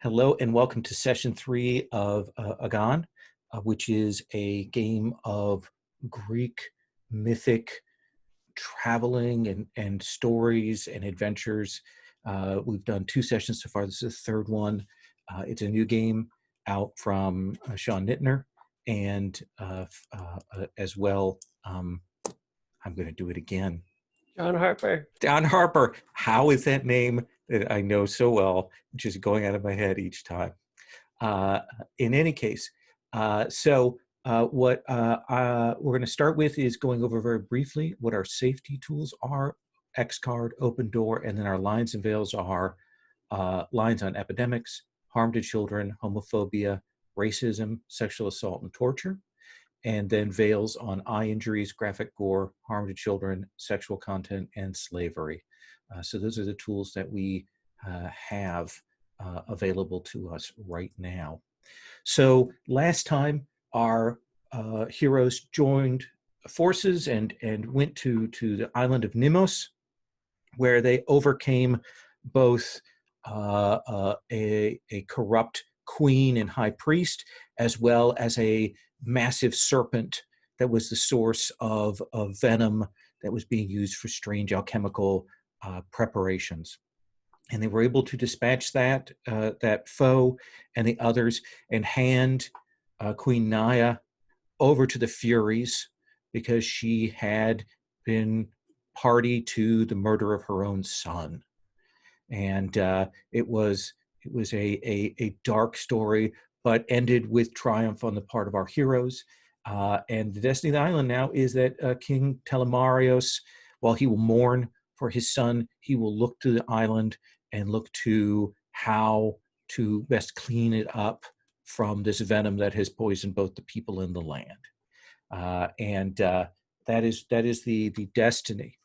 Hello and welcome to session 3 of Agon, which is a game of Greek mythic traveling and stories and adventures. We've done 2 sessions so far. This is the third one. It's a new game out from Sean Nittner, and as well, I'm going to do it again. John Harper. John Harper. How is that name that I know so well just going out of my head each time? In any case, what we're going to start with is going over very briefly what our safety tools are: X card, open door, and then our lines and veils are lines on epidemics, harm to children, homophobia, racism, sexual assault, and torture. And then veils on eye injuries, graphic gore, harm to children, sexual content, and slavery. So those are the tools that we have available to us right now. So last time, our heroes joined forces and went to the island of Nimos, where they overcame both a corrupt queen and high priest, as well as a massive serpent that was the source of venom that was being used for strange alchemical preparations. And they were able to dispatch that foe and the others and hand Queen Naya over to the Furies because she had been party to the murder of her own son. And it was a dark story, but ended with triumph on the part of our heroes. And the destiny of the island now is that King Telemarios, while he will mourn for his son, he will look to the island and look to how to best clean it up from this venom that has poisoned both the people and the land. That is the destiny.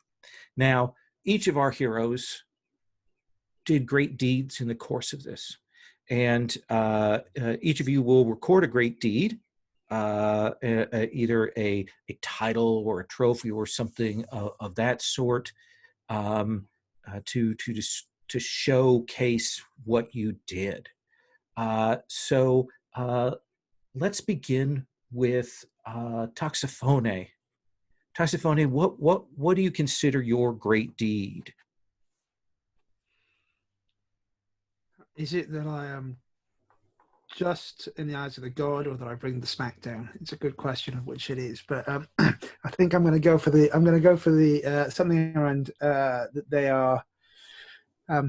Now, each of our heroes did great deeds in the course of this. And each of you will record a great deed, either a title or a trophy or something of that sort, to showcase what you did. So let's begin with Toxophone. Toxophone, what do you consider your great deed? Is it that I am just in the eyes of the god, or that I bring the smack down? It's a good question of which it is, but I think I'm going to go for the something around that they are. I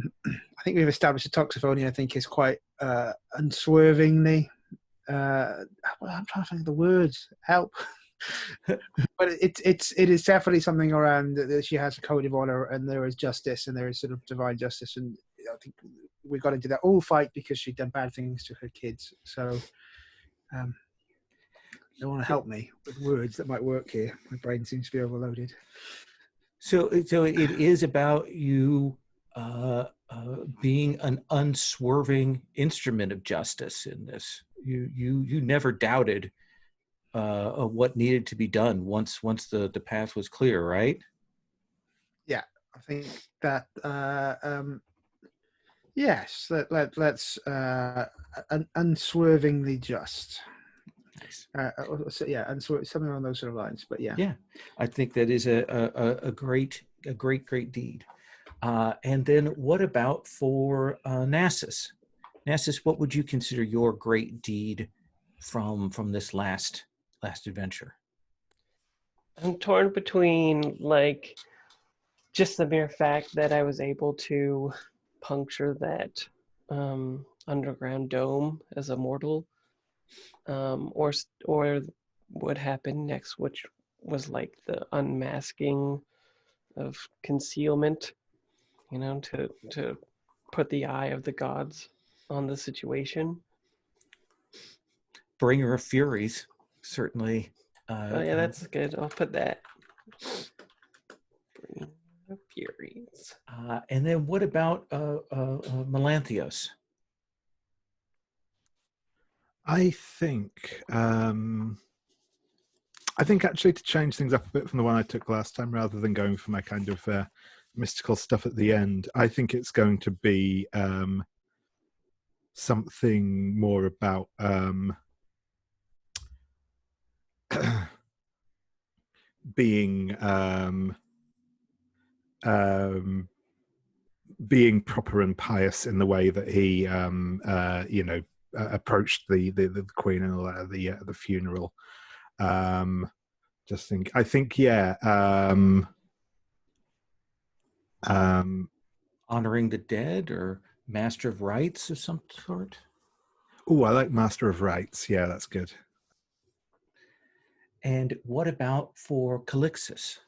think we've established that Toxophone, I think, is quite unswervingly. I'm trying to think of the words. Help. But it is definitely something around that she has a code of honor, and there is justice, and there is sort of divine justice, and I think we got into that all fight because she'd done bad things to her kids. So they want to help me with words that might work here. My brain seems to be overloaded. So it is about you being an unswerving instrument of justice in this. You never doubted what needed to be done once the path was clear, right? Yeah, I think that yes, let's unswervingly just. Nice. So yeah, something along those sort of lines. But yeah, I think that is a great deed. And then what about for Nassus? Nassus, what would you consider your great deed from this last adventure? I'm torn between just the mere fact that I was able to puncture that underground dome as a mortal, or what happened next, which was like the unmasking of concealment, to put the eye of the gods on the situation. Bringer of Furies, certainly. Oh yeah, that's good. I'll put that. Bringer of Furies. And then what about Melanthius? I think actually, to change things up a bit from the one I took last time, rather than going for my kind of mystical stuff at the end, I think it's going to be something more about being being proper and pious in the way that he approached the queen and all that at the funeral. I think Honoring the dead or Master of Rites of some sort? Oh, I like Master of Rites. Yeah, that's good. And what about for Calixtus?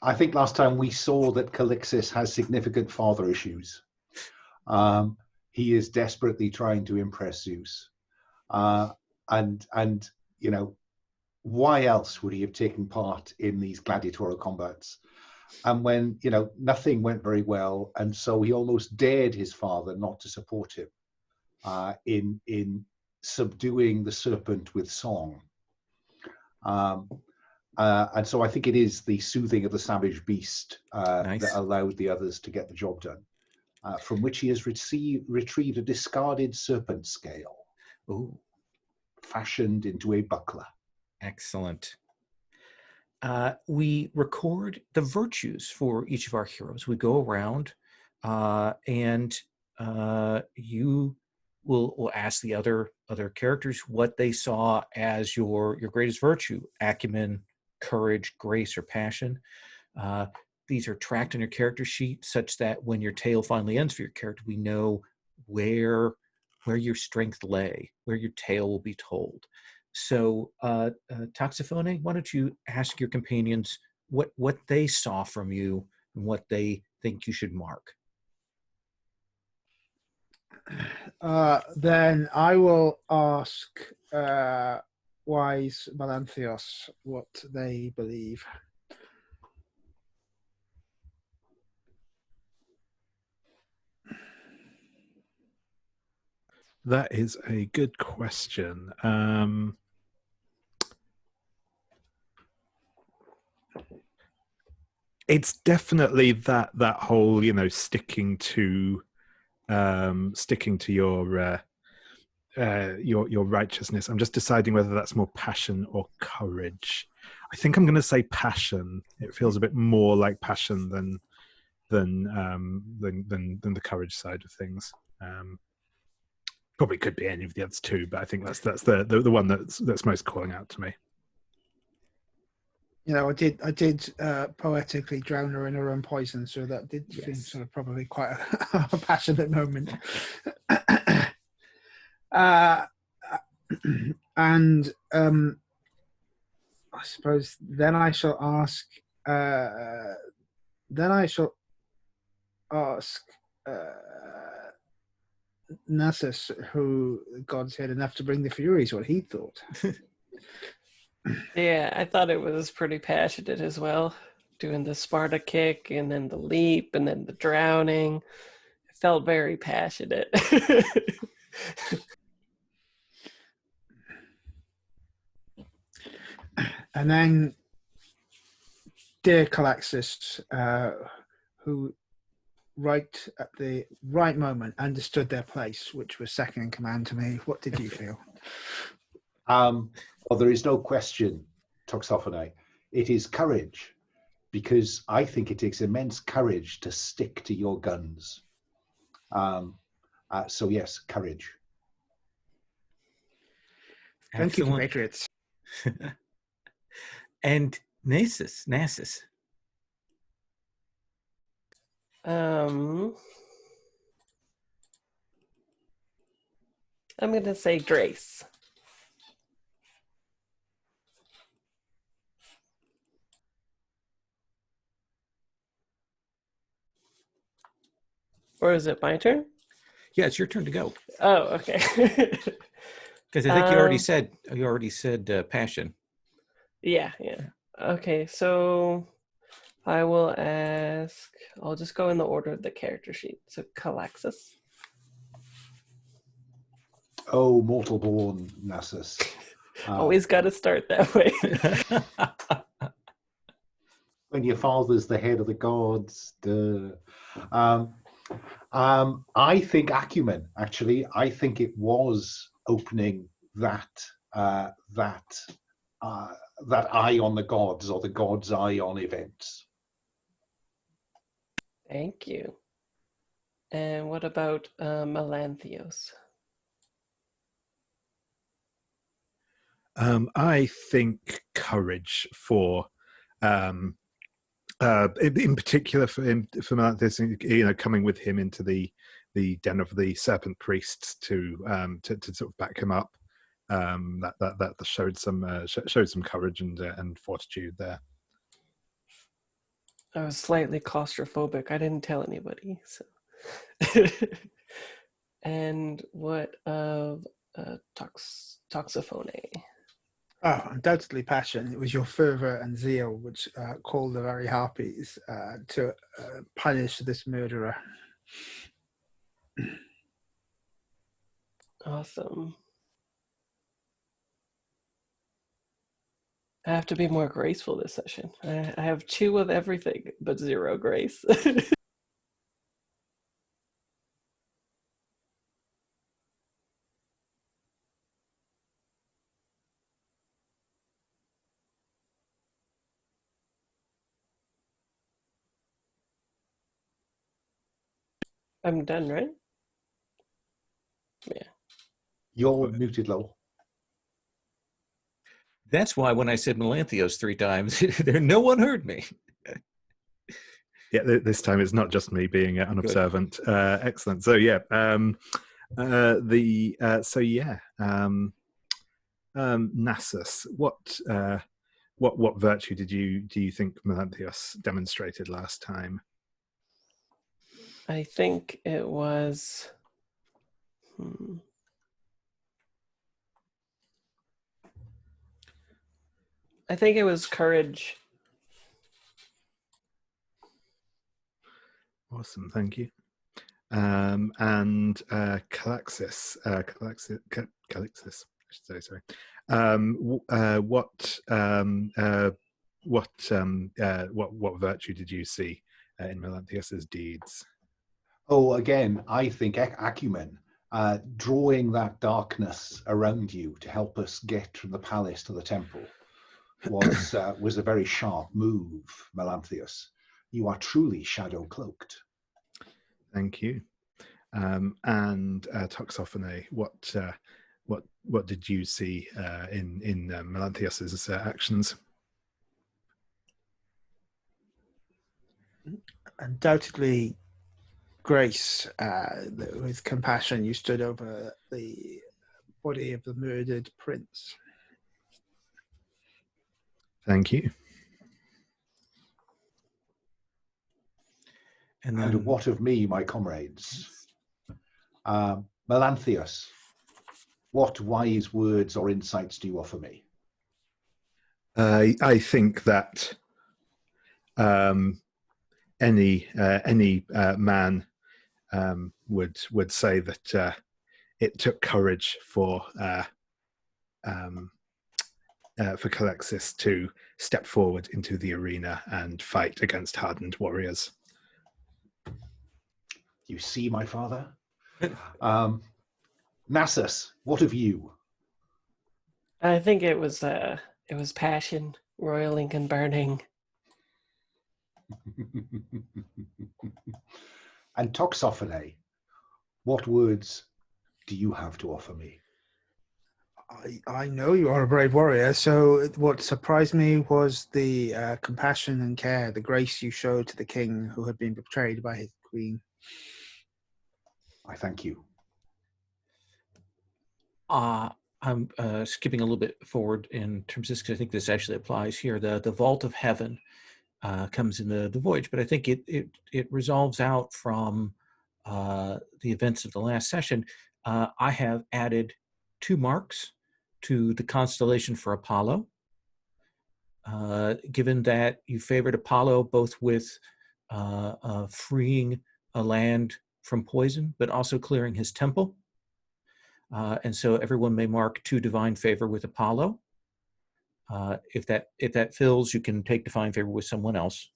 I think last time we saw that Calixtus has significant father issues. He is desperately trying to impress Zeus. And you know, why else would he have taken part in these gladiatorial combats? And when, you know, nothing went very well, and so he almost dared his father not to support him in subduing the serpent with song. And so I think it is the soothing of the savage beast Nice. that allowed the others to get the job done, from which he has retrieved a discarded serpent scale. Ooh. Fashioned into a buckler. Excellent. We record the virtues for each of our heroes. We go around and you will ask the other characters what they saw as your greatest virtue: acumen, courage, grace, or passion. These are tracked in your character sheet such that when your tale finally ends for your character, we know where your strength lay, where your tale will be told. So, Toxophone, why don't you ask your companions what they saw from you and what they think you should mark? Then I will ask wise Melanthius what they believe. That is a good question. It's definitely that whole, you know, sticking to your righteousness. I'm just deciding whether that's more passion or courage. I think I'm going to say passion. It feels a bit more like passion than the courage side of things. Probably could be any of the others too, but I think that's the one that's most calling out to me. You know, I did poetically drown her in her own poison, so that did seem sort of probably quite a passionate moment. And I suppose then I shall ask. Nessus, who God's had enough to bring the Furies, what he thought. Yeah, I thought it was pretty passionate as well. Doing the Sparta kick and then the leap and then the drowning. It felt very passionate. And then dear Calixtus, who right at the right moment understood their place, which was second in command to me. What did you feel? Well, there is no question, Toxophone. It is courage, because I think it takes immense courage to stick to your guns. So yes, courage. Thank you, Excellent. compatriots. And Nasus. I'm going to say grace. Or is it my turn? Yeah, it's your turn to go. Oh, okay. Because I think you already said passion. Yeah. Okay, so I will ask, I'll just go in the order of the character sheet. So Calixtus. Oh, mortal born Nessus. Always got to start that way. When your father's the head of the gods. Duh. I think acumen. Actually, I think it was opening that that eye on the gods, or the gods' eye on events. Thank you. And what about Melanthios? I think courage for, in particular for Melanthius, coming with him into the den of the serpent priests to sort of back him up. That showed some courage and fortitude there. I was slightly claustrophobic. I didn't tell anybody. So. And what of Toxophone? Oh, undoubtedly passion. It was your fervour and zeal which called the very harpies to punish this murderer. Awesome. I have to be more graceful this session. I have 2 of everything, but 0 grace. I'm done, right? Yeah. You're muted, Lowell. That's why when I said Melanthios 3 times, no one heard me. Yeah, this time it's not just me being unobservant. Excellent. So yeah, Nassus, what virtue do you think Melanthius demonstrated last time? I think it was. I think it was courage. Awesome, thank you. And Calaxis, Calixis, I should say. Sorry. What virtue did you see in Melanthius's deeds? Oh, again, I think acumen, drawing that darkness around you to help us get from the palace to the temple, was a very sharp move, Melanthius. You are truly shadow cloaked. Thank you. And Toxophone, what did you see in Melanthius's actions? Undoubtedly, grace. With compassion, you stood over the body of the murdered prince. Thank you. And what of me, my comrades? Melanthius, what wise words or insights do you offer me? I think that any man would say that it took courage for Calixis to step forward into the arena and fight against hardened warriors. You see, my father? Nassus, what of you? I think it was passion, roiling and burning. And Toxophone, what words do you have to offer me? I know you are a brave warrior, so what surprised me was the compassion and care, the grace you showed to the king who had been betrayed by his queen. I thank you. I'm skipping a little bit forward in terms of this because I think this actually applies here. The vault of heaven comes in the voyage, but I think it resolves out from the events of the last session. I have added 2 marks to the constellation for Apollo. Given that you favored Apollo both with freeing a land from poison, but also clearing his temple. And so everyone may mark 2 divine favor with Apollo. If that fills, you can take divine favor with someone else.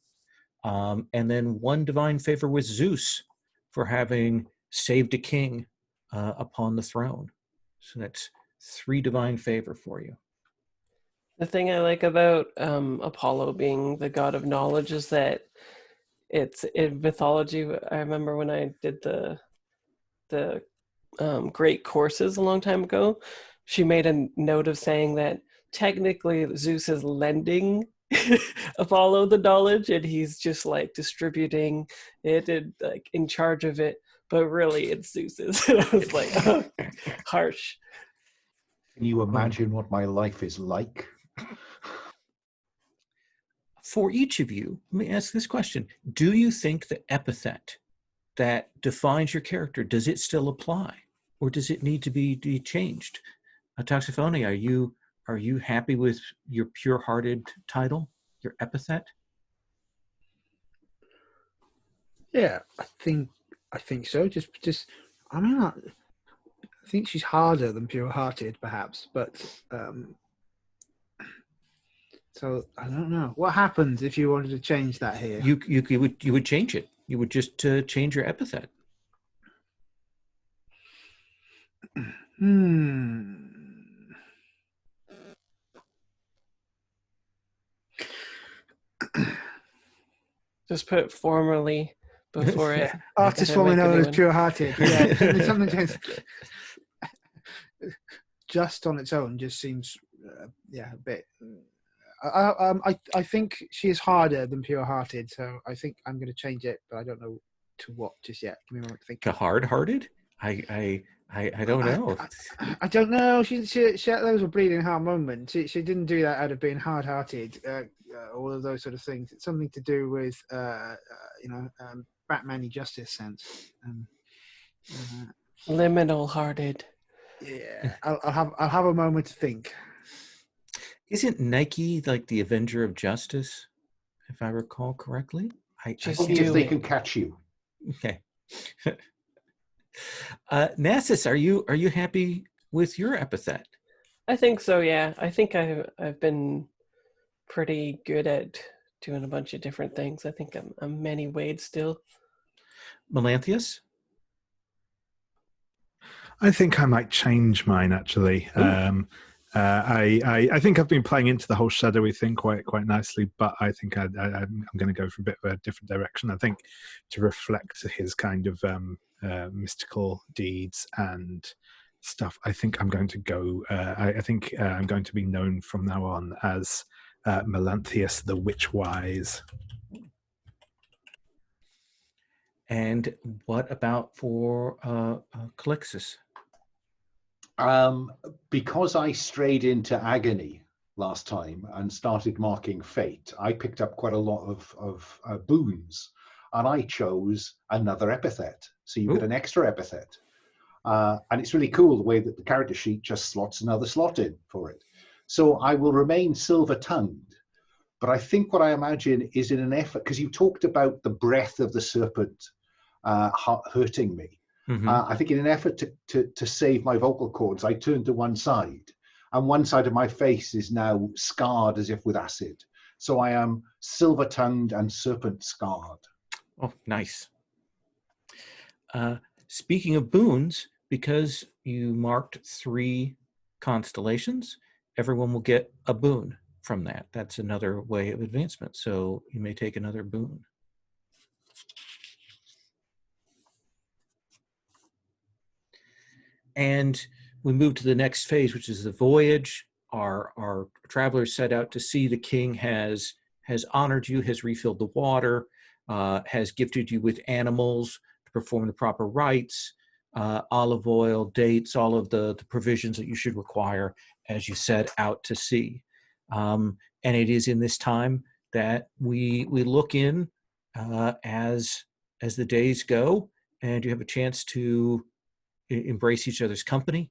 And then 1 divine favor with Zeus for having saved a king upon the throne. So that's 3 divine favor for you. The thing I like about Apollo being the god of knowledge is that it's in mythology. I remember when I did the great courses a long time ago, she made a note of saying that technically Zeus is lending Apollo the knowledge, and he's just like distributing it and like in charge of it, but really it's Zeus's. And I was like, oh, harsh. Can you imagine what my life is like? For each of you, let me ask this question. Do you think the epithet that defines your character, does it still apply? Or does it need to be changed? Toxophony, are you happy with your pure-hearted title, your epithet? Yeah, I think so. I mean, I think she's harder than pure-hearted, perhaps, but so I don't know. What happens if you wanted to change that here? You would change it. You would just change your epithet. Just put formerly before it. Artist formerly known as pure-hearted. Yeah, something changed. Just on its own just seems a bit. I think she is harder than pure-hearted, so I think I'm going to change it, but I don't know to what just yet. Give me a moment to think. To hard-hearted? I don't know. I don't know. She those were bleeding heart moments. She didn't do that out of being hard-hearted. All of those sort of things. It's something to do with Batman-y justice sense. Liminal-hearted. Yeah, I'll have a moment to think. Isn't Nike like the Avenger of Justice, if I recall correctly? Only if they can catch you. Okay. Nassus, are you happy with your epithet? I think so. Yeah, I think I've been pretty good at doing a bunch of different things. I think I'm many-wayed still. I Melanthius? think I might change mine actually. I think I've been playing into the whole shadowy thing quite nicely, but I think I'm going to go for a bit of a different direction. I think to reflect his kind of mystical deeds and stuff. I think I'm going to go. I think I'm going to be known from now on as Melanthius the Witch Wise. And what about for Calixus? Because I strayed into agony last time and started marking fate, I picked up quite a lot of boons, and I chose another epithet. So you get an extra epithet. And it's really cool the way that the character sheet just slots another slot in for it. So I will remain silver-tongued, but I think what I imagine is in an effort, because you talked about the breath of the serpent hurting me. Mm-hmm. I think in an effort to save my vocal cords, I turned to one side, and one side of my face is now scarred as if with acid. So I am silver-tongued and serpent-scarred. Oh, nice. Speaking of boons, because you marked 3 constellations, everyone will get a boon from that. That's another way of advancement. So you may take another boon. And we move to the next phase, which is the voyage. Our travelers set out to sea. The king has honored you, has refilled the water, has gifted you with animals to perform the proper rites, olive oil, dates, all of the provisions that you should require as you set out to sea. And it is in this time that we look in as the days go, and you have a chance to embrace each other's company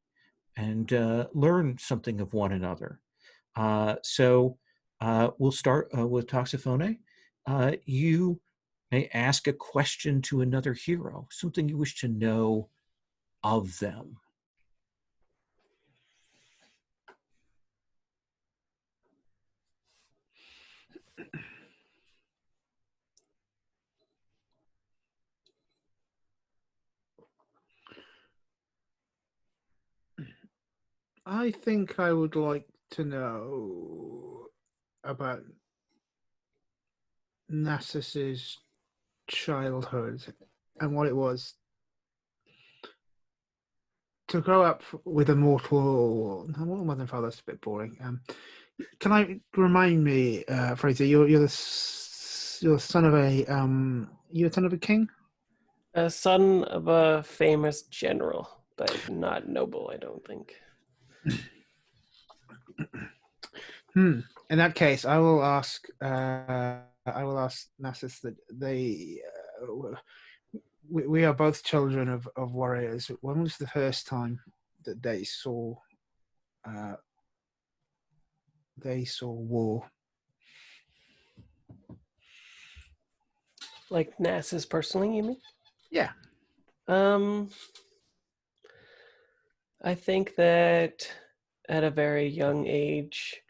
and learn something of one another. So we'll start with Toxophone. You may ask a question to another hero, something you wish to know of them. I think I would like to know about Nasus's childhood and what it was to grow up with a mortal mother and father. That's a bit boring. Can I remind me, Fraser? You're the son of a you're the son of a king. A son of a famous general, but not noble, I don't think. In that case, I will ask. I will ask Nasus that they. We are both children of warriors. When was the first time that they saw war? Like Nasus personally, you mean? Yeah. I think that at a very young age,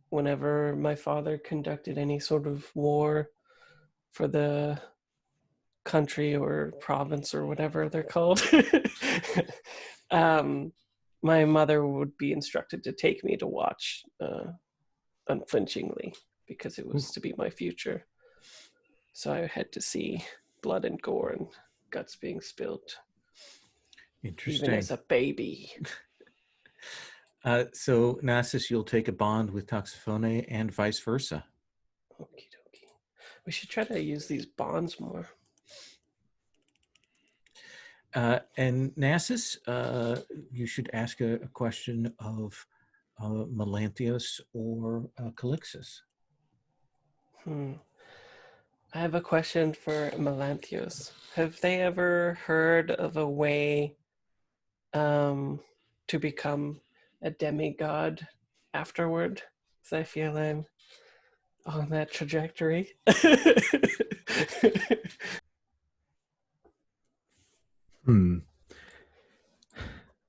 whenever my father conducted any sort of war for the country or province or whatever they're called, my mother would be instructed to take me to watch unflinchingly because it was to be my future. So I had to see blood and gore and guts being spilled. Interesting. Even as a baby. So, Nasus, you'll take a bond with Toxophone and vice versa. Okie dokie. We should try to use these bonds more. And Nasus, you should ask a question of Melanthius or Calixus. I have a question for Melanthius. Have they ever heard of a way to become a demigod afterward? Because I feel I'm on that trajectory.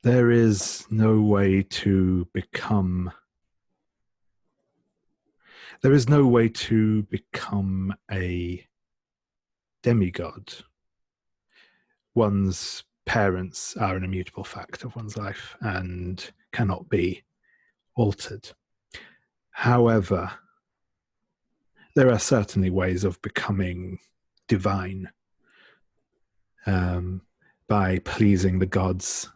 There is no way to become. There is no way to become a demigod. One's parents are an immutable fact of one's life and cannot be altered. However, there are certainly ways of becoming divine. By pleasing the gods,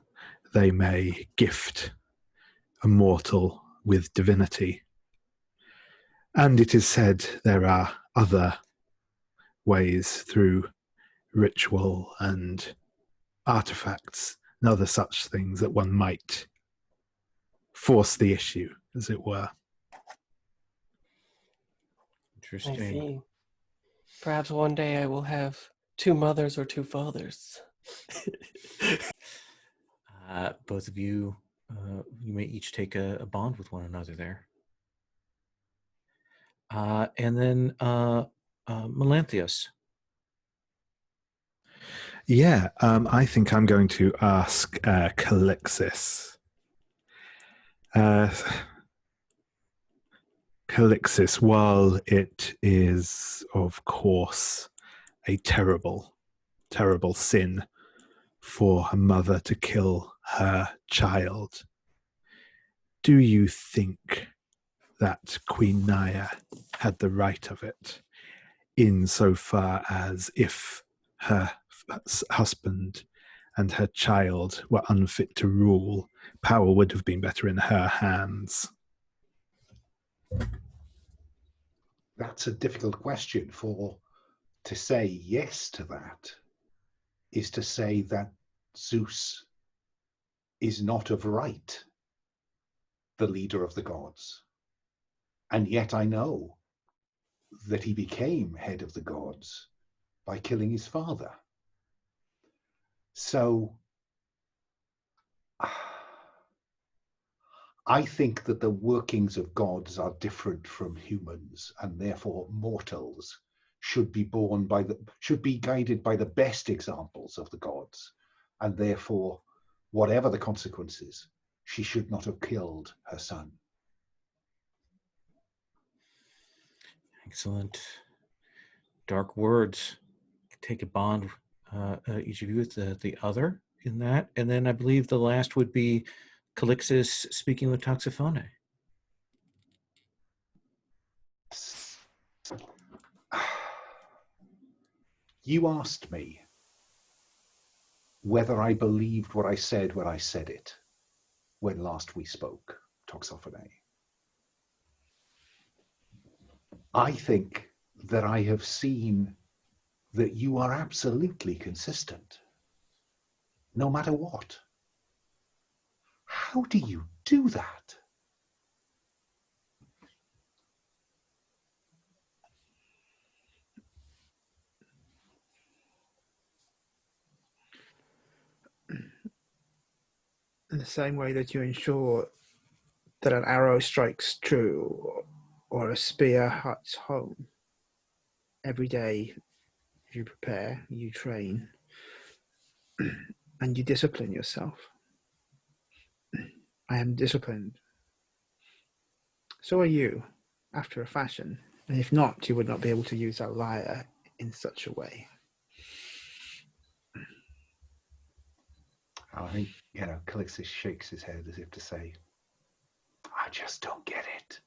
they may gift a mortal with divinity. And it is said there are other ways through ritual and artifacts and other such things that one might force the issue, as it were. Interesting. I see. Perhaps one day I will have 2 mothers or 2 fathers. Both of you, you may each take a bond with one another there. And then Melanthius. Yeah, I think I'm going to ask Calixus. Calixus, while it is, of course, a terrible, terrible sin for a mother to kill her child, do you think that Queen Naya had the right of it, insofar as if her husband and her child were unfit to rule, power would have been better in her hands? That's a difficult question. To say yes to that is to say that Zeus is not of right the leader of the gods. And yet I know that he became head of the gods by killing his father. So I think that the workings of gods are different from humans, and therefore mortals should be guided by the best examples of the gods, and therefore, whatever the consequences, she should not have killed her son. Excellent. Dark words. Take a bond, each of you with the other in that. And then I believe the last would be Calixis speaking with Toxophone. You asked me whether I believed what I said when I said it, when last we spoke, Toxophone. I think that I have seen that you are absolutely consistent, no matter what. How do you do that? In the same way that you ensure that an arrow strikes true or a spear huts home. Every day you prepare, you train, and you discipline yourself. I am disciplined. So are you, after a fashion. And if not, you would not be able to use that lyre in such a way. I think, Calixis shakes his head as if to say, I just don't get it.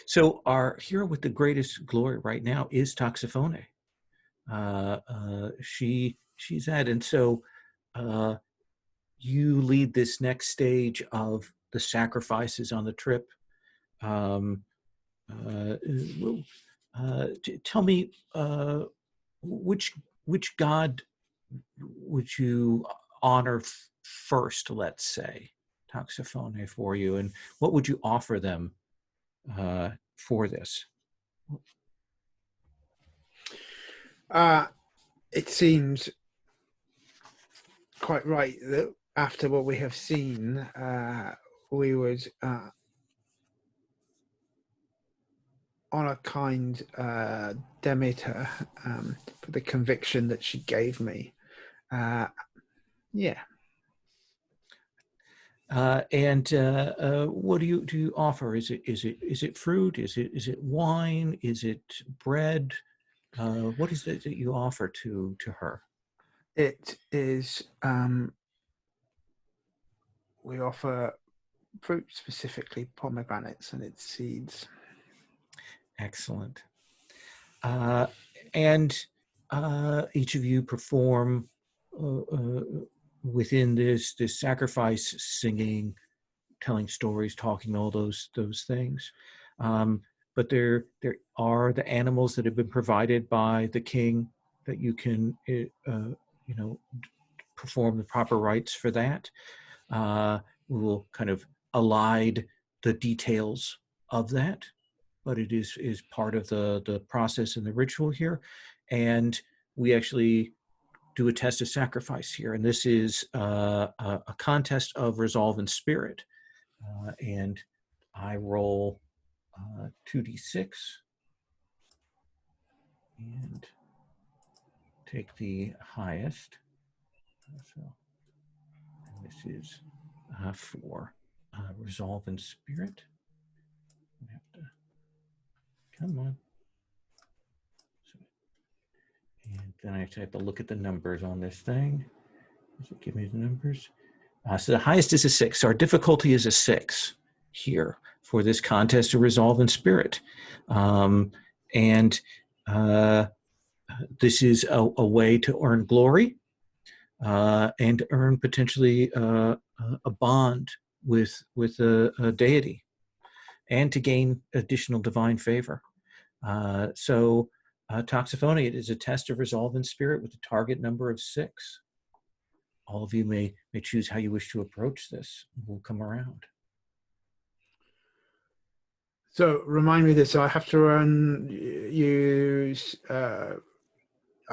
So our hero with the greatest glory right now is Toxophone. She's at, and so you lead this next stage of the sacrifices on the trip. Tell me, which god would you honor first? Let's say Toxophone for you, and what would you offer them for this? It seems quite right that after what we have seen, we would honor kind Demeter for the conviction that she gave me. Yeah. And what do you offer? Is it fruit? Is it wine? Is it bread? What is it that you offer to her? It is. We offer fruit, specifically pomegranates and its seeds. Excellent. And each of you perform within this sacrifice, singing, telling stories, talking, all those things. But there are the animals that have been provided by the king that you can perform the proper rites for that. We will kind of elide the details of that, but it is part of the process and the ritual here. And we actually do a test of sacrifice here. And this is a contest of resolve and spirit. And I roll 2d6 and take the highest. So, and this is for resolve and spirit. We have to come on. So, and then I have to look at the numbers on this thing. Does it give me the numbers? So the highest is a 6. So our difficulty is a 6 here for this contest of resolve and spirit. And this is a way to earn glory and to earn potentially a bond with a deity and to gain additional divine favor. So Toxophone, it is a test of resolve and spirit with a target number of 6. All of you may choose how you wish to approach this. We'll come around. So remind me this. So I have to use. I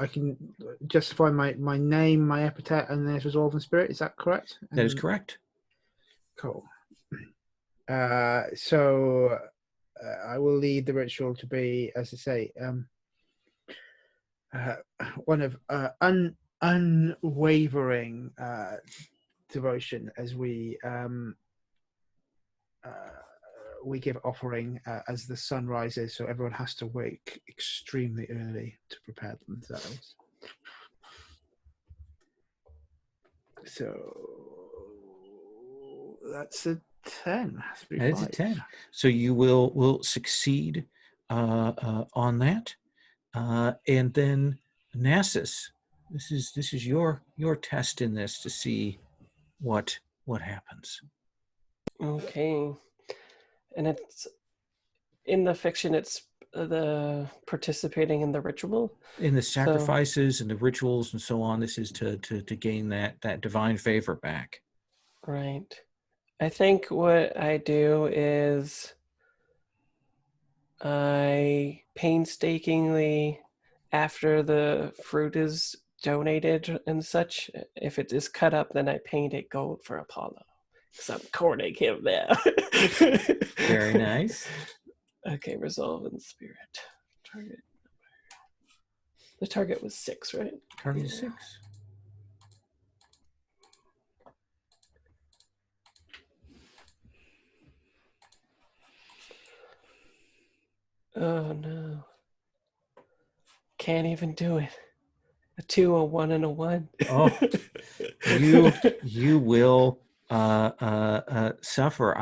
can justify my name, my epithet, and there's resolve and spirit. Is that correct? That is correct. Cool. So I will lead the ritual to be, as I say, one of unwavering devotion as we we give offering as the sun rises, so everyone has to wake extremely early to prepare themselves. So that's a 10. Has to be That is a 5. 10. So you will succeed on that. And then Nassus, this is your test in this to see what happens. Okay. And it's in the fiction, it's the participating in the ritual. In the So, sacrifices and the rituals and so on, this is to gain that divine favor back. right. I think what I do is I painstakingly, after the fruit is donated and such, if it is cut up, then I paint it gold for Apollo. Because I'm courting him now. Very nice. Okay, resolve in spirit. Target. The target was 6, right? Target is 6. Oh no. Can't even do it. A 2, a 1, and a 1. Oh, you will suffer.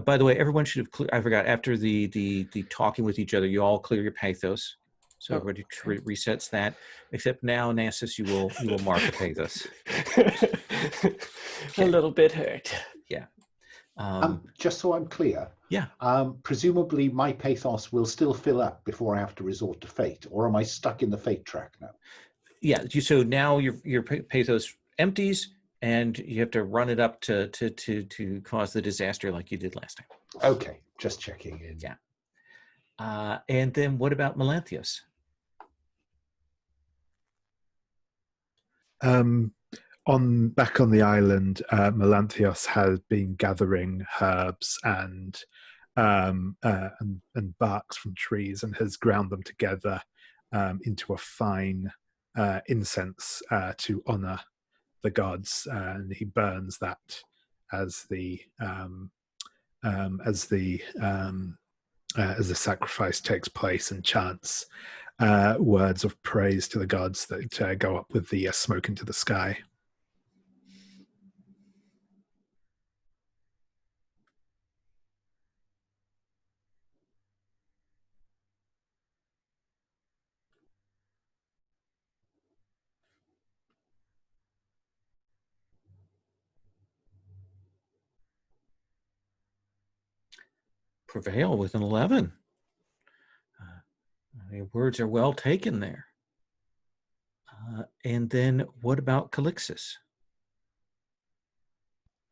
By the way, everyone should have I forgot, after the talking with each other, you all clear your pathos. So Oh, everybody okay. resets that. Except now, Nassus, you will mark a pathos. A little bit hurt. Yeah. Just so I'm clear, Yeah. presumably my pathos will still fill up before I have to resort to fate, or am I stuck in the fate track now? Yeah. So now your pathos empties, and you have to run it up to cause the disaster like you did last time. Okay, just checking in. Yeah. And then what about Melanthius? Back on the island, Melanthius has been gathering herbs and barks from trees and has ground them together into a fine incense to honor the gods, and he burns that as the sacrifice takes place, and chants words of praise to the gods that go up with the smoke into the sky. Prevail with an 11. Your words are well taken there. And then what about Calixis?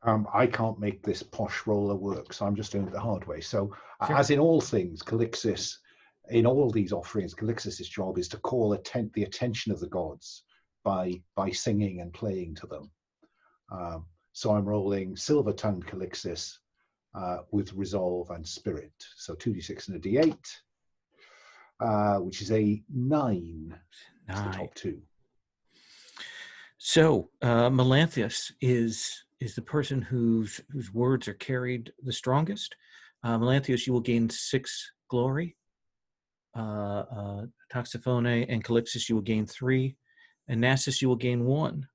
I can't make this posh roller work, so I'm just doing it the hard way. So, Sure. as in all things, Calixis, in all these offerings, Calixis' job is to call the attention of the gods by singing and playing to them. So I'm rolling silver-tongued Calixis with resolve and spirit. So 2d6 and a d8, which is a 9. It's the top 2. So Melanthius is the person whose words are carried the strongest. Melanthius, you will gain 6 glory. Toxophone and Calixis, you will gain 3. And Nassus, you will gain 1.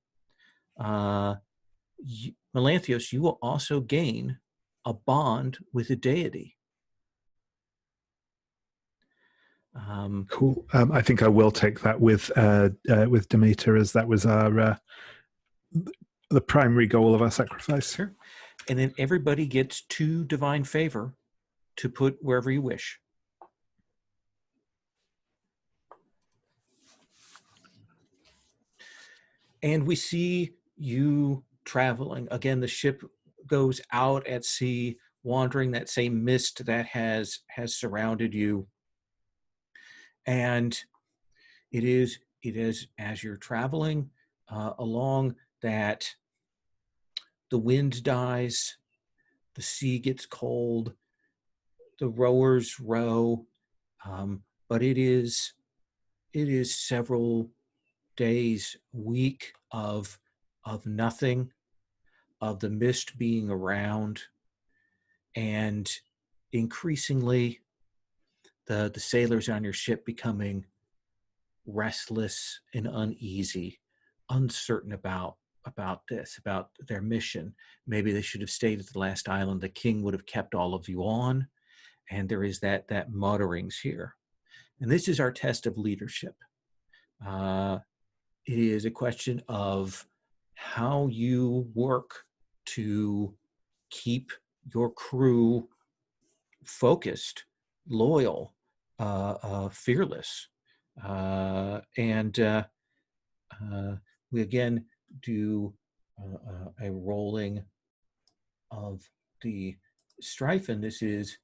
Melanthius, you will also gain a bond with a deity. Cool. I think I will take that with Demeter, as that was our the primary goal of our sacrifice. Sure. And then everybody gets 2 divine favor to put wherever you wish. And we see you traveling. Again, the ship goes out at sea, wandering that same mist that has surrounded you. And it is as you're traveling along that the wind dies, the sea gets cold, the rowers row, but it is several days, week of nothing, of the mist being around, and increasingly the sailors on your ship becoming restless and uneasy, uncertain about their mission. Maybe they should have stayed at the last island. The king would have kept all of you on, and there is that mutterings here. And this is our test of leadership. It is a question of how you work to keep your crew focused, loyal, fearless. We again do a rolling of the strife, and this is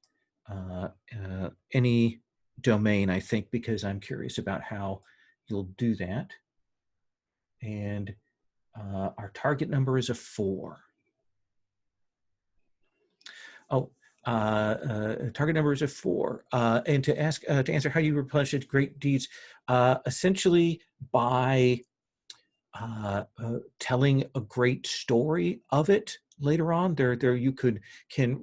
any domain, I think, because I'm curious about how you'll do that. And our target number is a 4. Oh, target number is a 4. And to answer how you replenish it, great deeds, essentially by telling a great story of it later on. There you can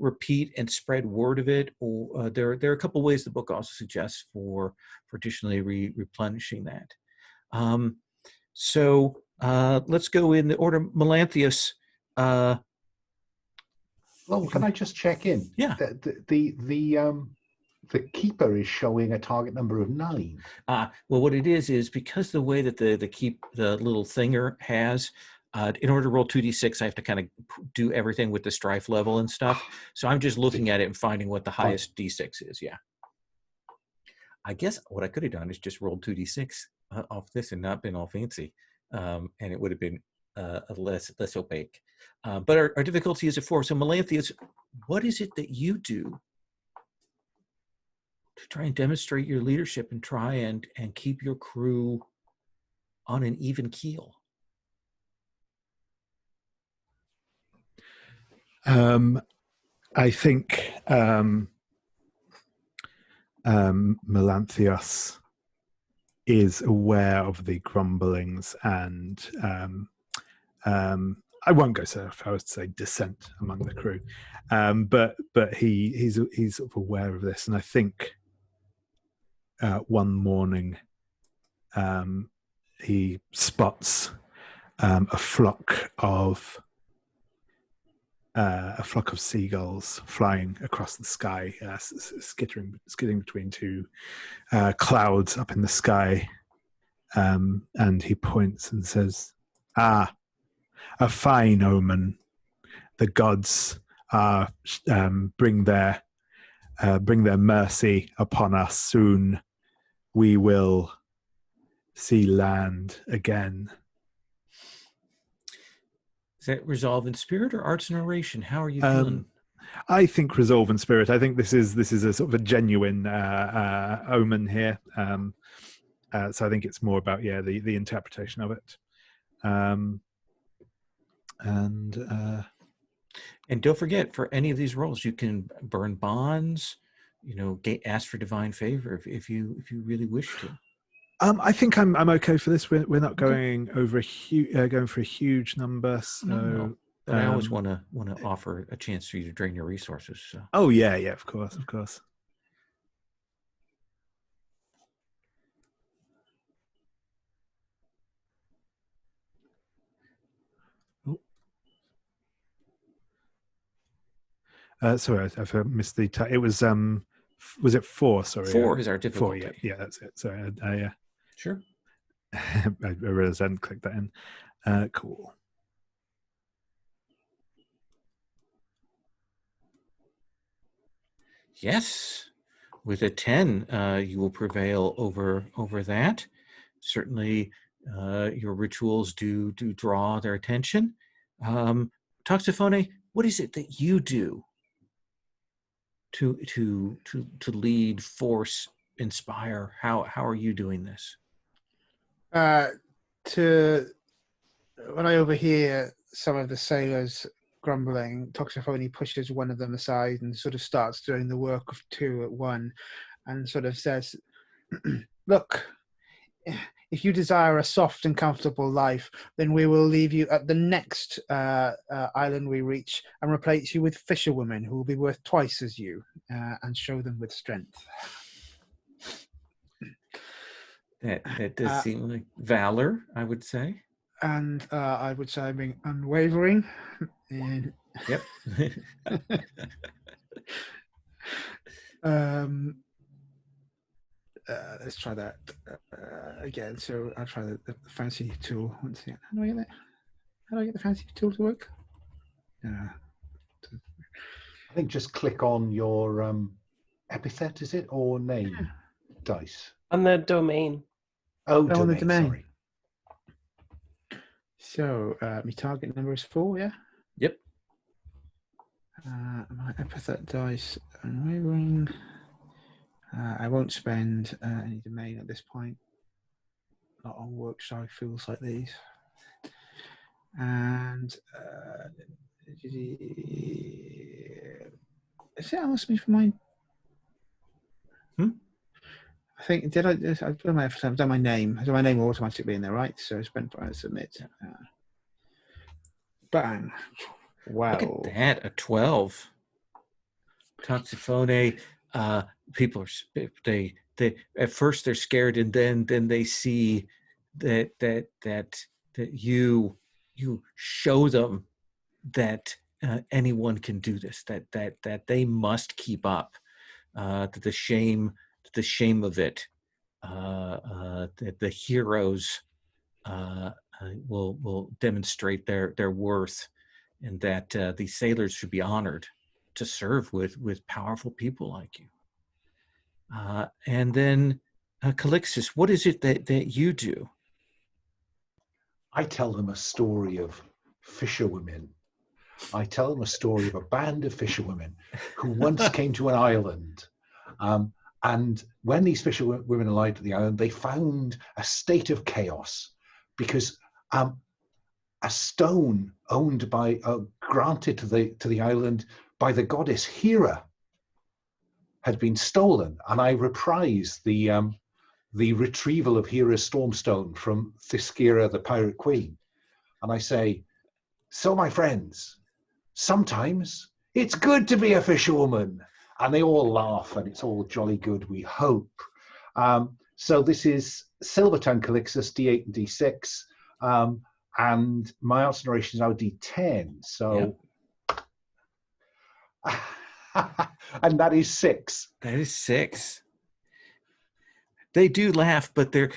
repeat and spread word of it, or there are a couple ways the book also suggests for additionally replenishing that. So let's go in the order. Melanthius. Well, can I just check in? Yeah. The keeper is showing a target number of 9. Well, what it is because the way that the little thinger has, in order to roll 2d6, I have to kind of do everything with the strife level and stuff. So I'm just looking at it and finding what the highest d6 is. Yeah. I guess what I could have done is just rolled 2d6 off this and not been all fancy, and it would have been less opaque. But our difficulty is a 4. So Melanthius, what is it that you do to try and demonstrate your leadership and try and keep your crew on an even keel? I think Melanthius is aware of the grumblings and I won't go so far as to say dissent among the crew, but he's sort of aware of this, and I think one morning he spots a flock of seagulls flying across the sky, skidding between two clouds up in the sky, and he points and says, "Ah, a fine omen. The gods bring their mercy upon us. Soon we will see land again." Is that resolve in spirit or arts and oration? How are you feeling? I think resolve in spirit. I think this is a sort of a genuine omen here. So I think it's more about the interpretation of it. And don't forget, for any of these roles, you can burn bonds. Ask for divine favor if you really wish to. I think I'm okay for this. We're not going over going for a huge number. So, no. But I always want to offer a chance for you to drain your resources. So. Oh yeah, of course. Sorry, I've missed the. It was it 4? Sorry, 4 is our difficulty. 4, yeah, that's it. Sorry, Sure. I realized I hadn't clicked that in. Cool. Yes, with a 10, you will prevail over that. Certainly, your rituals do draw their attention. Toxophone, what is it that you do to lead, force, inspire? How are you doing this? When I overhear some of the sailors grumbling, Toxophone pushes one of them aside and sort of starts doing the work of 2 at one, and sort of says, "Look, if you desire a soft and comfortable life, then we will leave you at the next island we reach and replace you with fisherwomen who will be worth twice as you, and show them with strength. That does seem like valor, I would say. And I would say I'm being unwavering. Yep. Let's try that again. So I'll try the fancy tool. Once again. How do I get that? How do I get the fancy tool to work? I think just click on your epithet, is it, or name dice? On the domain. Oh, on the domain. domain. Sorry. So my target number is 4, yeah? Yep. My epithet dice unwavering. I won't spend any domain at this point. Not on workshop feels like these. And is it asked me for mine? I think I've done my name. I've done my name automatically in there, right? So spend price submit. Bang! Wow! Look at that, a 12. Toxiphone. People are they at first they're scared, and then they see that you show them that anyone can do this. That they must keep up. That the shame of it. That the heroes will demonstrate their worth, and that these sailors should be honored to serve with powerful people like you. And then, Calixtus, what is it that you do? I tell them a story of fisherwomen. I tell them a story of a band of fisherwomen who once came to an island. And when these fisherwomen arrived at the island, they found a state of chaos because a stone owned by, granted to the island by the goddess Hera had been stolen. And I reprise the retrieval of Hera's stormstone from Thyscira, the pirate queen. And I say, so my friends, sometimes it's good to be a fisherwoman. And they all laugh, and it's all jolly good, we hope. So this is Silvertongue Calixtus, D8 and D6. And my arts narration is now D10. So, yep. And that is 6. That is 6. They do laugh, but they're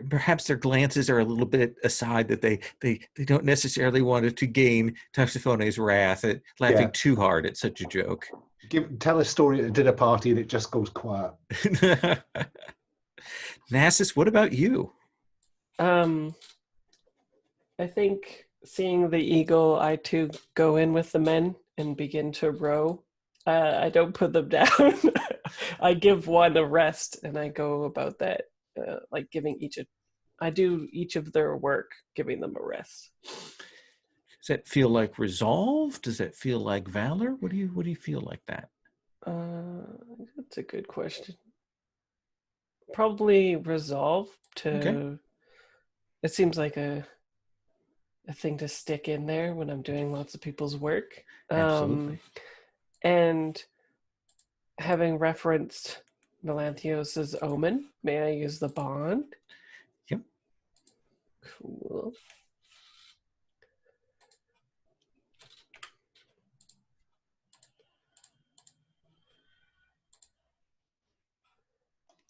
perhaps their glances are a little bit aside, that they don't necessarily want to gain Toxiphone's wrath at laughing too hard at such a joke. Tell a story at a dinner party and it just goes quiet. Nasus, what about you? I think seeing the eagle, I too go in with the men and begin to row. I don't put them down. I give one a rest, and I go about that, like giving I do each of their work, giving them a rest. Does that feel like resolve? Does that feel like valor? What do you feel like that? That's a good question. Probably resolve to. Okay. It seems like a thing to stick in there when I'm doing lots of people's work. Absolutely. And having referenced Melanthios' omen, may I use the bond? Yep. Cool.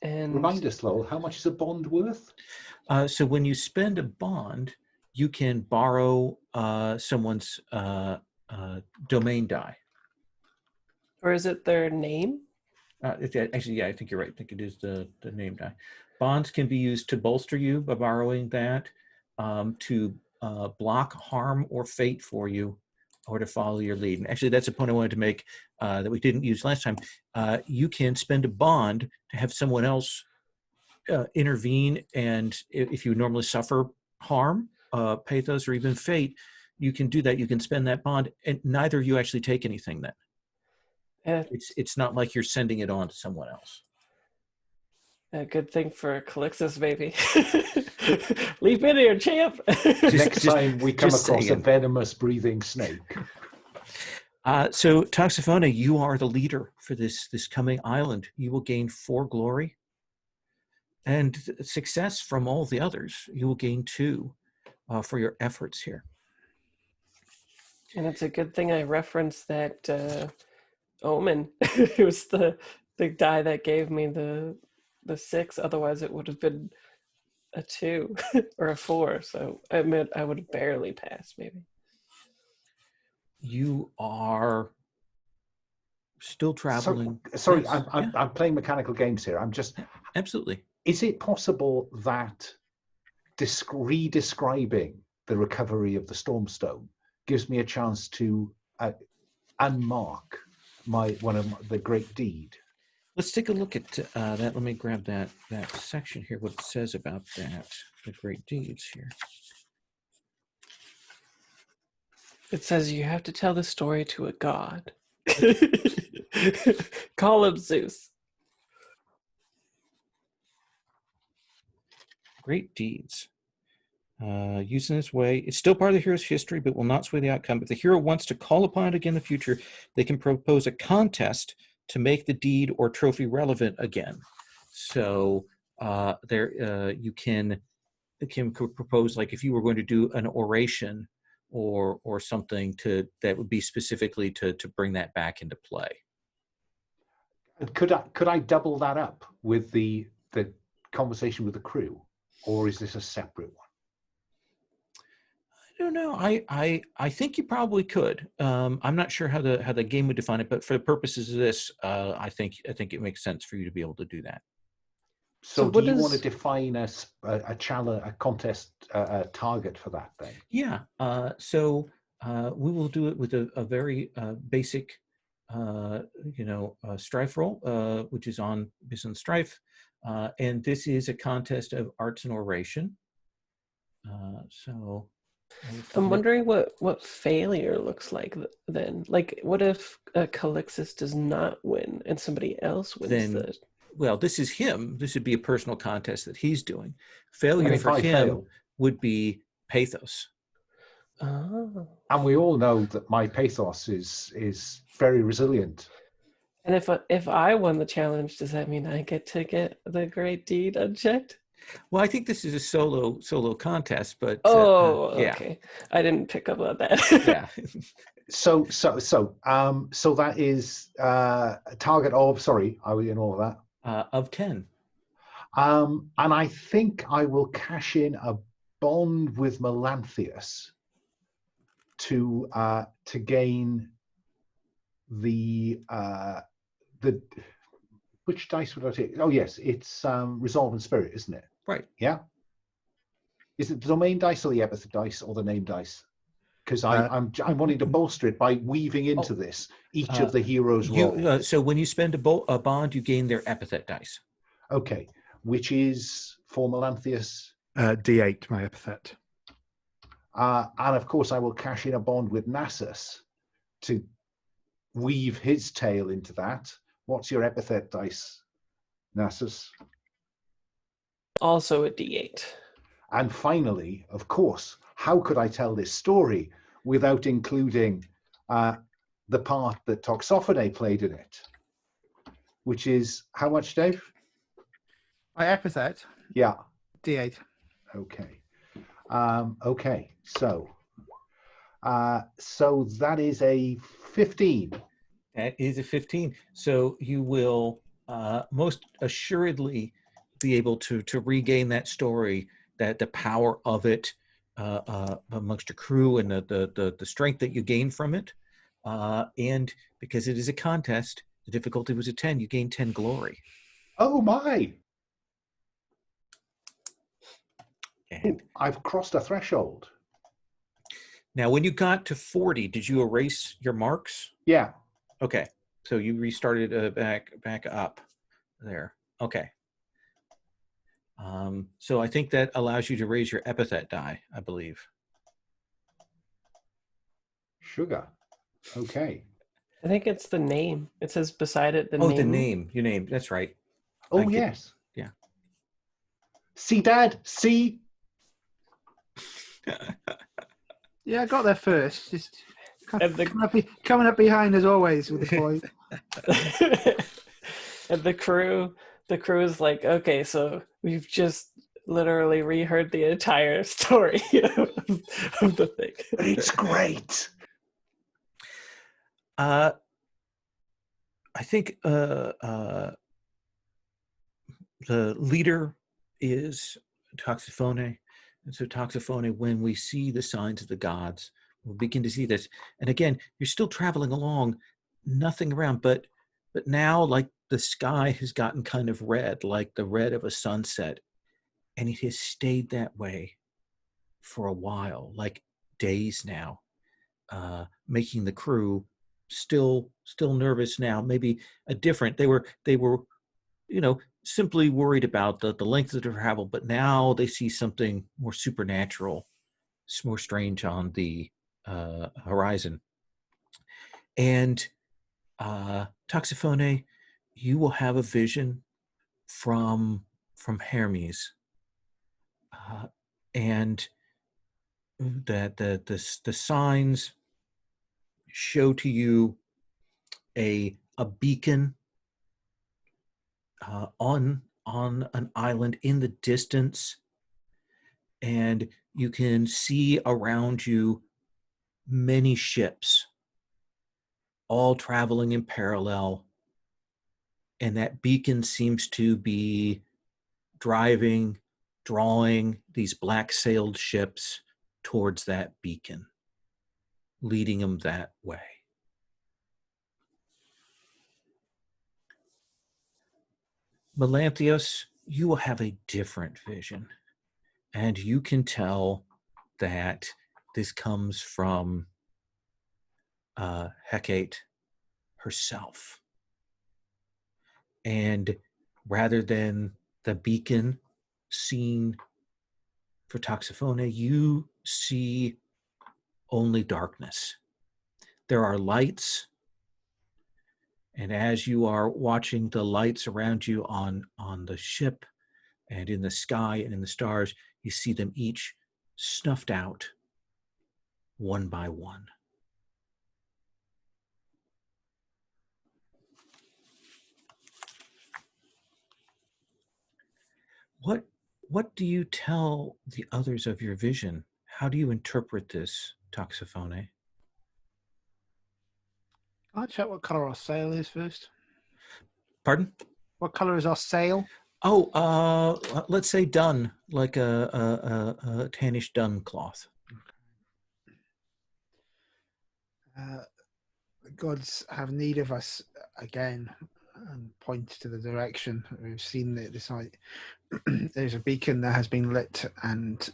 And remind us, Lowell, how much is a bond worth? So when you spend a bond, you can borrow someone's domain die. or is it their name? Actually, yeah, I think you're right. I think it is the name die. Bonds can be used to bolster you by borrowing that, to block harm or fate for you, or to follow your lead. And actually, that's a point I wanted to make that we didn't use last time. You can spend a bond to have someone else intervene, and if you normally suffer harm, pathos, or even fate, you can do that. You can spend that bond, and neither of you actually take anything then. It's not like you're sending it on to someone else. A good thing for Calixtus, maybe. Leap in here, champ. Next time we come just across a saying. venomous breathing snake. So Toxophona, you are the leader for this coming island. You will gain 4 glory, and success from all the others. You will gain 2 for your efforts here. And it's a good thing I referenced that omen. It was the die that gave me the 6. Otherwise, it would have been a 2 or a 4. So I meant I would have barely passed, maybe. You are still traveling. Sorry, Yes, I'm playing mechanical games here. I'm just. Absolutely. Is it possible that redescribing the recovery of the Stormstone gives me a chance to unmark one of the great deed? Let's take a look at that. Let me grab that section here, what it says about that, the great deeds here. It says you have to tell the story to a god. Call him Zeus. Great deeds. Used in this way, it's still part of the hero's history, but will not sway the outcome. If the hero wants to call upon it again in the future, they can propose a contest to make the deed or trophy relevant again. So you can propose, like if you were going to do an oration or something that would be specifically to bring that back into play. And could I double that up with the conversation with the crew, or is this a separate one? I don't know. I think you probably could. I'm not sure how the game would define it, but for the purposes of this, I think it makes sense for you to be able to do that. So do you want to define a challenge, a contest, a target for that then? Yeah. So we will do it with a very basic, strife roll, which is on strife, and this is a contest of arts and oration. So I'm wondering what failure looks like then. Like, what if Calixtus does not win and somebody else wins? Well, this is him. This would be a personal contest that he's doing. Failure And for if I him fail, would be pathos. Oh. and we all know that my pathos is very resilient. And if I won the challenge, does that mean I get to get the great deed unchecked? Well, I think this is a solo contest, but okay. yeah. I didn't pick up on that. Yeah. So that is a target of. Sorry, are we in all of that? Of 10. And I think I will cash in a bond with Melanthius to gain the which dice would I take? Oh yes, it's Resolve and Spirit, isn't it? Right. Yeah. Is it the domain dice or the epithet dice or the name dice? Because I'm wanting to bolster it by weaving into this each of the heroes' roles. So when you spend a bond, you gain their epithet dice. Okay, which is for Melanthius? D8, my epithet. And of course, I will cash in a bond with Nasus to weave his tale into that. What's your epithet dice, Nasus? Also a D8. And finally, of course, how could I tell this story without including the part that Toxophone played in it? Which is how much, Dave? My epithet? Yeah. D8. Okay. Okay. So that is a 15. That is a 15. So you will most assuredly be able to regain that story, that the power of it amongst your crew and the strength that you gain from it. And because it is a contest, the difficulty was a 10. You gain 10 glory. Oh my! And I've crossed a threshold. now, when you got to 40, did you erase your marks? Yeah. Okay, so you restarted back up there. Okay. So I think that allows you to raise your epithet die, I believe. Sugar. Okay. I think it's the name. It says beside it the Oh, name. your name. That's right. Oh, yes. Yeah. See, Dad? See? Yeah, I got there first. Just And coming up behind as always with the boys. and the crew is like, okay, so we've just literally reheard the entire story of the thing. But it's great. I think the leader is Toxophone. And so Toxophone, when we see the signs of the gods, we'll begin to see this. And again, you're still traveling along, nothing around, but now like the sky has gotten kind of red, like the red of a sunset. And it has stayed that way for a while, like days now, making the crew still nervous now, maybe a different, they were, simply worried about the length of the travel, but now they see something more supernatural, more strange on the horizon. And Toxophone, you will have a vision from Hermes, and that the signs show to you a beacon on an island in the distance, and you can see around you many ships all traveling in parallel, and that beacon seems to be drawing these black-sailed ships towards that beacon, leading them that way. Melanthius, you will have a different vision, and you can tell that this comes from Hecate herself. And rather than the beacon seen for Toxophone, you see only darkness. There are lights, and as you are watching the lights around you on the ship and in the sky and in the stars, you see them each snuffed out one by one. What do you tell the others of your vision? How do you interpret this, Toxophone? I'll check what color our sail is first. Pardon? What color is our sail? Oh, let's say dun, like a tannish dun cloth. The gods have need of us again, and point to the direction. We've seen this. There's a beacon that has been lit, and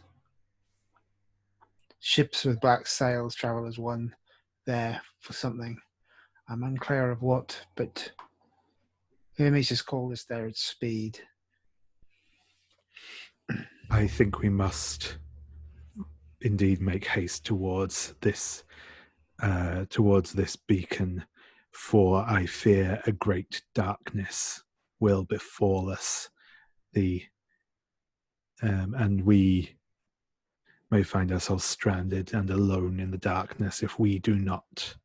ships with black sails travel as one there for something. I'm unclear of what, but Hermes has called us there at speed. I think we must indeed make haste towards this beacon, for I fear a great darkness will befall us. And we may find ourselves stranded and alone in the darkness if we do not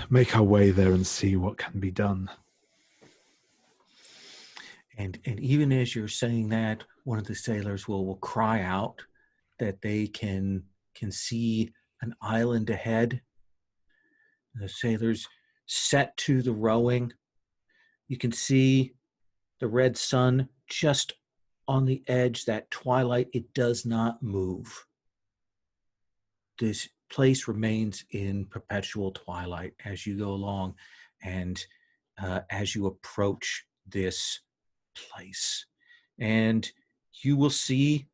make our way there and see what can be done. And even as you're saying that, one of the sailors will cry out that they can see an island ahead. The sailors set to the rowing. You can see the red sun just on the edge, that twilight. It does not move. This place remains in perpetual twilight as you go along, and as you approach this place. And you will see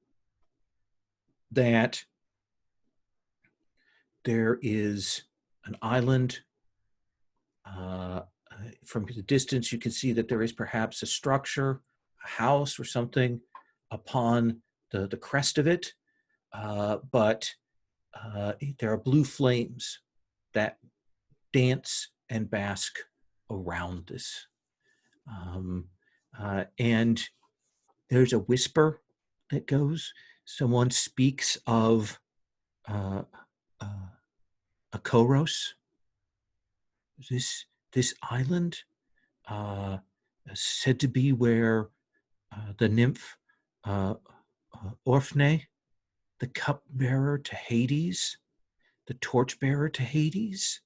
that there is an island. From the distance, you can see that there is perhaps a structure, a house or something upon the crest of it, but there are blue flames that dance and bask around this. And there's a whisper that goes. Someone speaks of a Koros. This island, said to be where the nymph Orphne, the cupbearer to Hades, the torchbearer to Hades,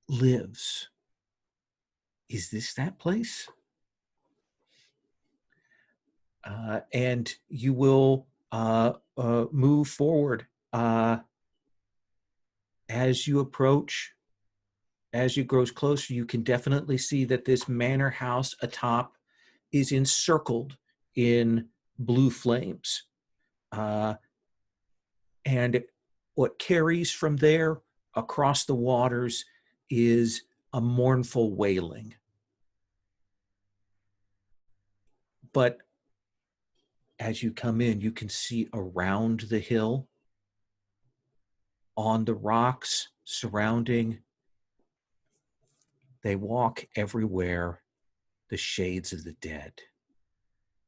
lives. Is this that place? And you will move forward as you approach. As you grow closer, you can definitely see that this manor house atop is encircled in blue flames. And what carries from there across the waters is a mournful wailing. But as you come in, you can see around the hill, on the rocks surrounding, they walk everywhere, the shades of the dead,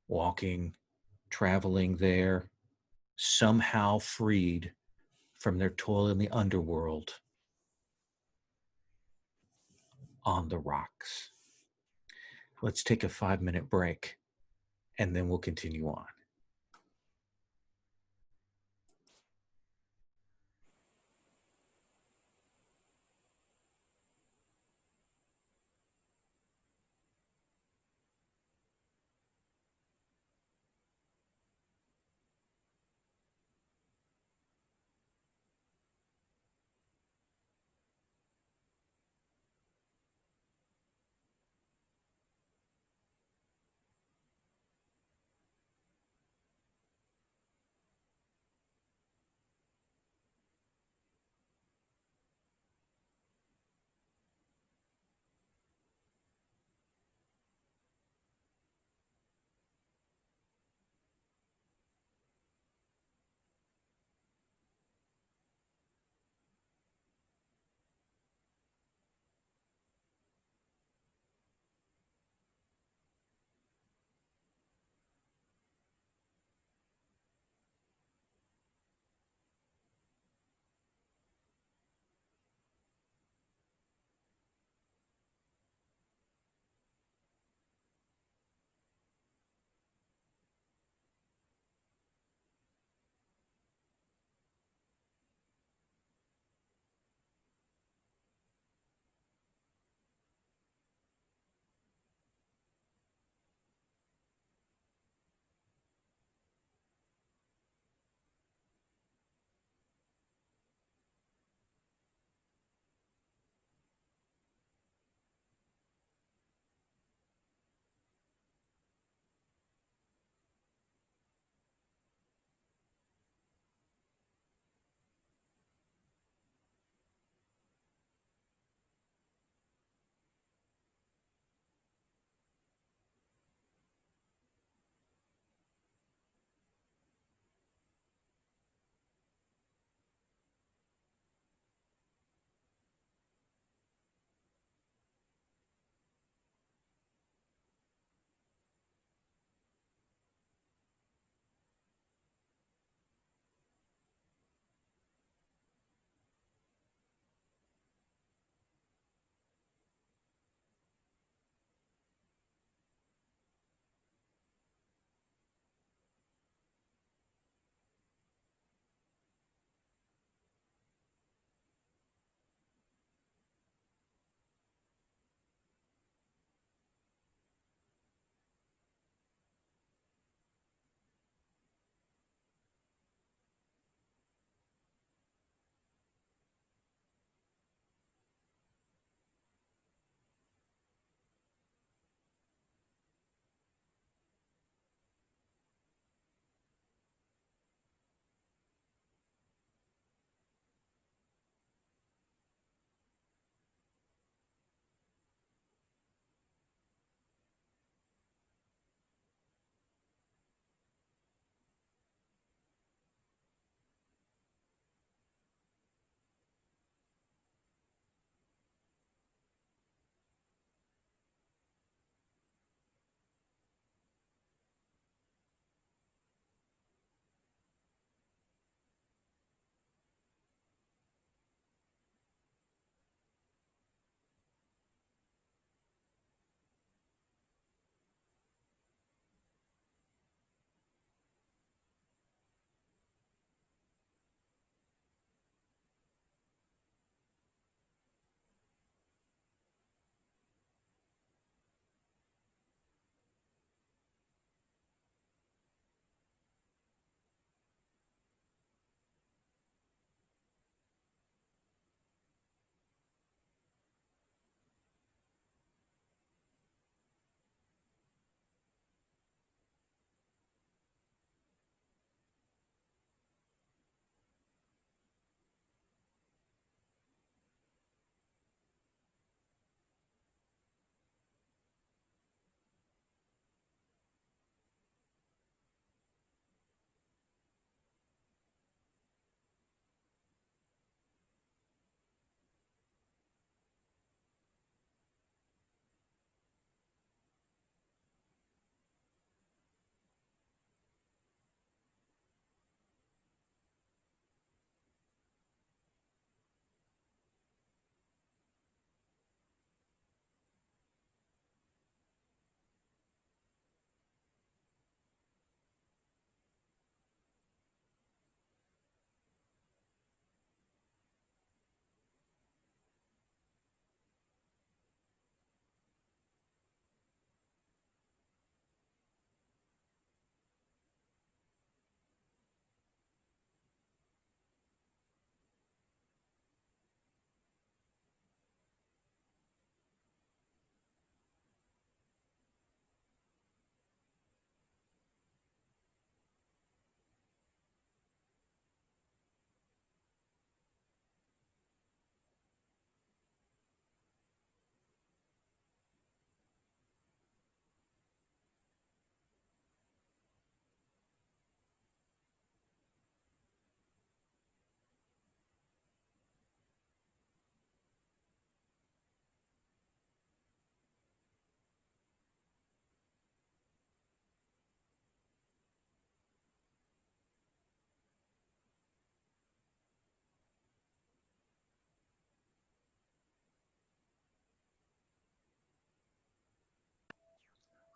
walking, traveling there, somehow freed from their toil in the underworld on the rocks. Let's take a 5-minute break, and then we'll continue on.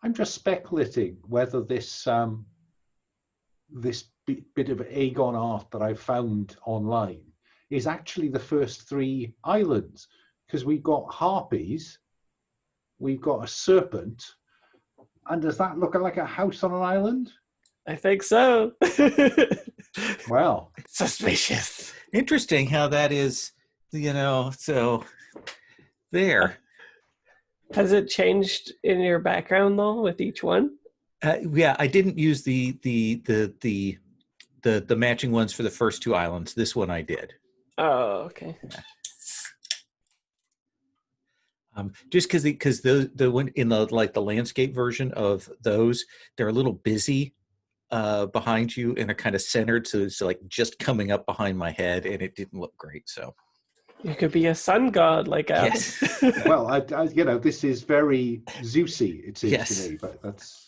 I'm just speculating whether this this bit of Agon art that I found online is actually the first 3 islands, because we've got harpies, we've got a serpent, and does that look like a house on an island? I think so. Well, Suspicious. Interesting how that is, so there. Has it changed in your background though with each one? Yeah, I didn't use the matching ones for the first 2 islands. This one I did. Oh, okay. Just because the one in the landscape version of those, they're a little busy behind you and are kind of centered, so it's like just coming up behind my head, and it didn't look great. So You could be a sun god like Agon. yes. well, I this is very Zeusy, it seems Yes. to me, but that's.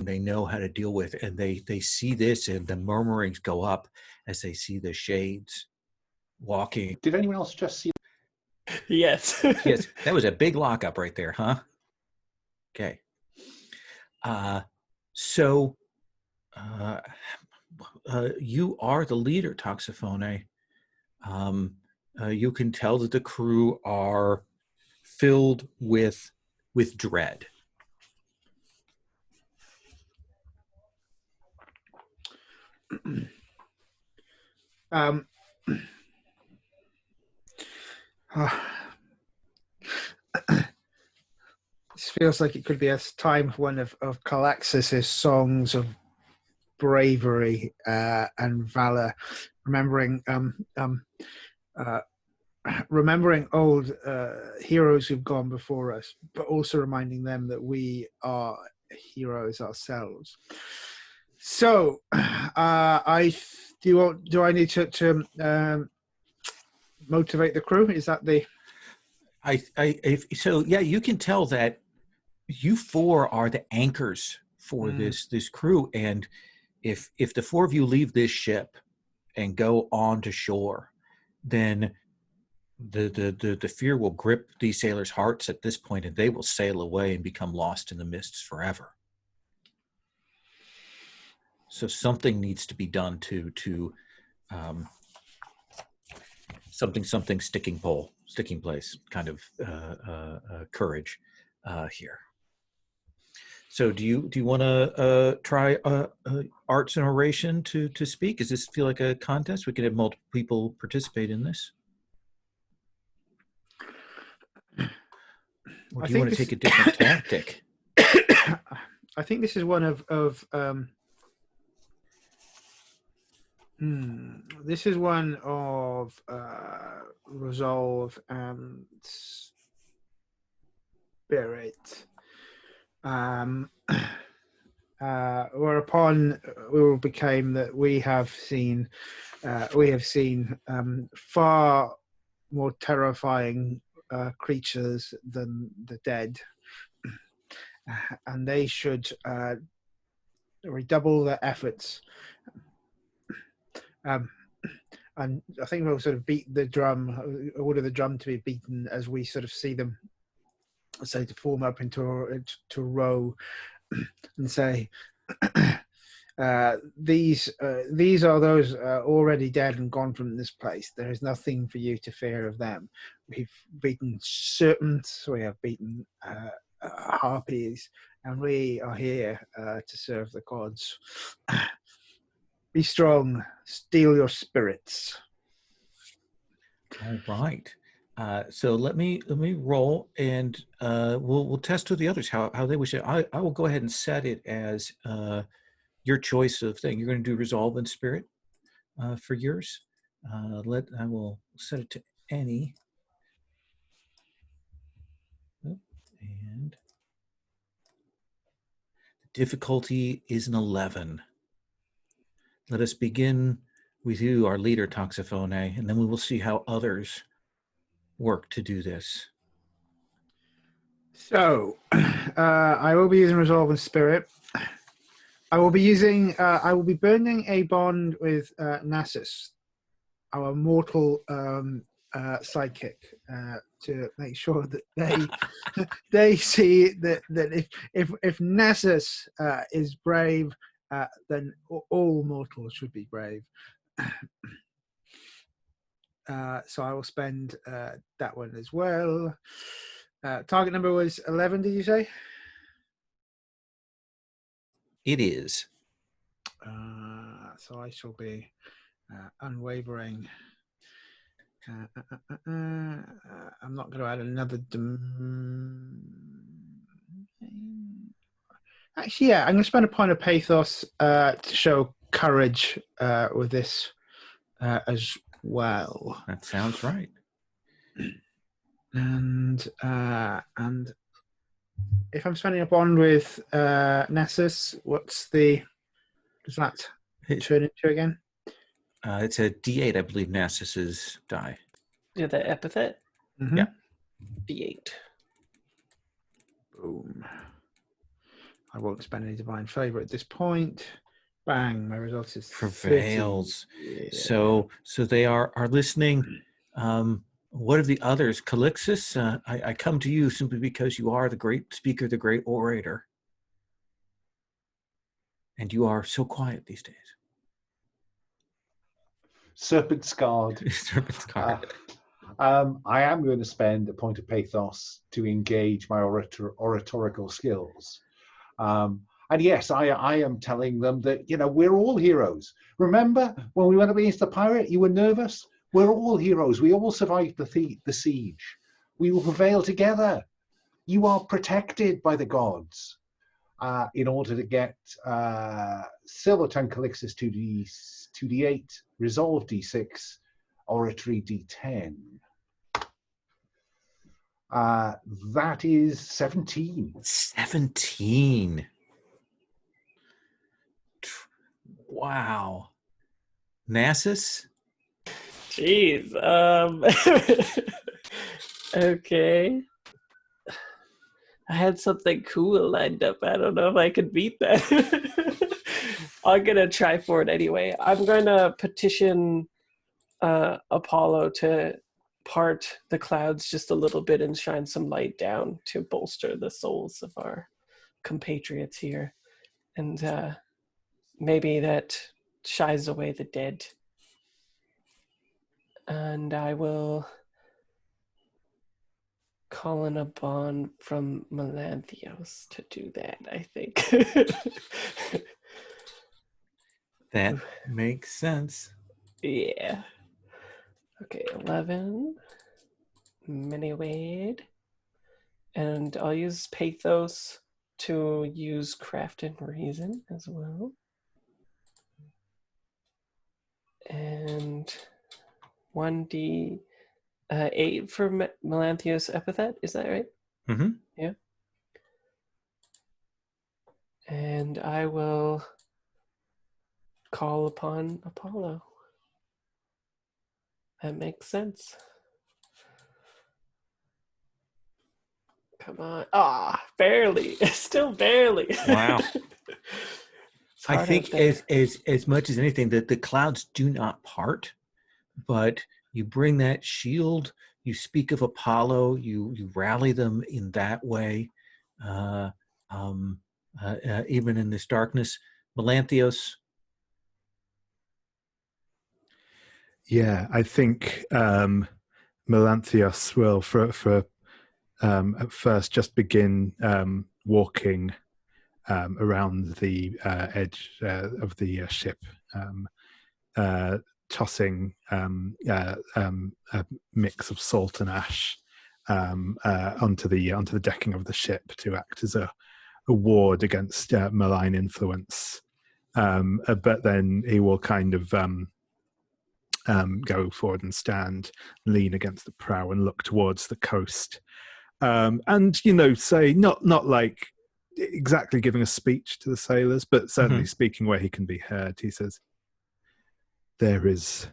They know how to deal with it, and they see this, and the murmurings go up as they see the shades walking. Did anyone else just see? Yes. Yes, that was a big lockup right there, huh? Okay. So you are the leader, Toxophone. You can tell that the crew are filled with dread. This feels like it could be a time for one of Calaxis's songs of bravery and valor, remembering old heroes who've gone before us, but also reminding them that we are heroes ourselves. So, do I need to motivate the crew? Is that the? So yeah, you can tell that you 4 are the anchors for this crew, and if the 4 of you leave this ship and go on to shore, then the fear will grip these sailors' hearts at this point, and they will sail away and become lost in the mists forever. So something needs to be done to something sticking place kind of courage here. So do you want to try arts and oration to speak? Does this feel like a contest? We can have multiple people participate in this. Or do you want to take a different tactic? I think this is one of this is one of resolve and spirit. Whereupon we became that we have seen far more terrifying creatures than the dead, and they should redouble their efforts. And I think we'll sort of beat the drum, order the drum to be beaten as we sort of see them, say, to form up into a row, and say, these are those already dead and gone from this place. There is nothing for you to fear of them. We've beaten serpents, we have beaten harpies, and we are here to serve the gods. Be strong, steel your spirits. All right. So let me roll, and we'll test with the others how they wish it. I will go ahead and set it as your choice of thing. You're going to do resolve and spirit for yours. I will set it to any. And the difficulty is an 11. Let us begin with you, our leader, Toxophone, and then we will see how others work to do this. So, I will be using resolve and spirit. I will be burning a bond with Nasus, our mortal sidekick to make sure that they see that if Nessus is brave, then all mortals should be brave. So I will spend that one as well. Target number was 11, did you say? It is. So I shall be unwavering. I'm not going to add another. Actually, yeah, I'm going to spend a point of pathos to show courage with this as well. That sounds right. And if I'm spending a bond with Nessus, does that turn into again? It's a D8, I believe, Nasus's die. Yeah, the epithet. Mm-hmm. Yeah. D8. Boom. I won't spend any divine favor at this point. Bang! My result is Prevails. 30. Yeah. So they are listening. What of the others? Calixus, I come to you simply because you are the great speaker, the great orator. And you are so quiet these days. Serpent scarred. Serpent's card. I am going to spend a point of pathos to engage my oratorical skills. And yes, I am telling them that, we're all heroes. Remember when we went up against the pirate, you were nervous? We're all heroes. We all survived the siege. We will prevail together. You are protected by the gods. In order to get Silver Tongue Calixus 2d8, Resolve d6, Oratory d10. That is 17. 17. Wow. Nasus? Jeez. Okay. I had something cool lined up. I don't know if I could beat that. I'm going to try for it anyway. I'm going to petition Apollo to part the clouds just a little bit and shine some light down to bolster the souls of our compatriots here. And maybe that shies away the dead. And I will call in a bond from Melanthius to do that, I think. That makes sense. Yeah. Okay, 11. Mini Wade. And I'll use Pathos to use Craft and Reason as well. And 1d8 for Melanthius epithet, is that right? Mm-hmm. Yeah. And I will call upon Apollo. That makes sense. Come on. Barely. Still barely. Wow. It's I hard think out there. as much as anything that the clouds do not part, but you bring that shield, you speak of Apollo, you rally them in that way, even in this darkness. Melanthios. Yeah, I think Melanthius will, for at first, just begin walking around the edge of the ship, tossing a mix of salt and ash onto the decking of the ship to act as a ward against malign influence. But then he will kind of go forward and stand, lean against the prow, and look towards the coast. And say not like exactly giving a speech to the sailors, but certainly speaking where he can be heard. He says, "There is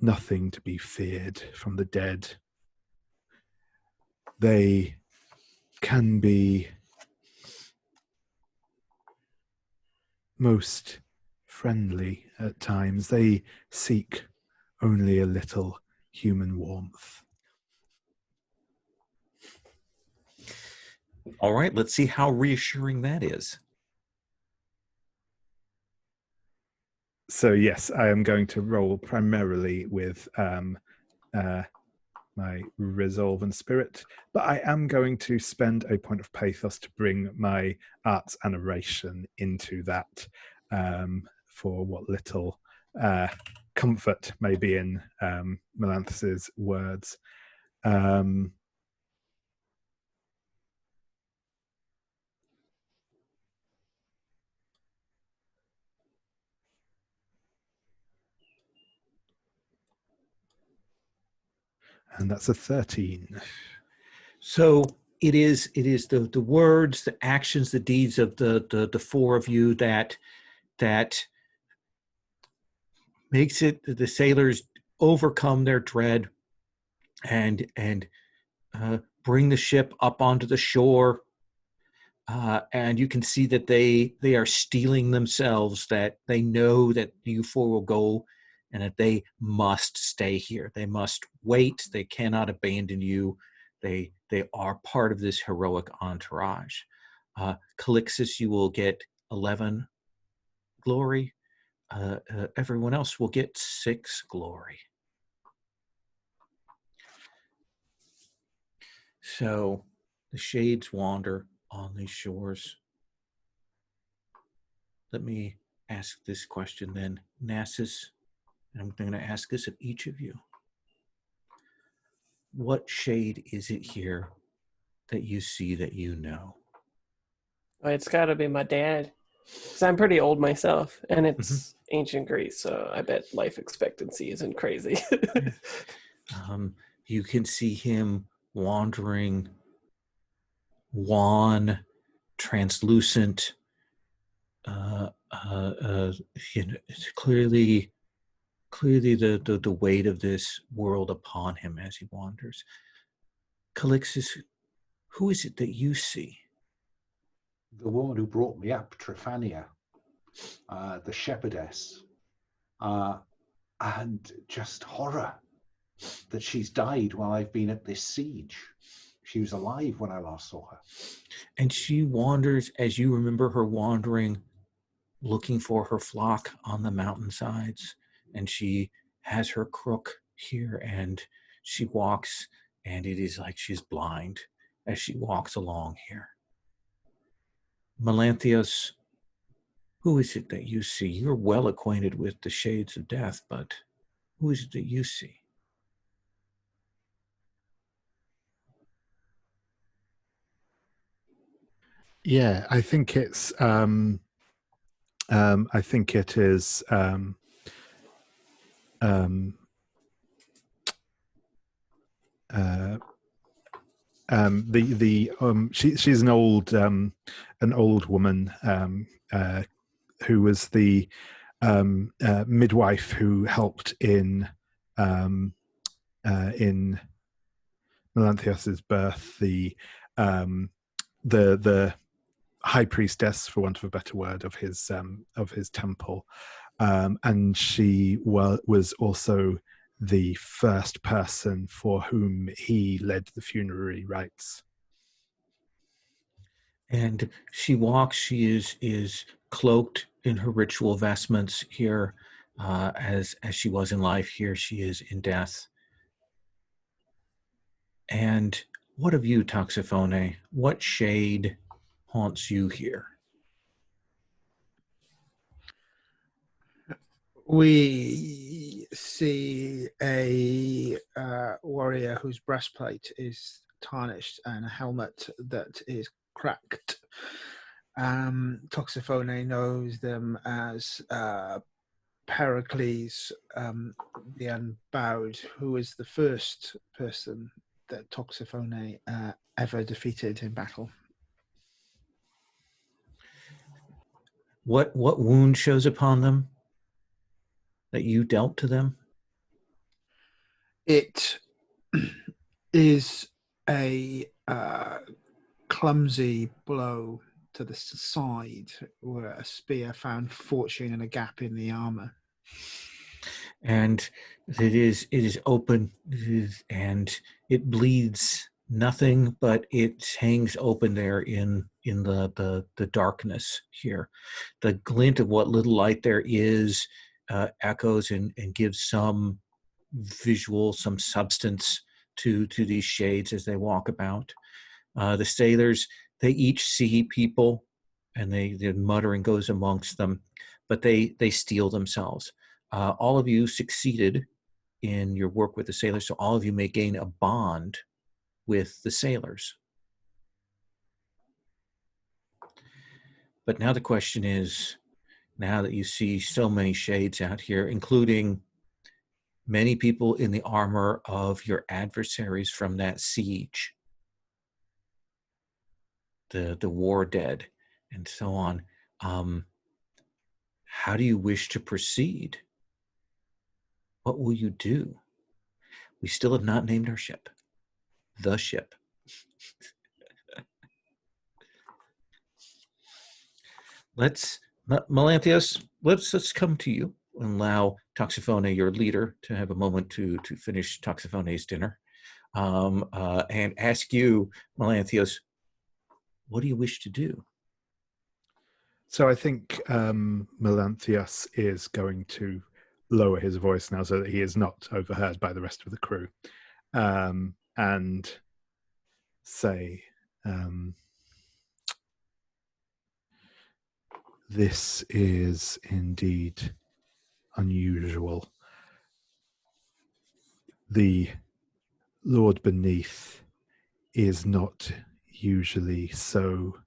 nothing to be feared from the dead. They can be most friendly at times. They seek only a little human warmth. All right, let's see how reassuring that is. So yes, I am going to roll primarily with my resolve and spirit, but I am going to spend a point of pathos to bring my arts and narration into that, for what little comfort may be in Melanthius's words. And that's a 13. So it is the words, the actions, the deeds of the four of you that makes it the sailors overcome their dread and bring the ship up onto the shore. And you can see that they are steeling themselves, that they know that you four will go and that they must stay here. They must wait. They cannot abandon you. They are part of this heroic entourage. Calixis, you will get 11 glory. Everyone else will get 6 glory. So the shades wander on these shores. Let me ask this question then, Nassus, and I'm going to ask this of each of you. What shade is it here that you see that you know? Oh, it's got to be my dad, because I'm pretty old myself, and it's ancient Greece, so I bet life expectancy isn't crazy. You can see him wandering, wan, translucent. It's clearly the weight of this world upon him as he wanders. Calixis, who is it that you see? The woman who brought me up, Trifania, the shepherdess, and just horror that she's died while I've been at this siege. She was alive when I last saw her. And she wanders, as you remember her wandering, looking for her flock on the mountainsides. And she has her crook here, and she walks, and it is like she's blind as she walks along here. Melanthius, who is it that you see? You're well acquainted with the shades of death, but who is it that you see? Yeah, I think it's. I think it is. She's an old woman who was the midwife who helped in Melanthius's birth. The high priestess, for want of a better word, of his temple, and she was also the first person for whom he led the funerary rites. And she walks. She is cloaked in her ritual vestments here, as she was in life. Here she is in death. And what of you, Toxophone? What shade haunts you here? We see a warrior whose breastplate is tarnished and a helmet that is cracked. Toxophone knows them as Pericles, the Unbowed, who is the first person that Toxophone ever defeated in battle. What wound shows upon them that you dealt to them? It is a clumsy blow to the side where a spear found fortune in a gap in the armor. and it is open, and it bleeds nothing, but it hangs open there in the darkness here. The glint of what little light there is echoes and gives some visual, some substance to these shades as they walk about. The sailors, they each see people, and the muttering goes amongst them, but they steel themselves. All of you succeeded in your work with the sailors, so all of you may gain a bond with the sailors. But now the question is, now that you see so many shades out here, including many people in the armor of your adversaries from that siege, the war dead, and so on, how do you wish to proceed? What will you do? We still have not named our ship. The ship. Melanthius, let's come to you and allow Toxophone, your leader, to have a moment to finish Toxophone's dinner, and ask you, Melanthius, what do you wish to do? So I think Melanthius is going to lower his voice now so that he is not overheard by the rest of the crew, and say, this is indeed unusual. The Lord beneath is not usually so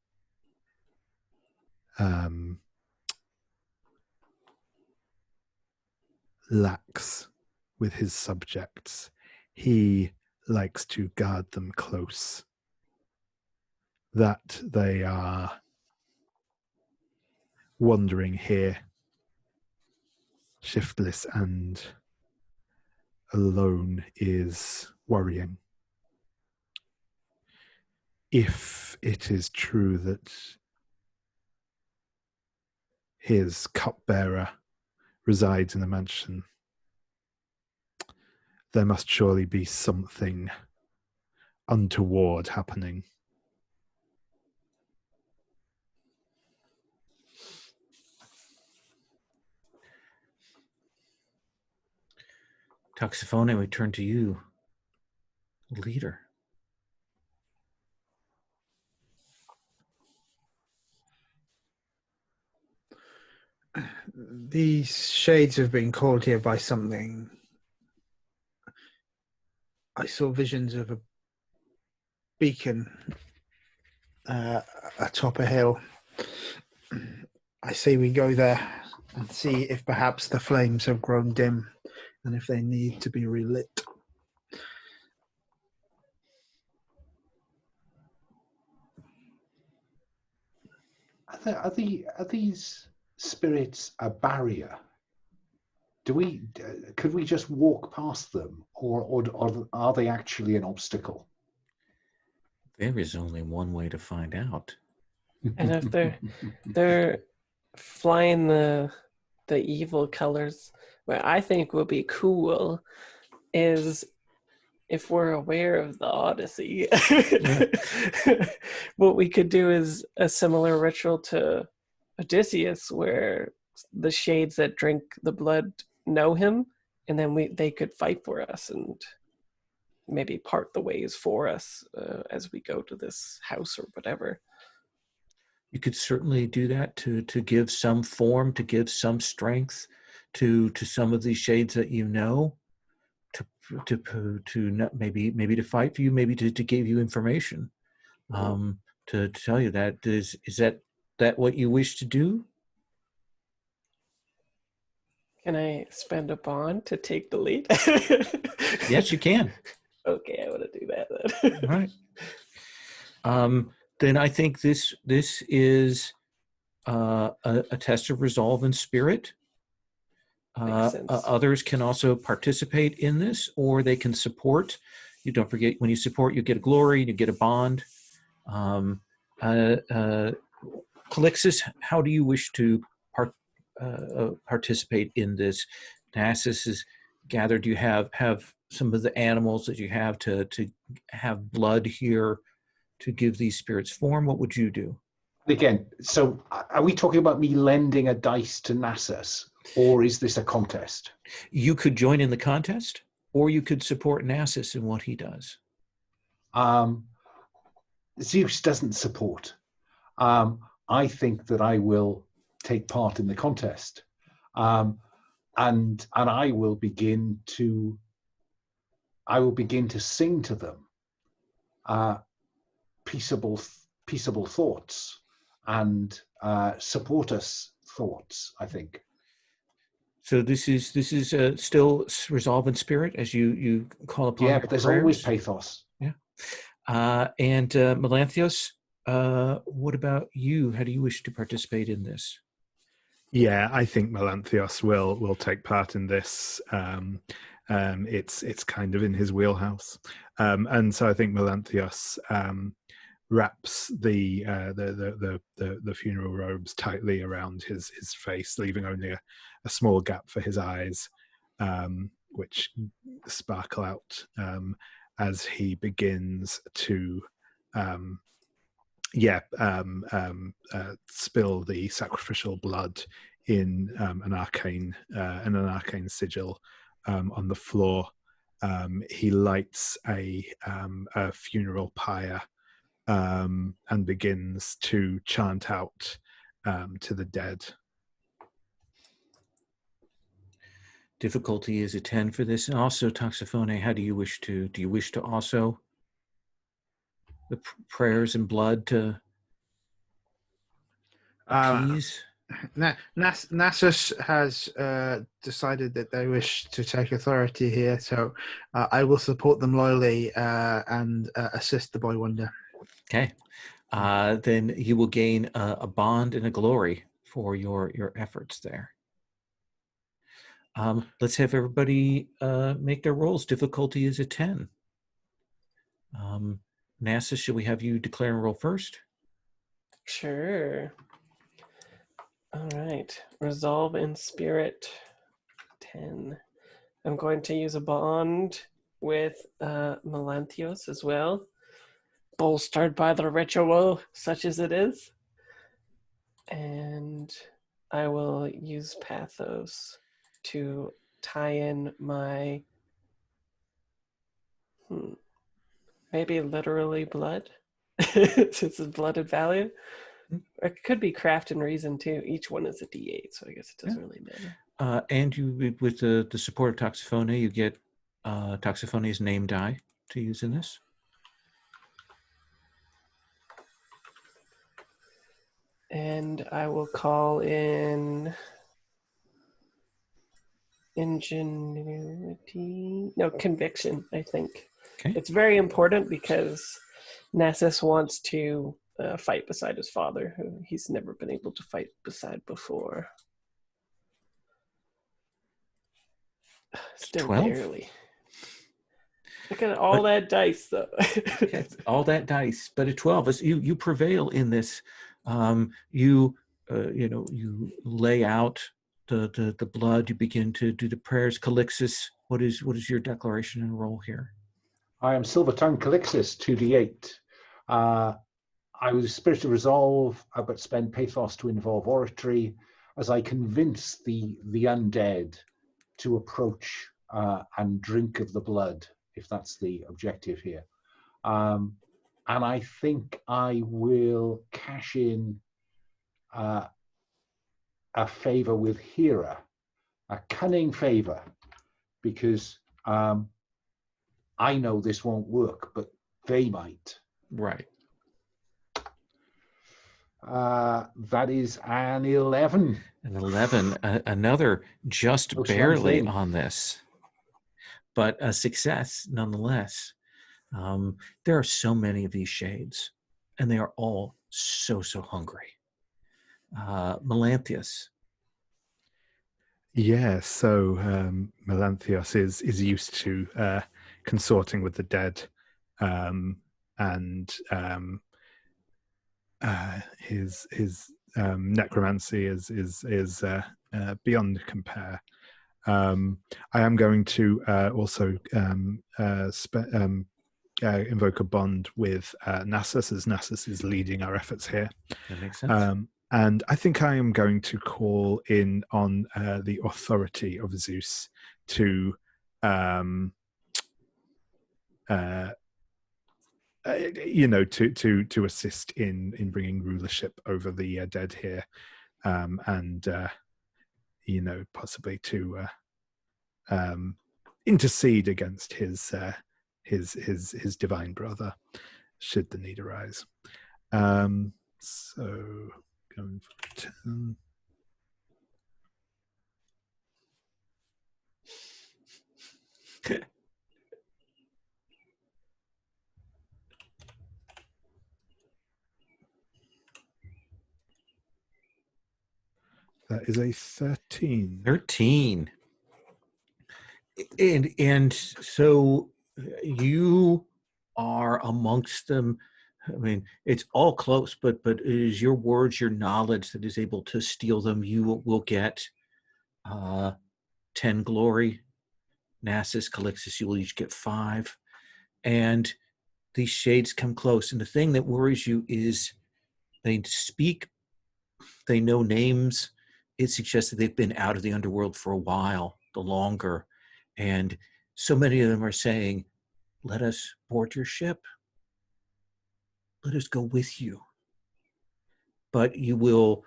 lax with his subjects. He likes to guard them close. That they are wandering here, shiftless and alone, is worrying. If it is true that his cupbearer resides in the mansion, there must surely be something untoward happening. Toxophone, we turn to you, leader. These shades have been called here by something. I saw visions of a beacon atop a hill. I say we go there and see if perhaps the flames have grown dim and if they need to be relit. Are these spirits a barrier? Could we just walk past them, or are they actually an obstacle? There is only one way to find out. And if they're flying the evil colors, what I think would be cool is if we're aware of the Odyssey, what we could do is a similar ritual to Odysseus, where the shades that drink the blood know him, and then they could fight for us and maybe part the ways for us as we go to this house or whatever. You could certainly do that to give some form, to give some strength to some of these shades that you know, to not, maybe to fight for you, maybe to give you information, to tell you that is that what you wish to do? Can I spend a bond to take the lead? Yes, you can. Okay, I want to do that then. All right. Then I think this is a test of resolve and spirit. Makes sense. Others can also participate in this, or they can support. You don't forget, when you support, you get a glory, you get a bond. Calixus, how do you wish to participate in this? Nasus is gathered. You have some of the animals that you have to have blood here to give these spirits form. What would you do? Again, so are we talking about me lending a dice to Nasus, or is this a contest? You could join in the contest, or you could support Nasus in what he does. Zeus doesn't support. I think that I will take part in the contest, and I will begin to sing to them peaceable thoughts and support us thoughts, I think. So this is still resolve in spirit as you call upon. Yeah, your but there's prayers. always pathos. Yeah. And Melanthius, what about you? How do you wish to participate in this? Yeah, I think Melanthius will take part in this. It's kind of in his wheelhouse, and so I think Melanthius wraps the funeral robes tightly around his face, leaving only a small gap for his eyes, which sparkle out as he begins to spill the sacrificial blood in an arcane sigil on the floor. He lights a funeral pyre and begins to chant out to the dead. Difficulty is a 10 for this. And also, Toxophone, how do you wish to also the prayers and blood to appease? Nasus has decided that they wish to take authority here, so I will support them loyally and assist the boy wonder. Okay. Then you will gain a bond and a glory for your efforts there. Let's have everybody make their rolls. Difficulty is a 10. NASA, should we have you declare and roll first? Sure. All right. Resolve in spirit 10. I'm going to use a bond with Melanthius as well, bolstered by the ritual, such as it is. And I will use pathos to tie in my maybe literally blood, since it's blooded value. It could be craft and reason too. Each one is a D8, so I guess it doesn't really matter. And you, with the support of Toxophone, you get Toxophone's name die to use in this. And I will call in conviction, I think. Okay. It's very important because Nasus wants to fight beside his father, who he's never been able to fight beside before. Still 12? barely. Look at all that dice, though. Yes, all that dice, but a 12. You prevail in this. You lay out the blood. You begin to do the prayers. Calixis, what is your declaration and roll here? I am Silver Tongue Calixis, 2d8. I was Spirit of Resolve, but spend Pathos to involve oratory as I convince the undead to approach and drink of the blood, if that's the objective here. And I think I will cash in a favor with Hera, a cunning favor, because I know this won't work, but they might. Right. That is an 11. An 11, another just No barely thing. on this, but a success nonetheless. There are so many of these shades, and they are all so hungry. Melanthius. Yeah, so Melanthius is used to consorting with the dead, and his necromancy is beyond compare. I am going to also invoke a bond with Nasus, as Nasus is leading our efforts here. That makes sense. And I think I am going to call in on the authority of Zeus to to assist in bringing rulership over the dead here, and possibly to intercede against his divine brother, should the need arise. So going for 10. That is a 13. 13. And so you are amongst them. I mean, it's all close, but it is your words, your knowledge that is able to steal them. You will get 10 glory. Nasus, Calixtus, you will each get 5. And these shades come close. And the thing that worries you is they speak, they know names. It suggests that they've been out of the underworld for a while, the longer. And so many of them are saying, let us board your ship. Let us go with you. But you will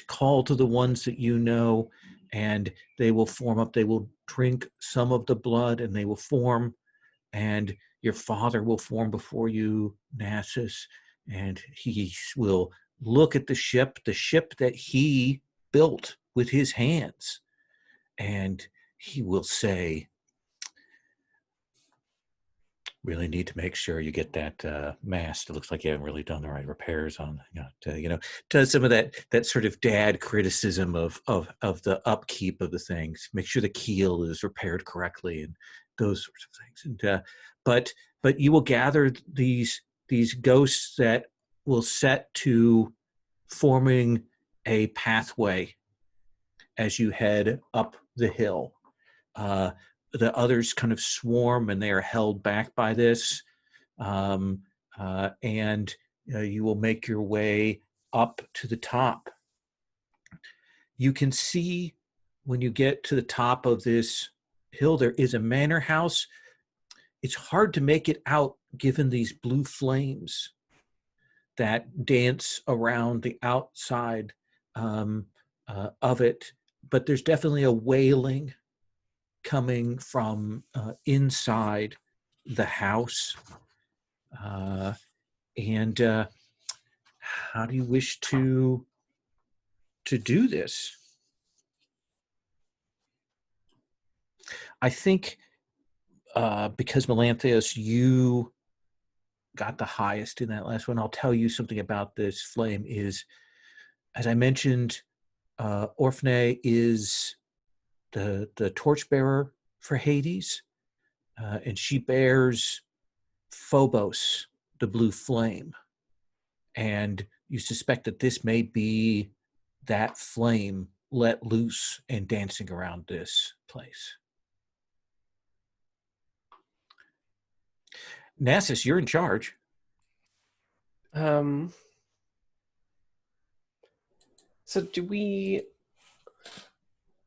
call to the ones that you know, and they will form up. They will drink some of the blood, and they will form. And your father will form before you, Nasus, and he will look at the ship that he built with his hands, and he will say, really need to make sure you get that mast. It looks like you haven't really done the right repairs on, does some of that sort of dad criticism of the upkeep of the things. Make sure the keel is repaired correctly and those sorts of things. And but you will gather these ghosts that will set to forming a pathway as you head up the hill. The others kind of swarm, and they are held back by this. And you will make your way up to the top. You can see when you get to the top of this hill, there is a manor house. It's hard to make it out given these blue flames that dance around the outside of it. But there's definitely a wailing coming from inside the house. And how do you wish to do this? I think because Melanthius, you got the highest in that last one, I'll tell you something about this flame is, as I mentioned, Orphne is the torchbearer for Hades, and she bears Phobos, the blue flame. And you suspect that this may be that flame let loose and dancing around this place. Nasus, you're in charge. So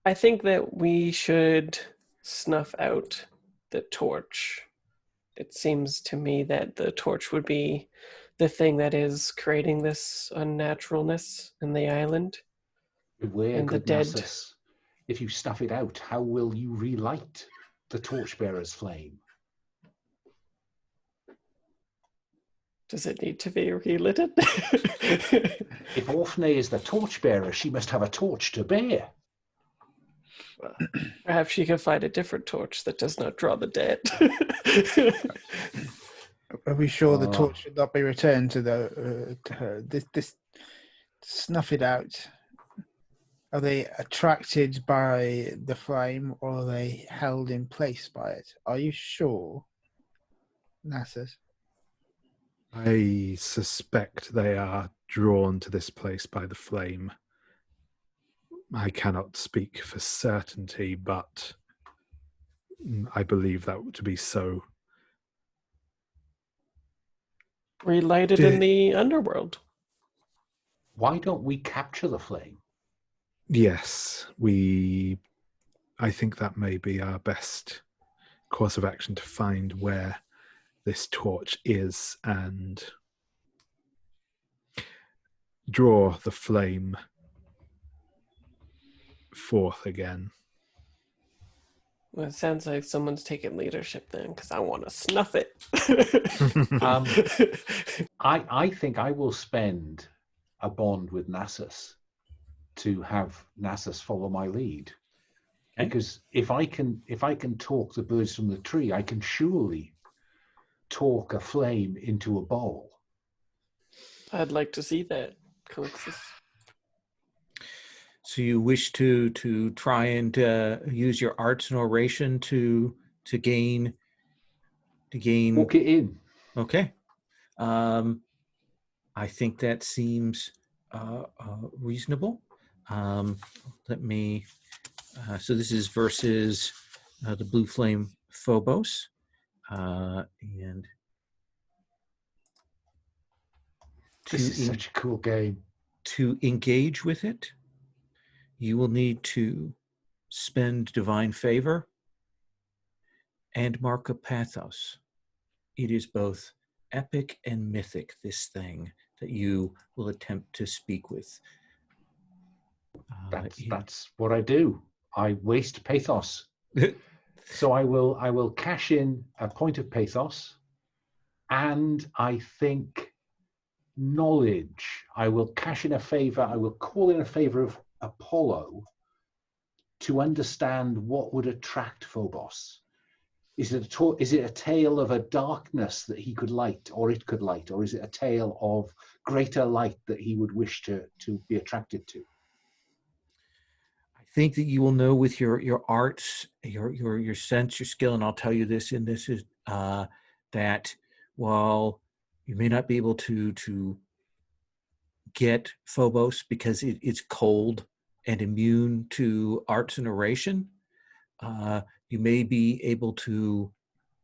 I think that we should snuff out the torch. It seems to me that the torch would be the thing that is creating this unnaturalness in the island. Beware, And the good dead. Nasus. If you snuff it out, how will you relight the torchbearer's flame? Does it need to be relit? If Orphne is the torchbearer, she must have a torch to bear. Perhaps she can find a different torch that does not draw the dead. Are we sure the torch should not be returned to her? This snuff it out. Are they attracted by the flame, or are they held in place by it? Are you sure, Nasus? I suspect they are drawn to this place by the flame. I cannot speak for certainty, but I believe that to be so. Relight it in the underworld. Why don't we capture the flame? Yes, I think that may be our best course of action, to find where this torch is and draw the flame forth again. Well, it sounds like someone's taking leadership then, because I want to snuff it. I think I will spend a bond with Nasus to have Nasus follow my lead. Okay. Because if I can talk the birds from the tree, I can surely talk a flame into a bowl. I'd like to see that, Calixtus. So you wish to try and use your arts and oration to gain. Walk it in. Okay. I think that seems reasonable. Let me. So this is versus the blue flame Phobos, and This is such a cool game. To engage with it, you will need to spend divine favor and mark of pathos. It is both epic and mythic, this thing that you will attempt to speak with. That's what I do. I waste pathos. So I will cash in a point of pathos, and I think knowledge. I will cash in a favor. I will call in a favor of Apollo to understand what would attract Phobos. Is it a tale of a darkness that he could light, or it could light, or is it a tale of greater light that he would wish to be attracted to? I think that you will know with your arts, your sense, your skill, and I'll tell you this, and this is that while you may not be able to get Phobos because it's cold and immune to arts and oration, you may be able to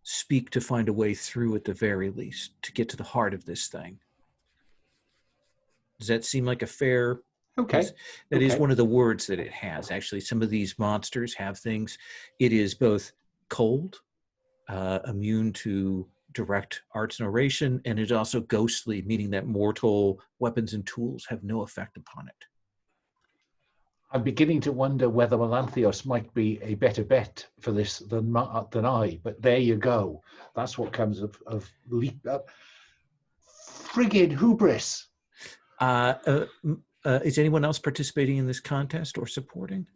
speak to find a way through at the very least, to get to the heart of this thing. Does that seem like a fair? Okay. That is one of the words that it has. Actually, some of these monsters have things. It is both cold, immune to direct arts and oration, and it's also ghostly, meaning that mortal weapons and tools have no effect upon it. I'm beginning to wonder whether Melanthius might be a better bet for this than I. But there you go. That's what comes of friggin' hubris. Is anyone else participating in this contest or supporting?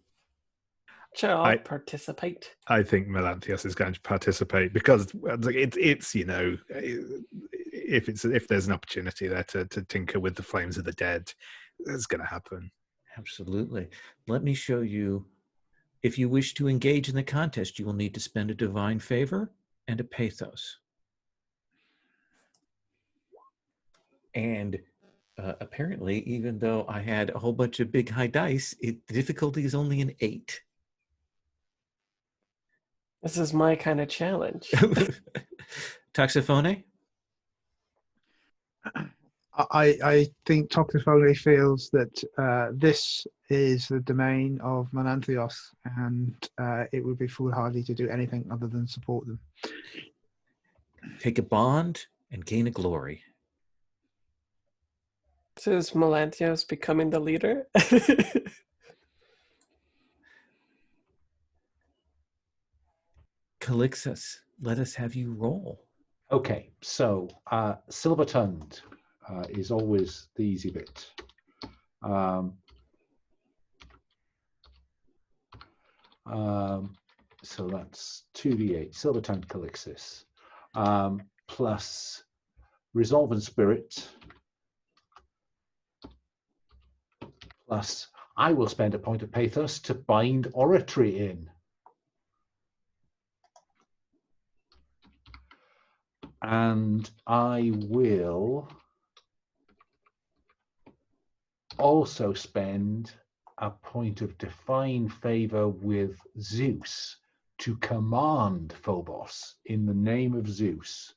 Sure, I'll participate. I think Melanthius is going to participate because it's if there's an opportunity there to tinker with the flames of the dead, it's going to happen. Absolutely. Let me show you. If you wish to engage in the contest, you will need to spend a divine favor and a pathos. And apparently, even though I had a whole bunch of big high dice, the difficulty is only an 8. This is my kind of challenge. Toxophone? I think Toxophone feels that this is the domain of Melanthios, and it would be foolhardy to do anything other than support them. Take a bond and gain a glory. So is Melanthios becoming the leader? Calixtus, let us have you roll. Okay, so silver-tongued is always the easy bit. So that's 2d8, silver-tongued Calixtus, plus resolve and spirit, plus I will spend a point of pathos to bind oratory in. And I will also spend a point of divine favor with Zeus to command Phobos in the name of Zeus.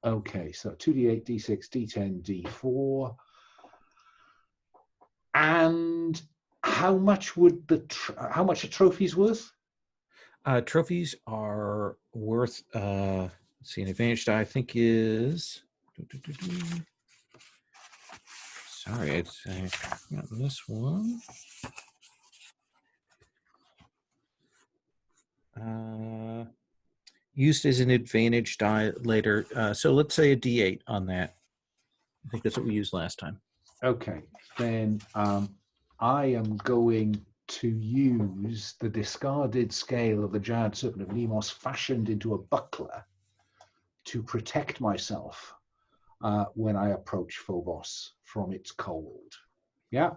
Okay, so 2d8, d6, d10, d4. And how much would how much are trophies worth? Trophies are worth, let's see, an advantage die I think is, sorry, I've gotten this one. Used as an advantage die later. So let's say a D8 on that. I think that's what we used last time. Okay, then I am going to use the discarded scale of the giant serpent of Lemos fashioned into a buckler to protect myself when I approach Phobos from its cold. Yeah?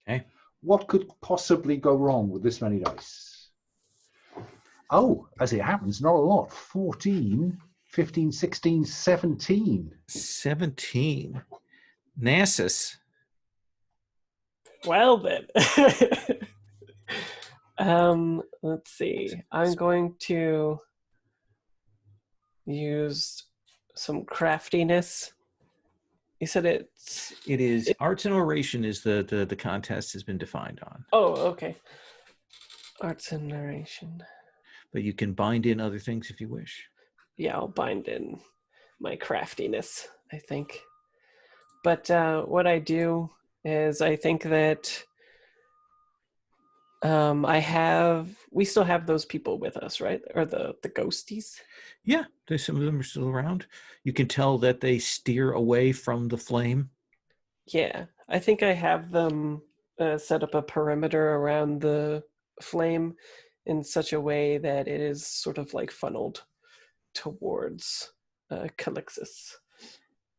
Okay. What could possibly go wrong with this many dice? Oh, as it happens, not a lot. 14, 15, 16, 17. 17. Nasus. Well then. Let's see. I'm going to use some craftiness. You said It is arts and oration is the contest has been defined on. Oh, okay. Arts and narration. But you can bind in other things if you wish. Yeah, I'll bind in my craftiness, I think. But what I do is I think that we still have those people with us, right? Or the ghosties? Yeah, there's some of them are still around. You can tell that they steer away from the flame. Yeah, I think I have them set up a perimeter around the flame in such a way that it is sort of like funneled towards Calixis.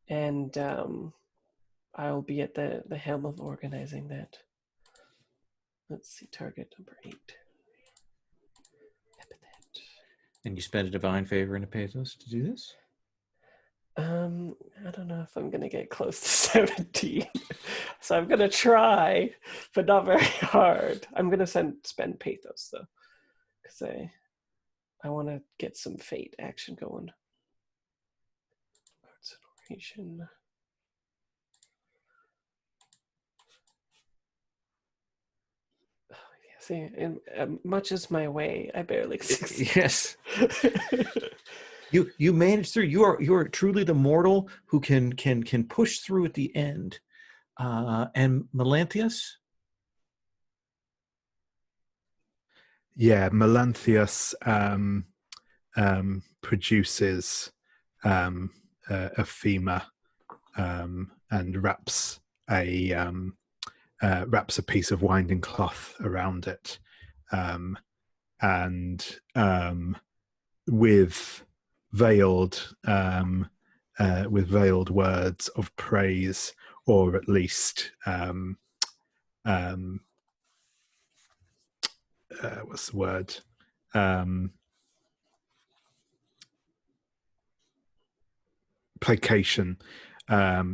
And I'll be at the helm of organizing that. Let's see, target number 8. Epithet. And you spend a divine favor and a pathos to do this? I don't know if I'm going to get close to 17. So I'm going to try, but not very hard. I'm going to spend pathos, though, because I want to get some fate action going. Arts and oration. See, much is my way, I barely succeed. Yes. You manage through. You are truly the mortal who can push through at the end. And Melanthius? Yeah, Melanthius produces a femur and wraps a piece of winding cloth around it, and with veiled words of praise, or at least what's the word? Placation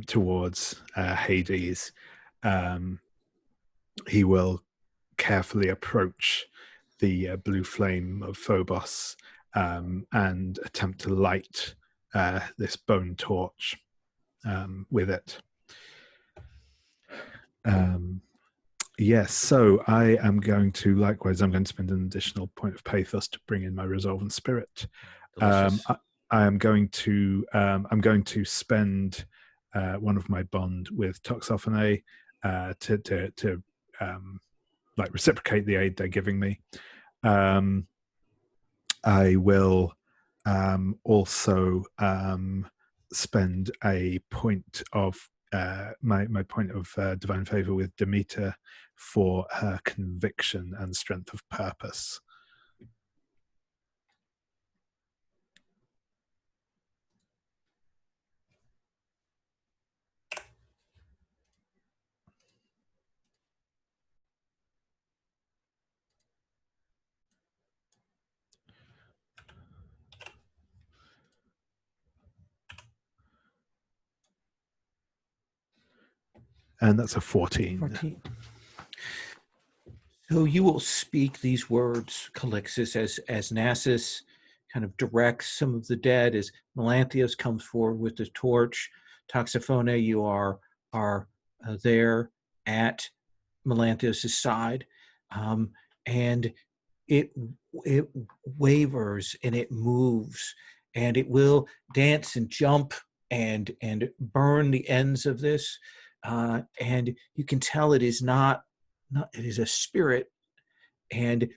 towards Hades. He will carefully approach the blue flame of Phobos and attempt to light this bone torch with it. Yes, so I'm going to spend an additional point of pathos to bring in my resolve and spirit. I am going to spend one of my bond with Toxophane to like reciprocate the aid they're giving me. I will also spend a point of my point of divine favor with Demeter for her conviction and strength of purpose. And that's a 14. So you will speak these words, Calixtus, as Nasus kind of directs some of the dead, as Melanthius comes forward with the torch. Toxophone, you are there at Melanthius' side, and it wavers and it moves, and it will dance and jump and burn the ends of this, and you can tell it is not it is a spirit, and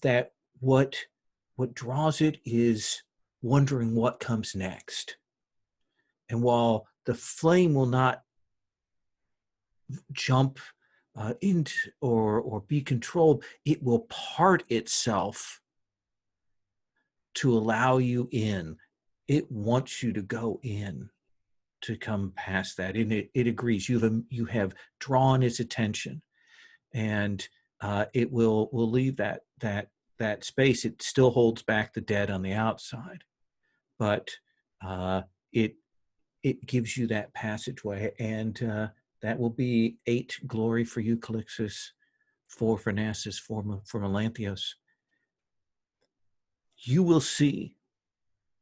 that what draws it is wondering what comes next. And while the flame will not jump into or be controlled, it will part itself to allow you in. It wants you to go in, to come past that, and it agrees. You have drawn its attention, and it will leave that space. It still holds back the dead on the outside, but it gives you that passageway, and that will be 8 glory for you, Calixtus, 4 for Nasus, 4 for Melanthius. You will see,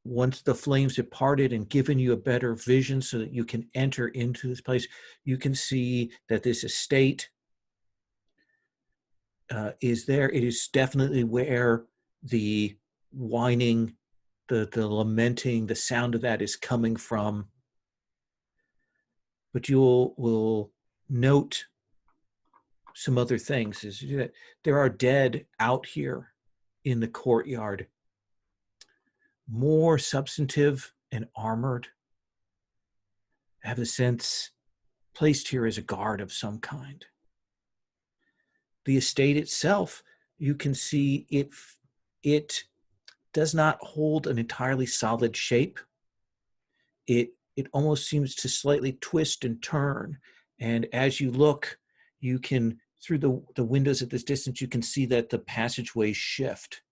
once the flames have parted and given you a better vision so that you can enter into this place, you can see that this estate is there. It is definitely where the whining, the lamenting, the sound of that is coming from. But you will note some other things. Is that there are dead out here in the courtyard, more substantive and armored. I have a sense placed here as a guard of some kind. The estate itself, you can see it does not hold an entirely solid shape. It almost seems to slightly twist and turn. And as you look, you can, through the windows at this distance, you can see that the passageways shift.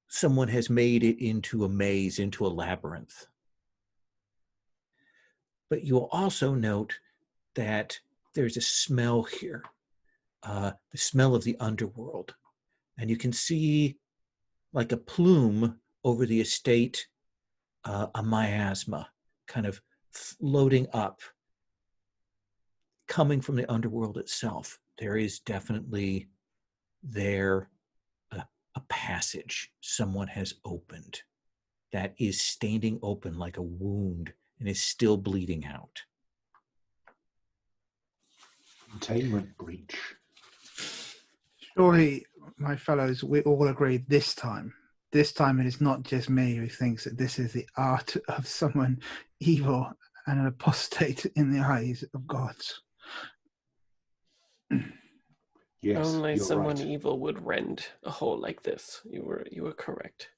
Someone has made it into a maze, into a labyrinth. But you will also note that there's a smell here, the smell of the underworld. And you can see, like a plume over the estate, a miasma kind of floating up, coming from the underworld itself. There is definitely there a passage someone has opened that is standing open like a wound and is still bleeding out. Containment breach. Surely, my fellows, we all agree this time it is not just me who thinks that this is the art of someone evil and an apostate in the eyes of gods. Yes, Only you're someone right. evil would rend a hole like this. You were correct.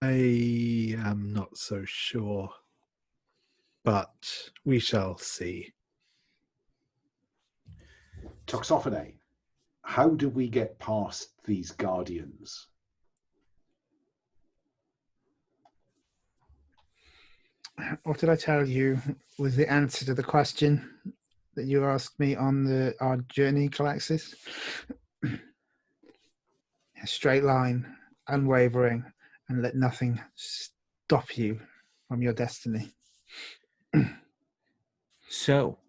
I am not so sure, but we shall see. Toxophone, how do we get past these guardians? What did I tell you was the answer to the question that you asked me on our journey, Calixtus? A straight line, unwavering, and let nothing stop you from your destiny. So,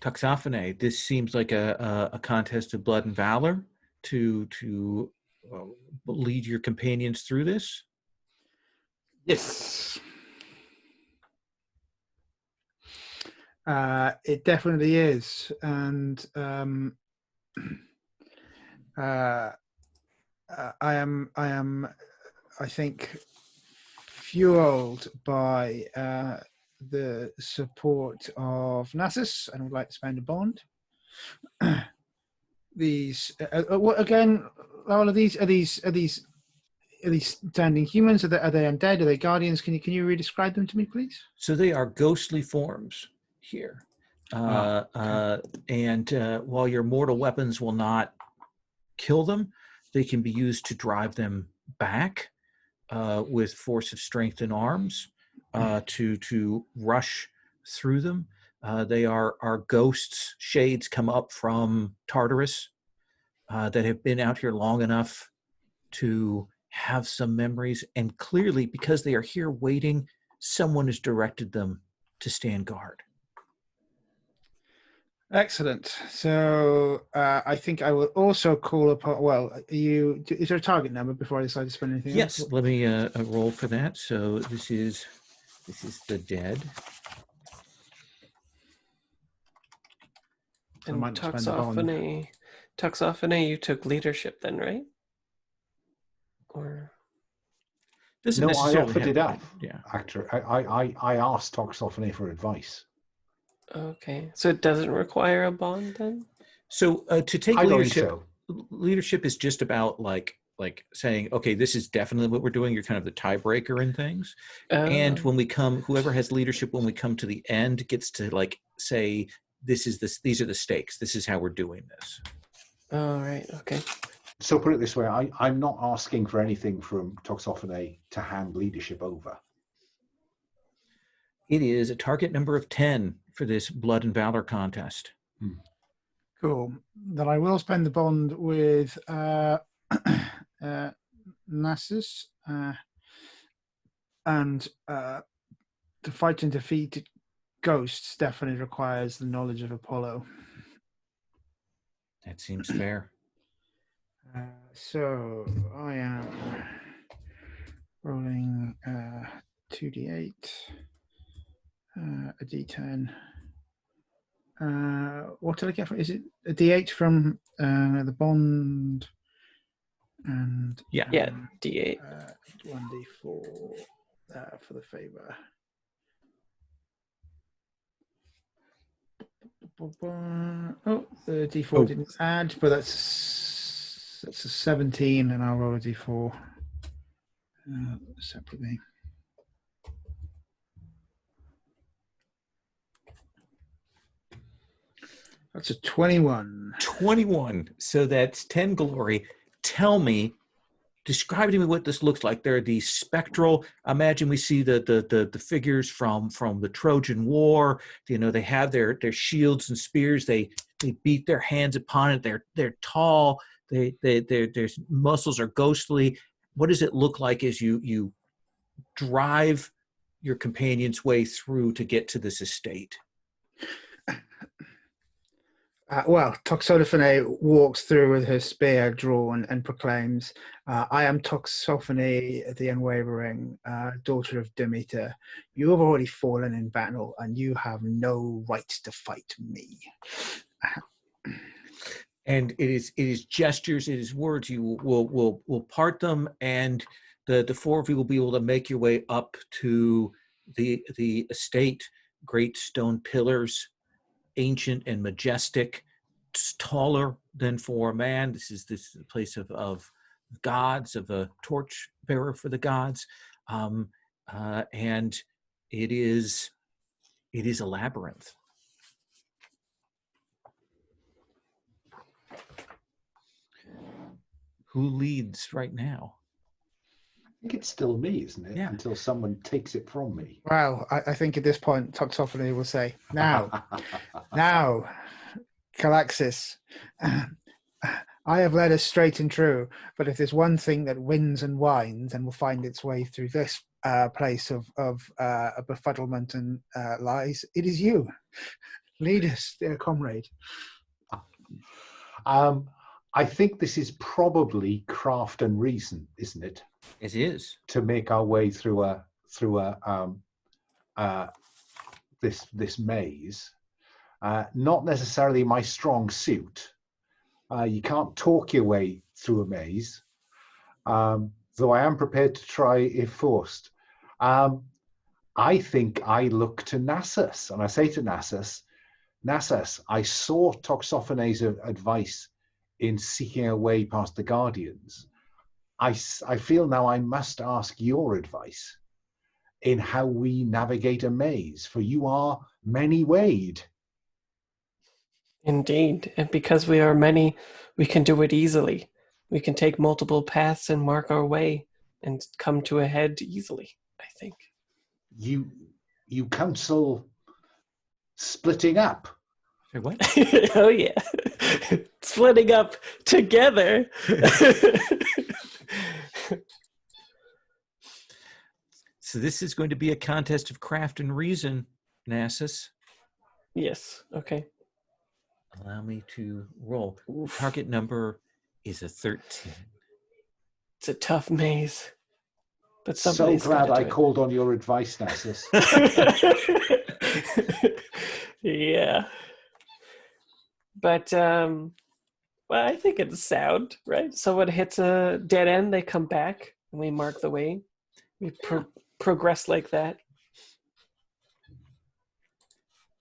Toxophone, this seems like a contest of blood and valor to lead your companions through this. Yes. It definitely is, and I am, I think, fueled by the support of Nasus, and would like to spend a bond. These, what again? All of these are these standing humans? Are they undead? Are they guardians? Can you re-describe them to me, please? So they are ghostly forms here. Okay. And while your mortal weapons will not kill them, they can be used to drive them back with force of strength and arms to rush through them. They are ghosts. Shades come up from Tartarus that have been out here long enough to have some memories, and clearly, because they are here waiting, someone has directed them to stand guard. Excellent. So I think I will also call upon. Well, is there a target number before I decide to spend anything Yes, else? let me roll for that. So this is the dead. I And might not spend the bond. Toxophony, you took leadership then, right? Or Doesn't No, I necessarily offered have it to up. be- Yeah. Actor, I asked Toxophony for advice. okay, so it doesn't require a bond then? So to take I don't think leadership, so. leadership is just about like saying, okay, this is definitely what we're doing. You're kind of the tiebreaker in things. And when we come, whoever has leadership when we come to the end gets to like say, these are the stakes. This is how we're doing this. All right. Okay. So put it this way, I'm not asking for anything from Toxophony to hand leadership over. It is a target number of 10 for this Blood and Valor contest. Cool. Then I will spend the bond with Nasus, and to fight and defeat ghosts definitely requires the knowledge of Apollo. That seems fair. So I am rolling 2d8, a d10. What did I get from? Is it a d8 from the bond? And Yeah, D8. 1d4 for the favor. Oh, the d4 didn't add, but that's a 17, and I'll roll a d4 separately. That's a 21. 21. So that's 10 glory. Tell me, describe to me what this looks like. There are these spectral. Imagine we see the figures from the Trojan War. You know, they have their shields and spears. They beat their hands upon it. They're tall. Their muscles are ghostly. What does it look like as you drive your companion's way through to get to this estate? Well, Toxophony walks through with her spear drawn and proclaims, I am Toxophony, the Unwavering, daughter of Demeter. You have already fallen in battle, and you have no right to fight me. And it is gestures, it is words. You will part them, and the four of you will be able to make your way up to the estate. Great stone pillars, ancient and majestic, taller than for a man. This is the place of gods, of a torch bearer for the gods, and it is a labyrinth. Who leads right now? I think it's still me, isn't it? Yeah. Until someone takes it from me. Well, I think at this point, Toxophony will say, now, Calaxis, I have led us straight and true, but if there's one thing that wins and wines and will find its way through this place of befuddlement and lies, it is you. Lead us, dear comrade. I think this is probably craft and reason, isn't it? It is. To make our way through this maze. Not necessarily my strong suit. You can't talk your way through a maze, though I am prepared to try if forced. I think I look to Nasus, and I say to Nasus, I saw Toxophony's advice in seeking a way past the Guardians. I feel now I must ask your advice in how we navigate a maze, for you are many-wayed. Indeed, and because we are many, we can do it easily. We can take multiple paths and mark our way and come to a head easily, I think. You counsel splitting up. Say what? Oh, yeah. Splitting up together. So this is going to be a contest of craft and reason, Nasus. Yes. Okay. Allow me to roll. Oof. Target number is a 13. It's a tough maze. But So somebody's glad gotta I do it. called on your advice, Nasus. Yeah. But well, I think it's sound, right? Someone hits a dead end, they come back, and we mark the way. We progress like that.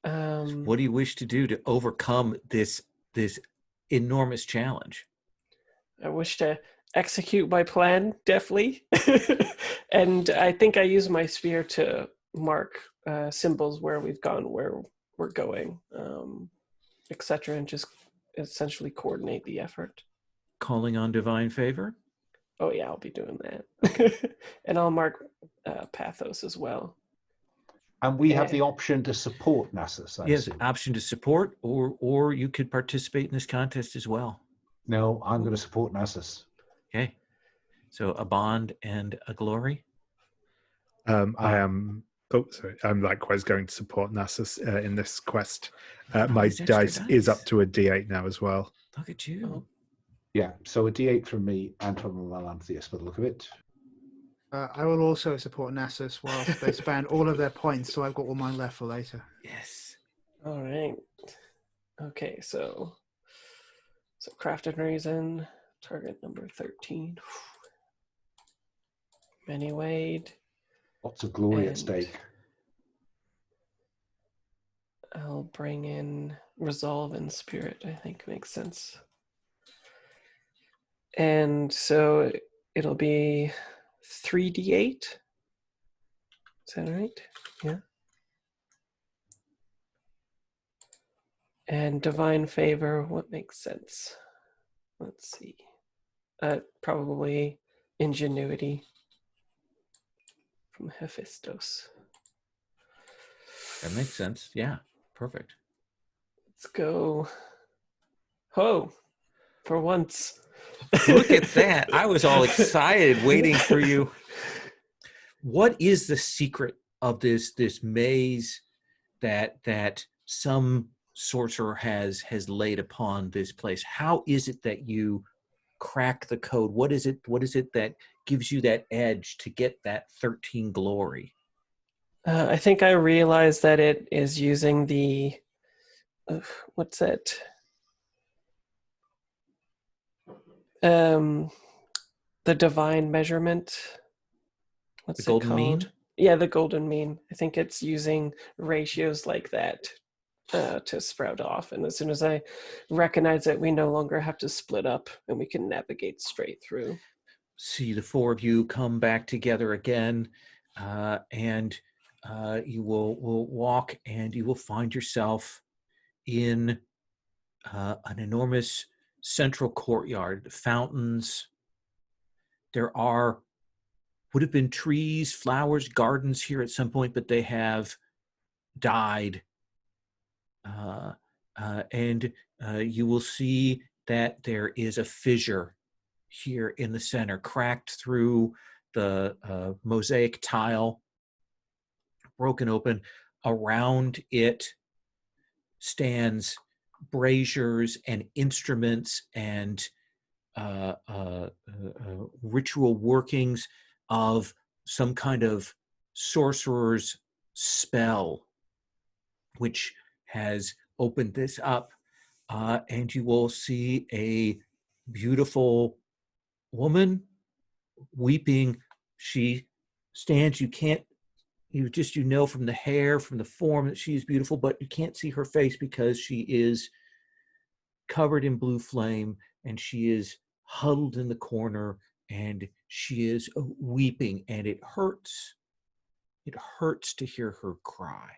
What do you wish to do to overcome this enormous challenge? I wish to execute my plan deftly. And I think I use my spear to mark symbols where we've gone, where we're going, etc., and just essentially coordinate the effort. Calling on divine favor? Oh yeah, I'll be doing that. And I'll mark pathos as well. And we have the option to support Nasus, I Yes, assume. option to support, or you could participate in this contest as well. No, I'm going to support Nasus. Okay. So a bond and a glory? I am. Oh, sorry. I'm likewise going to support Nasus in this quest. My these extra dice is dice. up to a D8 now as well. Look at you. Oh. Yeah, so a D8 from me and from Melanthius by the look of it. I will also support Nasus whilst they spend all of their points, so I've got all mine left for later. Yes. All right. Okay, so craft and reason, target number 13. Many Wade. Lots of glory at And stake. I'll bring in resolve and spirit, I think makes sense. And so it'll be 3d8. Is that right? Yeah. And divine favor, what makes sense? Let's see. Probably ingenuity from Hephaestus. That makes sense. Yeah. Perfect. Let's go. Ho! For once. Look at that. I was all excited waiting for you. What is the secret of this maze that some sorcerer has laid upon this place? How is it that you crack the code? What is it that gives you that edge to get that 13 glory? I think I realized that it is using the what's it? The divine measurement. What's The golden it called? mean? Yeah, the golden mean. I think it's using ratios like that to sprout off. And as soon as I recognize it, we no longer have to split up and we can navigate straight through. See the four of you come back together again, and you will walk, and you will find yourself in an enormous central courtyard. Fountains. There would have been trees, flowers, gardens here at some point, but they have died. And you will see that there is a fissure here in the center, cracked through the mosaic tile, broken open. Around it stands braziers and instruments and ritual workings of some kind of sorcerer's spell, which has opened this up. And you will see a beautiful woman weeping. She stands. You know from the hair, from the form, that she is beautiful, but you can't see her face because she is covered in blue flame, and she is huddled in the corner, and she is weeping, and it hurts. It hurts to hear her cry.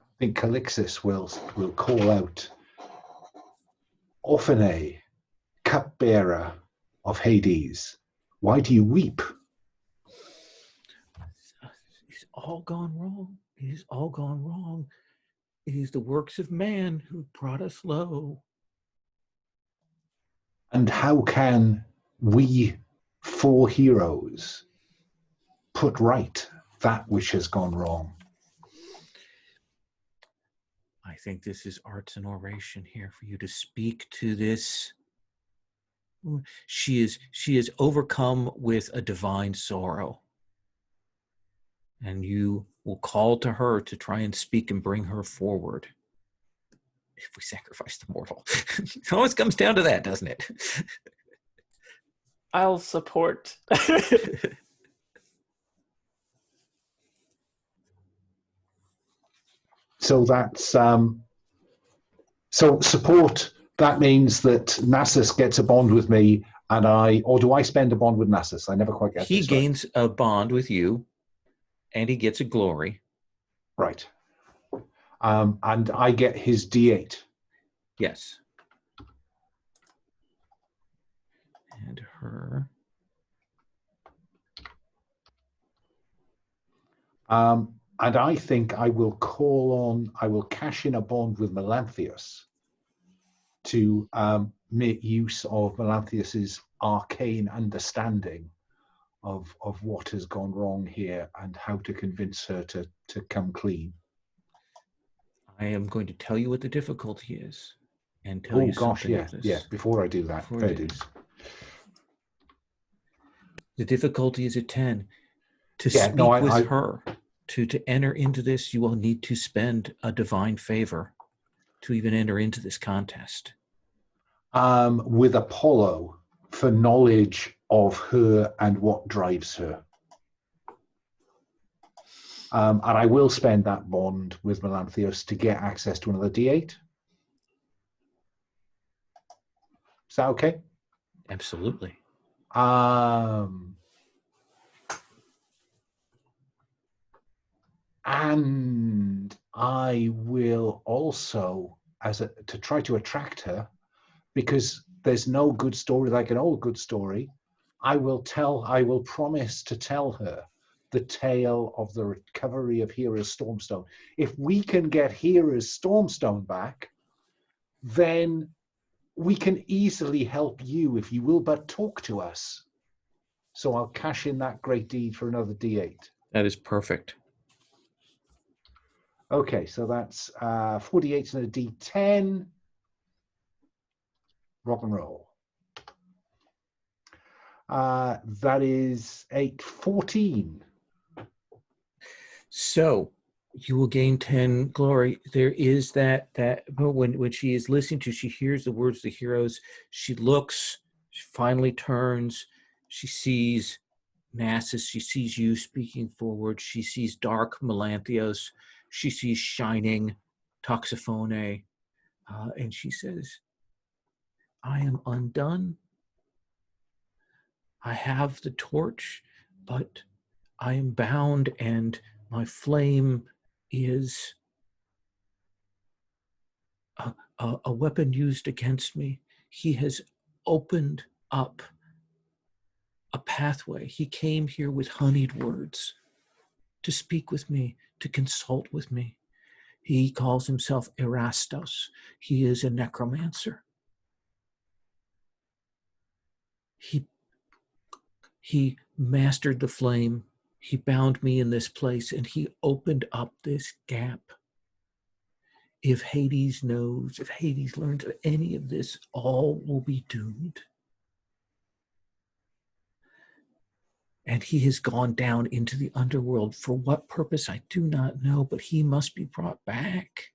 I think Calixis will call out, Orphanae, cupbearer of Hades, why do you weep? It's all gone wrong. It is all gone wrong. It is the works of man who brought us low. And how can we 4 heroes put right that which has gone wrong? I think this is arts and oration here for you to speak to this. She is overcome with a divine sorrow. And you will call to her to try and speak and bring her forward. If we sacrifice the mortal. It always comes down to that, doesn't it? I'll support. So that's so support. That means that Nasus gets a bond with me, and or do I spend a bond with Nasus? I never quite get He this gains a bond with you, and he gets a glory. right. And I get his D8. Yes. And her. And I think I will cash in a bond with Melanthius to make use of Melanthius's arcane understanding of what has gone wrong here and how to convince her to come clean. I am going to tell you what the difficulty is, and tell Oh you gosh, something yeah, of this. yeah. Before I do that, Before fair I do. dues. The difficulty is a 10. To Yeah, speak no, with her, to enter into this, you will need to spend a divine favor to even enter into this contest. With Apollo for knowledge of her and what drives her. And I will spend that bond with Melanthius to get access to another D8. Is that okay? Absolutely. And I will also, to try to attract her, because there's no good story like an old good story, I will promise to tell her the tale of the recovery of Hera's Stormstone. If we can get Hera's Stormstone back, then we can easily help you if you will but talk to us. So I'll cash in that great deed for another D8. That is perfect. Okay, so that's 48 and a D10. Rock and roll. That is 14. So you will gain 10 glory. There is that when she is listening to, she hears the words of the heroes. She looks, she finally turns. She sees Nasus. She sees you speaking forward. She sees dark Melanthios. She sees shining Toxophone. And she says, I am undone. I have the torch, but I am bound, and my flame is a weapon used against me. He has opened up a pathway. He came here with honeyed words to speak with me, to consult with me. He calls himself Erastos. He is a necromancer. He mastered the flame. He bound me in this place, and he opened up this gap. If Hades knows, if Hades learns of any of this, all will be doomed. And he has gone down into the underworld. For what purpose, I do not know, but he must be brought back.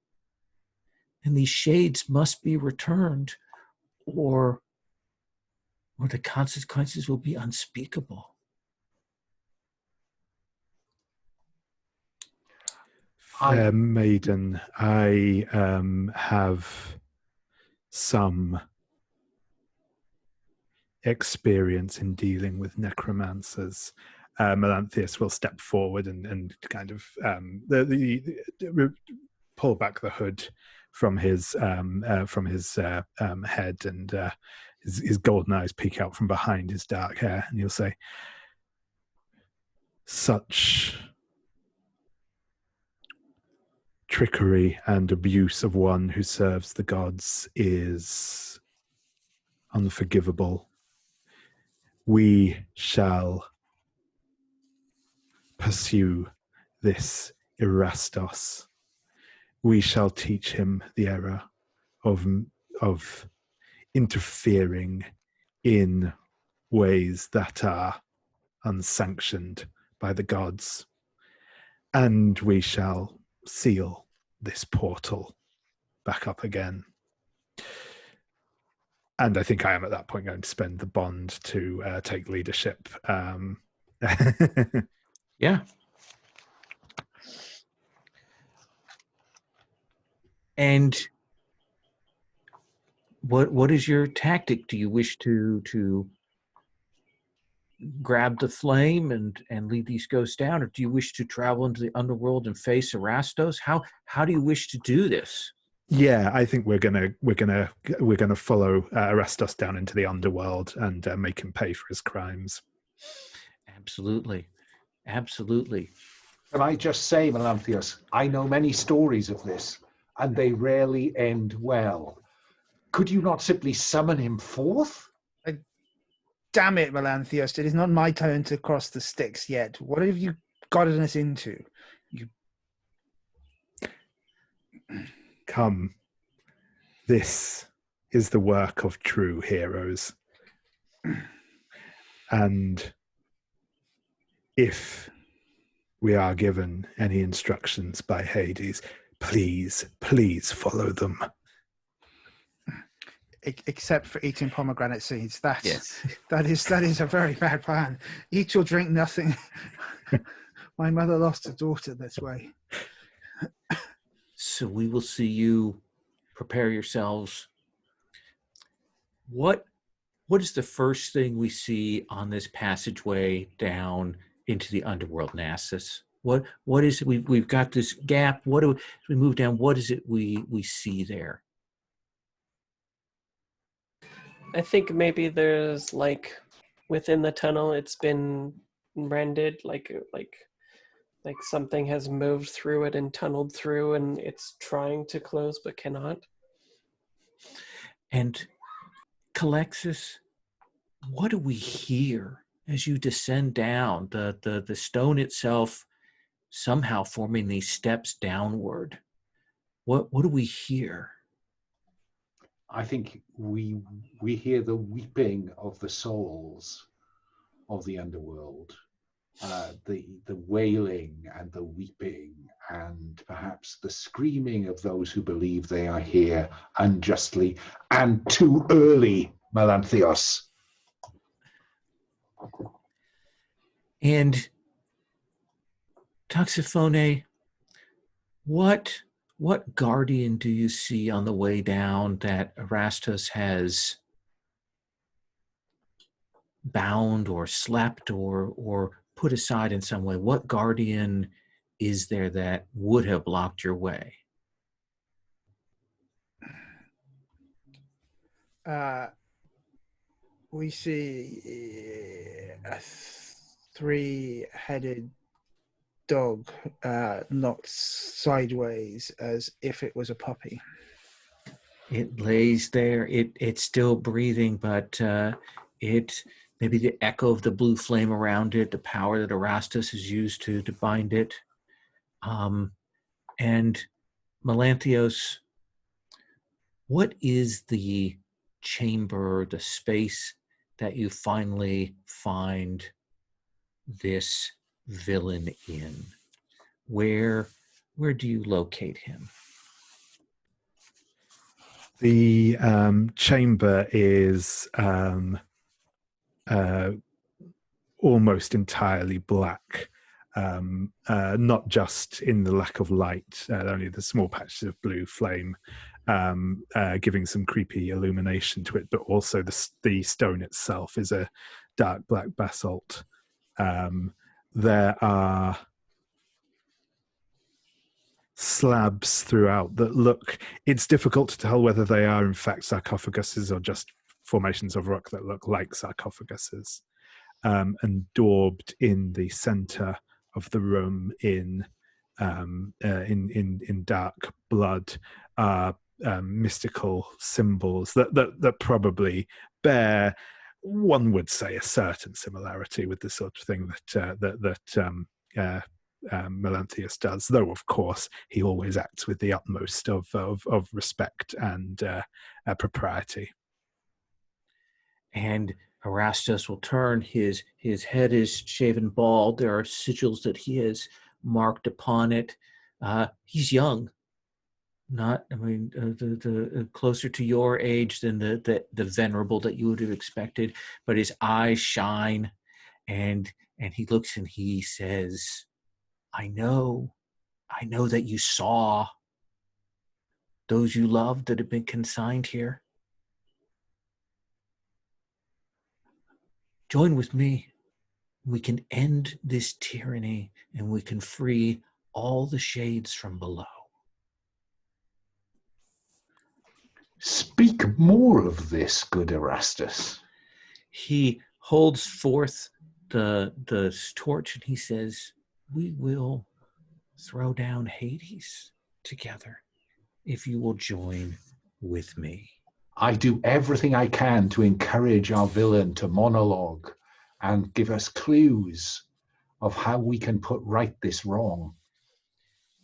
And these shades must be returned, or the consequences will be unspeakable. Fair maiden, I have some experience in dealing with necromancers. Melanthius will step forward and kind of pull back the hood from his head, and his golden eyes peek out from behind his dark hair, and he'll say, such trickery and abuse of one who serves the gods is unforgivable. We shall pursue this Erastos. We shall teach him the error of interfering in ways that are unsanctioned by the gods. And we shall seal this portal back up again. And I think I am at that point going to spend the bond to take leadership. Yeah. And what is your tactic? Do you wish to grab the flame and lead these ghosts down, or do you wish to travel into the underworld and face Erastos? How do you wish to do this? Yeah, I think we're gonna follow Erastos down into the underworld and make him pay for his crimes. Absolutely. Can I just say, Melanthius, I know many stories of this, and they rarely end well. Could you not simply summon him forth? Damn it, Melanthius! It is not my turn to cross the sticks yet. What have you gotten us into? Come, this is the work of true heroes. And if we are given any instructions by Hades, please follow them. Except for eating pomegranate seeds. That is a very bad plan. Eat or drink nothing. My mother lost a daughter this way. So we will see you. Prepare yourselves. What is the first thing we see on this passageway down into the underworld, Nasus? What is it? We've got this gap. As we move down, what is it we see there? I think maybe there's like within the tunnel it's been rended, like something has moved through it and tunneled through, and it's trying to close but cannot. And Calexis, what do we hear as you descend down? The stone itself somehow forming these steps downward. What do we hear? I think we hear the weeping of the souls of the underworld, the wailing and the weeping, and perhaps the screaming of those who believe they are here unjustly and too early, Melanthius. And Toxophone, what guardian do you see on the way down that Erastos has bound or slapped or put aside in some way? What guardian is there that would have blocked your way? We see a three-headed dog knocked sideways as if it was a puppy. It lays there. It's still breathing, but it maybe the echo of the blue flame around it, the power that Erastos has used to bind it. And Melanthios, what is the chamber, the space that you finally find this villain in? Where do you locate him? The chamber is almost entirely black, not just in the lack of light, only the small patches of blue flame giving some creepy illumination to it, but also the stone itself is a dark black basalt. There are slabs throughout that look, it's difficult to tell whether they are in fact sarcophaguses or just formations of rock that look like sarcophaguses, and daubed in the center of the room in in dark blood are mystical symbols that probably bear, one would say, a certain similarity with the sort of thing that Melanthius does, though of course he always acts with the utmost of respect and propriety. And Erastus will turn. His head is shaven bald. There are sigils that he has marked upon it. He's young, the closer to your age than the venerable that you would have expected. But his eyes shine, and he looks and he says, I know that you saw those you loved that have been consigned here. Join with me. We can end this tyranny and we can free all the shades from below. Speak more of this, good Erastus. He holds forth the torch and he says, we will throw down Hades together if you will join with me. I do everything I can to encourage our villain to monologue and give us clues of how we can put right this wrong.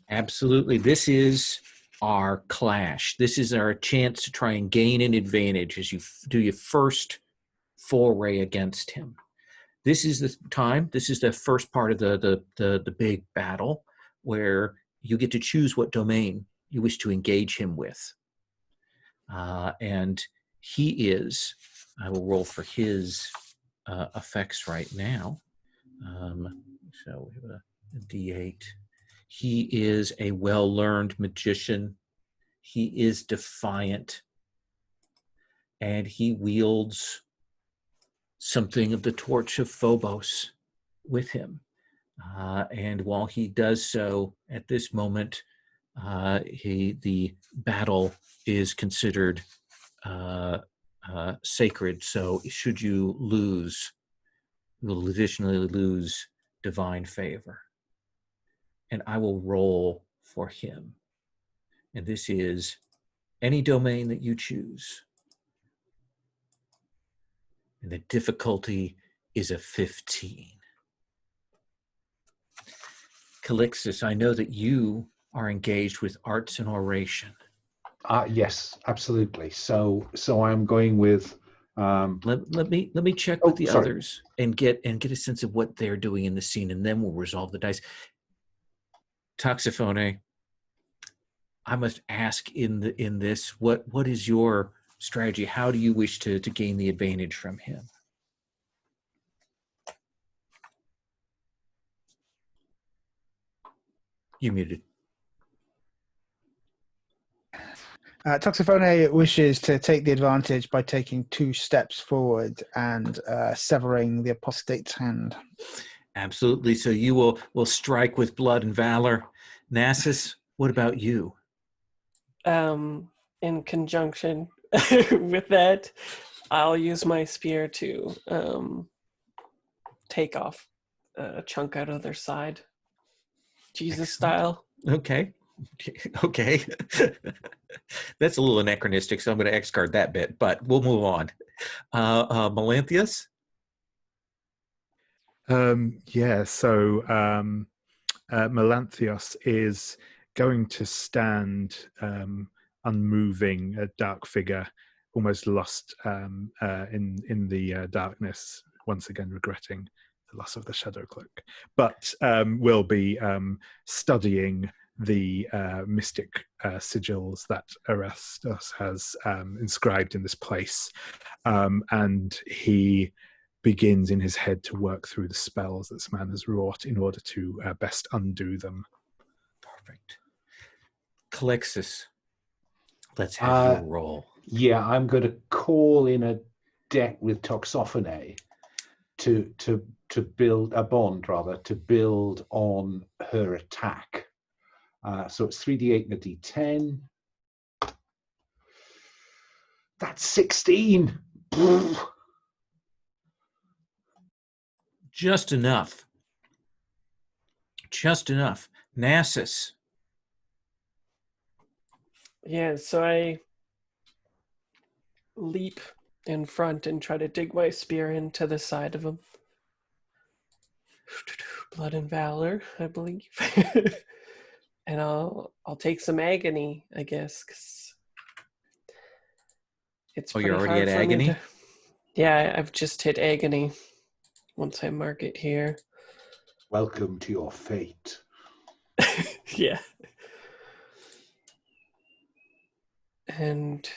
Absolutely. This is our clash. This is our chance to try and gain an advantage as you do your first foray against him. This is the time. This is the first part of the big battle where you get to choose what domain you wish to engage him with. And he is, I will roll for his effects right now. So we have a D8. He is a well-learned magician. He is defiant. And he wields something of the torch of Phobos with him. And while he does so at this moment, the battle is considered sacred. So should you lose, you will additionally lose divine favor. And I will roll for him. And this is any domain that you choose. And the difficulty is a 15. Calixtus, I know that you are engaged with arts and oration. Yes, absolutely. So I'm going with. Let me check with the others and get a sense of what they're doing in the scene, and then we'll resolve the dice. Toxophone, I must ask in this, what is your strategy? How do you wish to gain the advantage from him? You muted. Toxophone wishes to take the advantage by taking 2 steps forward and severing the apostate's hand. Absolutely. So you will strike with blood and valor. Nasus, what about you? In conjunction with that, I'll use my spear to take off a chunk out of their side, Jesus style. Okay. That's a little anachronistic, so I'm going to X-card that bit, but we'll move on. Melanthius? Melanthius is going to stand unmoving, a dark figure, almost lost in the darkness, once again regretting the loss of the shadow cloak, but will be studying the mystic sigils that Erastus has inscribed in this place, and he begins in his head to work through the spells that this man has wrought in order to best undo them. Perfect. Calixtus, let's have your roll. Yeah, I'm going to call in a deck with Toxophone to build a bond, rather, to build on her attack. So it's 3d8 and a d10. That's 16. Just enough. Nassus. Yeah, so I leap in front and try to dig my spear into the side of him. Blood and valor, I believe. And I'll take some agony, I guess, because it's Oh, pretty you're already hard at for me agony? to. Yeah, I've just hit agony. Once I mark it here. Welcome to your fate. Yeah. And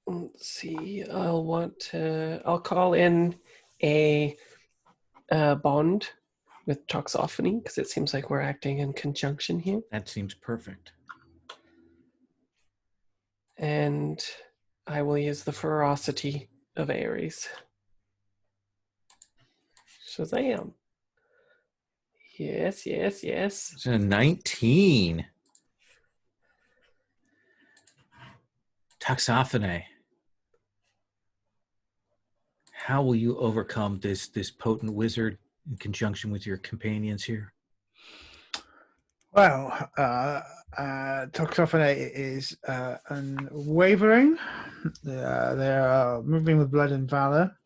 let's see. I'll call in a bond with toxophony because it seems like we're acting in conjunction here. That seems perfect. And I will use the ferocity of Ares. Shazam. Yes. It's a 19. Toxophony. How will you overcome this potent wizard in conjunction with your companions here? Well, Toxophony is unwavering. They are moving with blood and valor.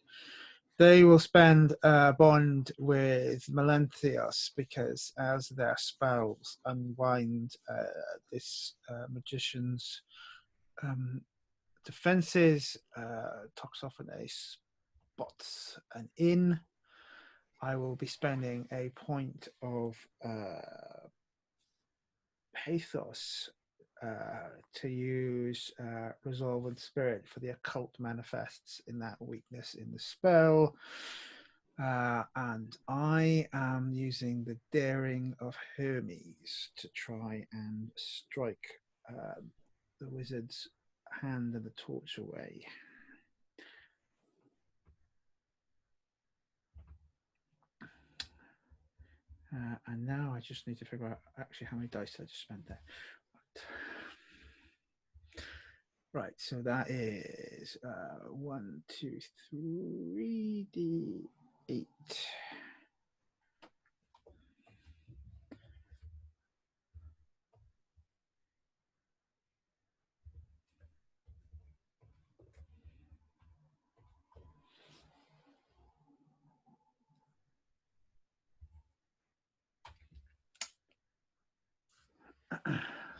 They will spend a bond with Melanthius because as their spells unwind this magician's defenses, Toxophony spots an inn. I will be spending a point of pathos to use resolve and spirit for the occult manifests in that weakness in the spell, and I am using the daring of Hermes to try and strike the wizard's hand and the torch away. And now I just need to figure out actually how many dice I just spent there. Right, so that is 1, 2, 3 D8.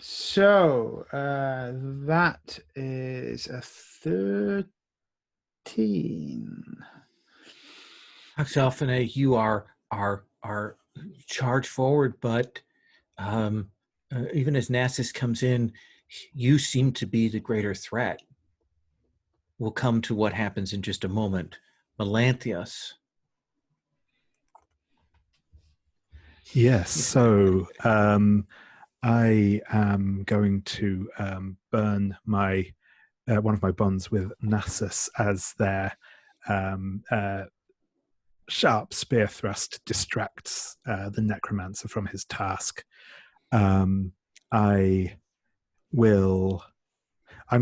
So that is a 13. Toxophony, you are charged forward, but even as Nassus comes in, you seem to be the greater threat. We'll come to what happens in just a moment. Melanthius. Yes, so I am going to burn my one of my bonds with Nassus as their sharp spear thrust distracts the necromancer from his task. I'm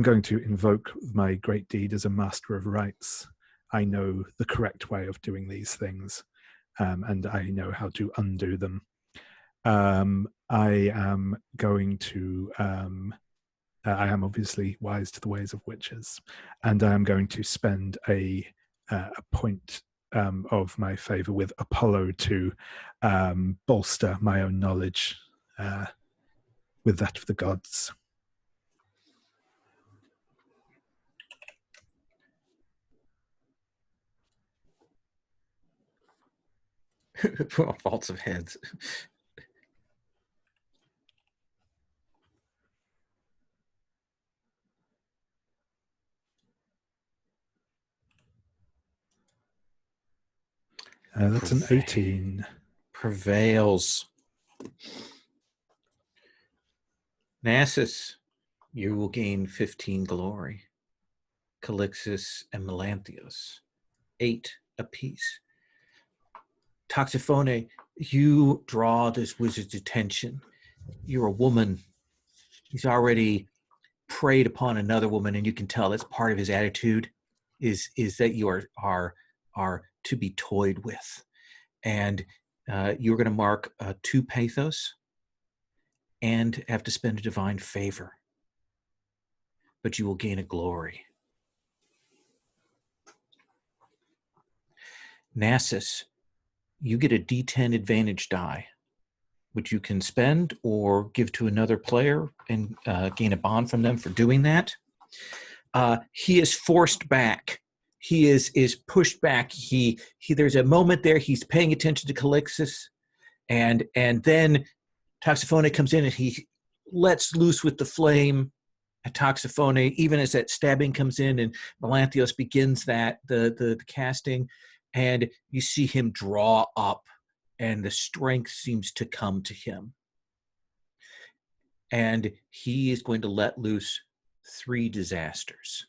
going to invoke my great deed as a master of rites. I know the correct way of doing these things, and I know how to undo them. I am going to I am obviously wise to the ways of witches, and I am going to spend a point of my favor with Apollo to bolster my own knowledge with that of the gods. Faults of heads. That's an 18. Prevails. Nassus, you will gain 15 glory. Calixus and Melanthius, 8 apiece. Toxophone, you draw this wizard's attention. You're a woman. He's already preyed upon another woman, and you can tell that's part of his attitude is that you are to be toyed with. and you're going to mark 2 pathos and have to spend a divine favor, but you will gain a glory. Nasus, you get a D10 advantage die, which you can spend or give to another player and gain a bond from them for doing that. He is forced back. He is pushed back. He there's a moment there. He's paying attention to Calixtus, and then Toxophone comes in and he lets loose with the flame at Toxophone, even as that stabbing comes in, and Melanthius begins the casting, and you see him draw up, and the strength seems to come to him. And he is going to let loose 3 disasters.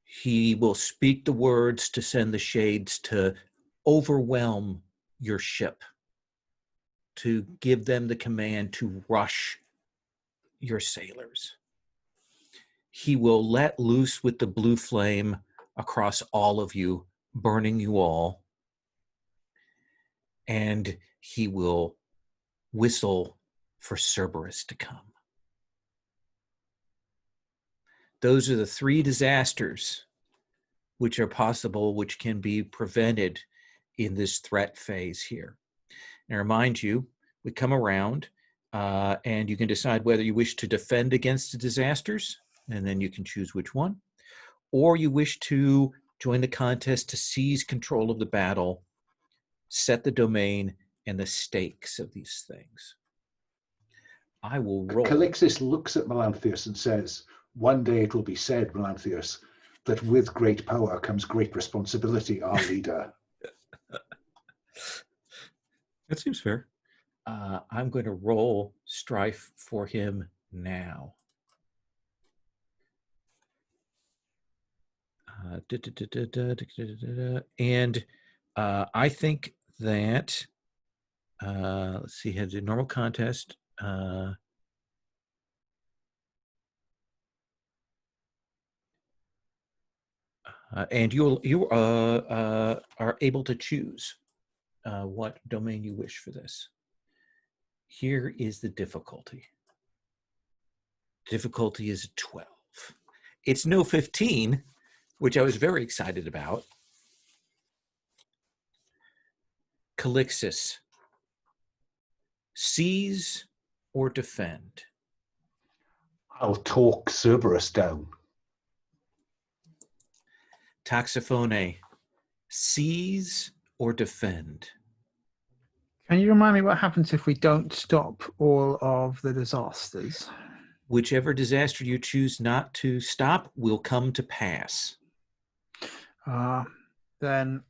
He will speak the words to send the shades to overwhelm your ship, to give them the command to rush your sailors. He will let loose with the blue flame across all of you, burning you all. And he will whistle for Cerberus to come. Those are the 3 disasters which are possible, which can be prevented in this threat phase here. And I remind you, we come around and you can decide whether you wish to defend against the disasters, and then you can choose which one, or you wish to join the contest to seize control of the battle, set the domain and the stakes of these things. I will roll. Calixtus looks at Melanthius and says, "One day it will be said, Melanthius, that with great power comes great responsibility, our leader." That seems fair. I'm going to roll strife for him now. And I think that, let's see, has a normal contest. And you are able to choose what domain you wish for this. Here is the difficulty. Difficulty is 12. It's no 15, which I was very excited about. Calixtus, seize or defend? I'll talk Cerberus down. Toxophone, seize or defend? Can you remind me what happens if we don't stop all of the disasters? Whichever disaster you choose not to stop will come to pass. Then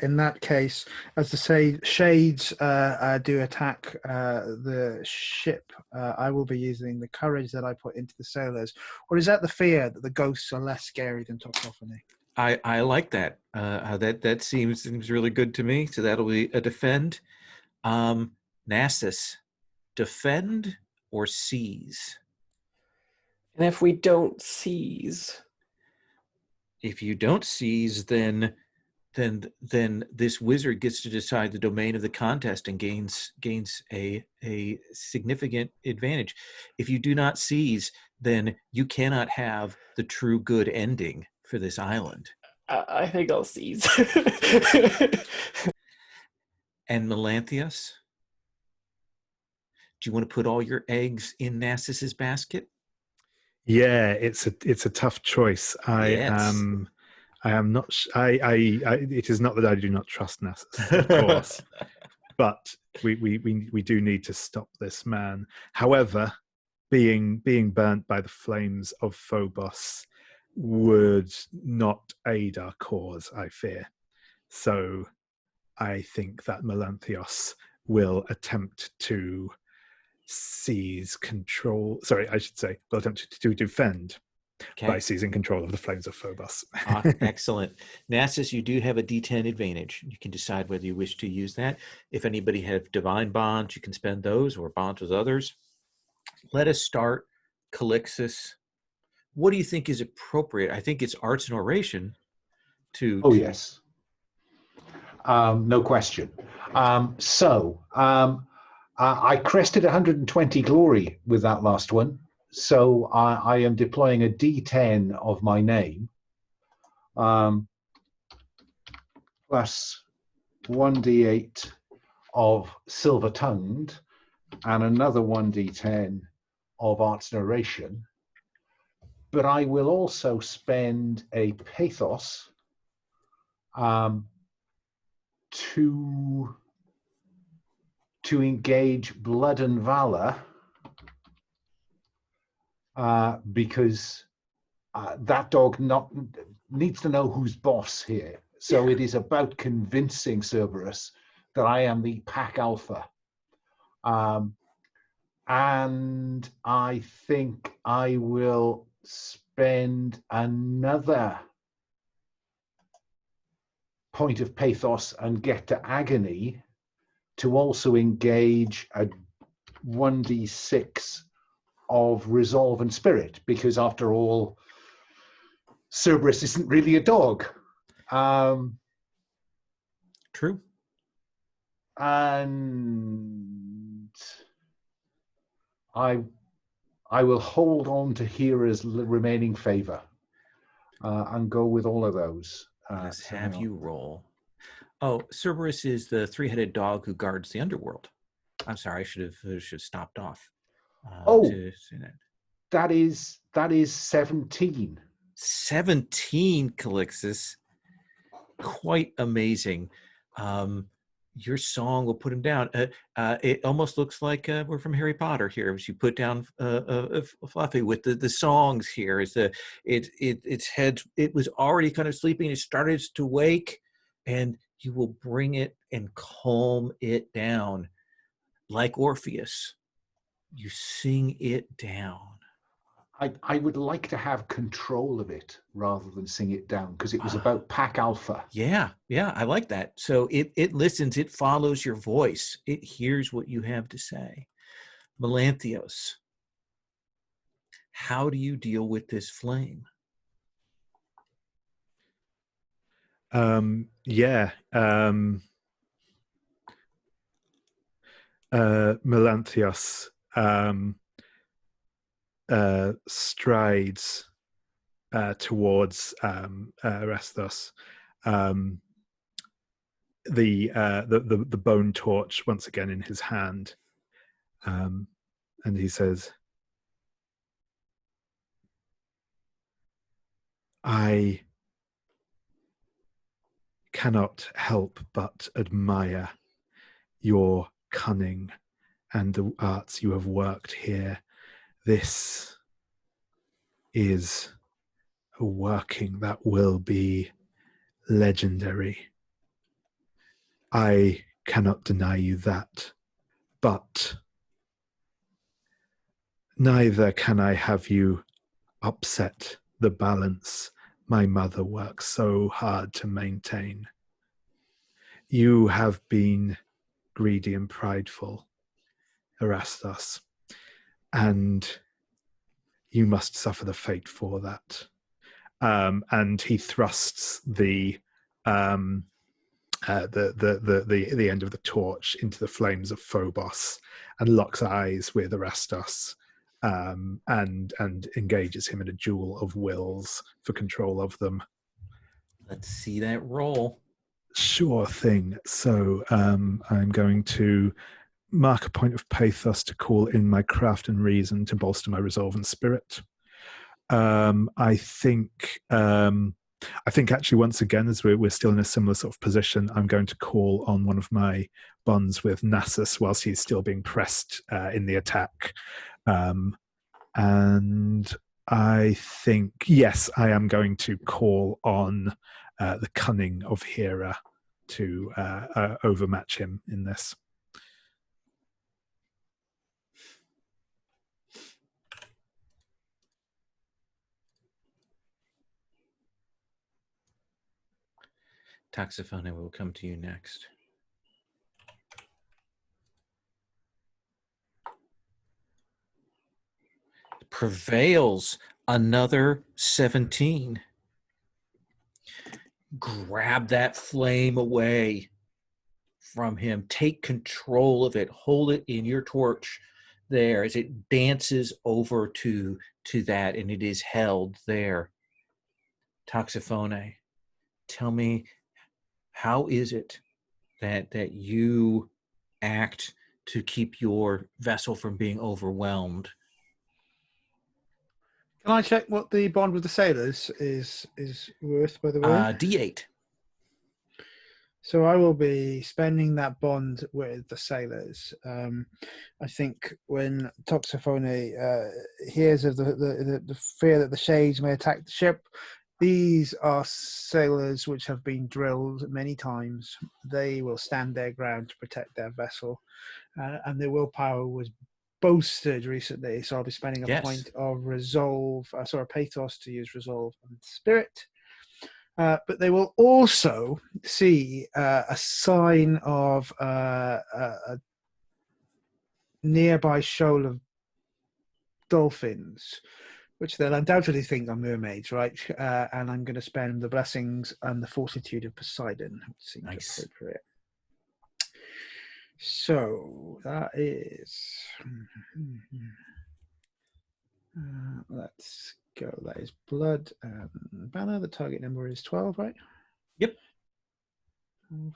in that case, as to say, shades do attack the ship, I will be using the courage that I put into the sailors. Or is that the fear that the ghosts are less scary than Toxophone? I like that. That seems really good to me. So that'll be a defend. Nasus, defend or seize? And if we don't seize? If you don't seize, then this wizard gets to decide the domain of the contest and gains a significant advantage. If you do not seize, then you cannot have the true good ending for this island. I think I'll seize. And Melanthius, do you want to put all your eggs in Nasus's basket? Yeah, it's a tough choice. Yes. I am not. It is not that I do not trust Nasus, of course, but we do need to stop this man. However, being burnt by the flames of Phobos would not aid our cause, I fear. So, I think that Melanthius will attempt to seize control. Sorry, I should say, will attempt to defend. Okay. By seizing control of the flames of Phobos. Excellent. Nasus, you do have a D10 advantage. You can decide whether you wish to use that. If anybody have divine bonds, you can spend those or bonds with others. Let us start Calixtus. What do you think is appropriate? I think it's arts and oration to. Oh, yes. No question. I crested 120 glory with that last one. So I am deploying a D10 of my name, plus 1d8 of silver-tongued, and another 1d10 of arts narration. But I will also spend a pathos to engage blood and valor, because that dog needs to know who's boss here. So it is about convincing Cerberus that I am the pack alpha. And I think I will spend another point of pathos and get to agony to also engage a 1d6 of resolve and spirit, because after all, Cerberus isn't really a dog. True. And I will hold on to Hera's remaining favor and go with all of those. Let's have you roll. Oh, Cerberus is the three-headed dog who guards the underworld. I'm sorry, I should have stopped off. To say that. That is 17. 17, Calixtus. Quite amazing. Your song will put him down. It almost looks like we're from Harry Potter here. As you put down Fluffy with the songs here. Its head, it was already kind of sleeping. It started to wake, and you will bring it and calm it down. Like Orpheus, you sing it down. I would like to have control of it rather than sing it down, because it was about pack alpha. Yeah, I like that. So it listens, it follows your voice, it hears what you have to say. Melanthius, how do you deal with this flame? Melanthius strides towards Erastus. The bone torch once again in his hand, and he says, "I cannot help but admire your cunning and the arts you have worked here. This is a working that will be legendary. I cannot deny you that, but neither can I have you upset the balance my mother works so hard to maintain. You have been greedy and prideful, Erastus, and you must suffer the fate for that." And he thrusts the end of the torch into the flames of Phobos and locks eyes with Erastus, and engages him in a duel of wills for control of them. Let's see that roll. Sure thing. So I'm going to mark a point of pathos to call in my craft and reason to bolster my resolve and spirit. I think actually once again, as we're still in a similar sort of position, I'm going to call on one of my bonds with Nasus whilst he's still being pressed in the attack. And I think, yes, I am going to call on the cunning of Hera to overmatch him in this. Taxophone, will come to you next. Prevails, another 17. Grab that flame away. from him. Take control of it. Hold it in your torch there as it dances over to that, and it is held there. Toxophone, tell me, how is it that you act to keep your vessel from being overwhelmed? Can I check what the bond with the sailors is worth, by the way? D8. So I will be spending that bond with the sailors. I think when Toxophone hears of the fear that the shades may attack the ship, these are sailors which have been drilled many times. They will stand their ground to protect their vessel, and their willpower was boasted recently. So I'll be spending a point of resolve, pathos to use resolve and spirit. But they will also see a sign of a nearby shoal of dolphins, which they'll undoubtedly think are mermaids, right? And I'm going to spend the blessings and the fortitude of Poseidon, which seems appropriate. So that is... let's go. That is blood and banner. The target number is 12, right? Yep. And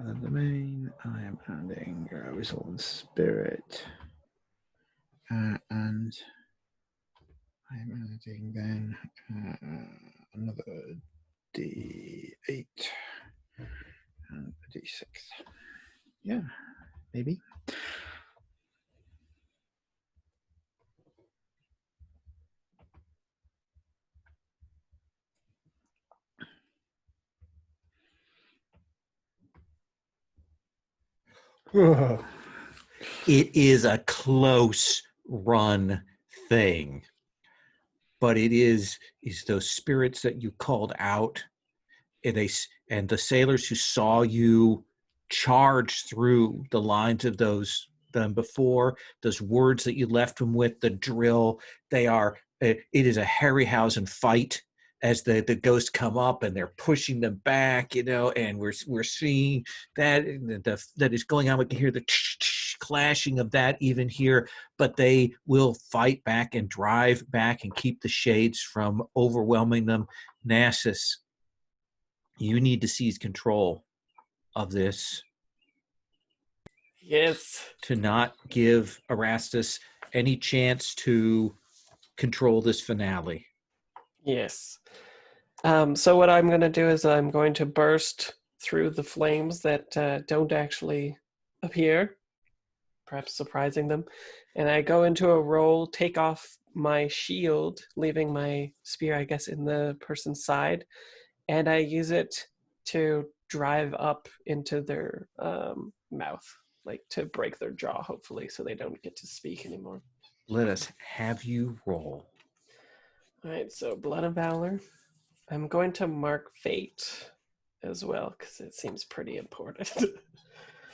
then the main, I am adding resolve and spirit. And I am adding then another D8 and a D6. Yeah, maybe. Whoa. It is a close run thing, but it is those spirits that you called out, and the sailors who saw you charge through the lines of them before, those words that you left them with, the drill. It is a Harryhausen fight as the ghosts come up and they're pushing them back, and we're seeing that that is going on. We can hear the clashing of that even here, but they will fight back and drive back and keep the shades from overwhelming them. Nasus, you need to seize control of this. Yes. To not give Erastus any chance to control this finale. Yes. So what I'm going to do is I'm going to burst through the flames that don't actually appear, perhaps surprising them. And I go into a roll, take off my shield, leaving my spear, I guess, in the person's side. And I use it to drive up into their mouth, like to break their jaw, hopefully, so they don't get to speak anymore. Let us have you roll. All right, so Blood and Valor. I'm going to mark Fate as well, because it seems pretty important.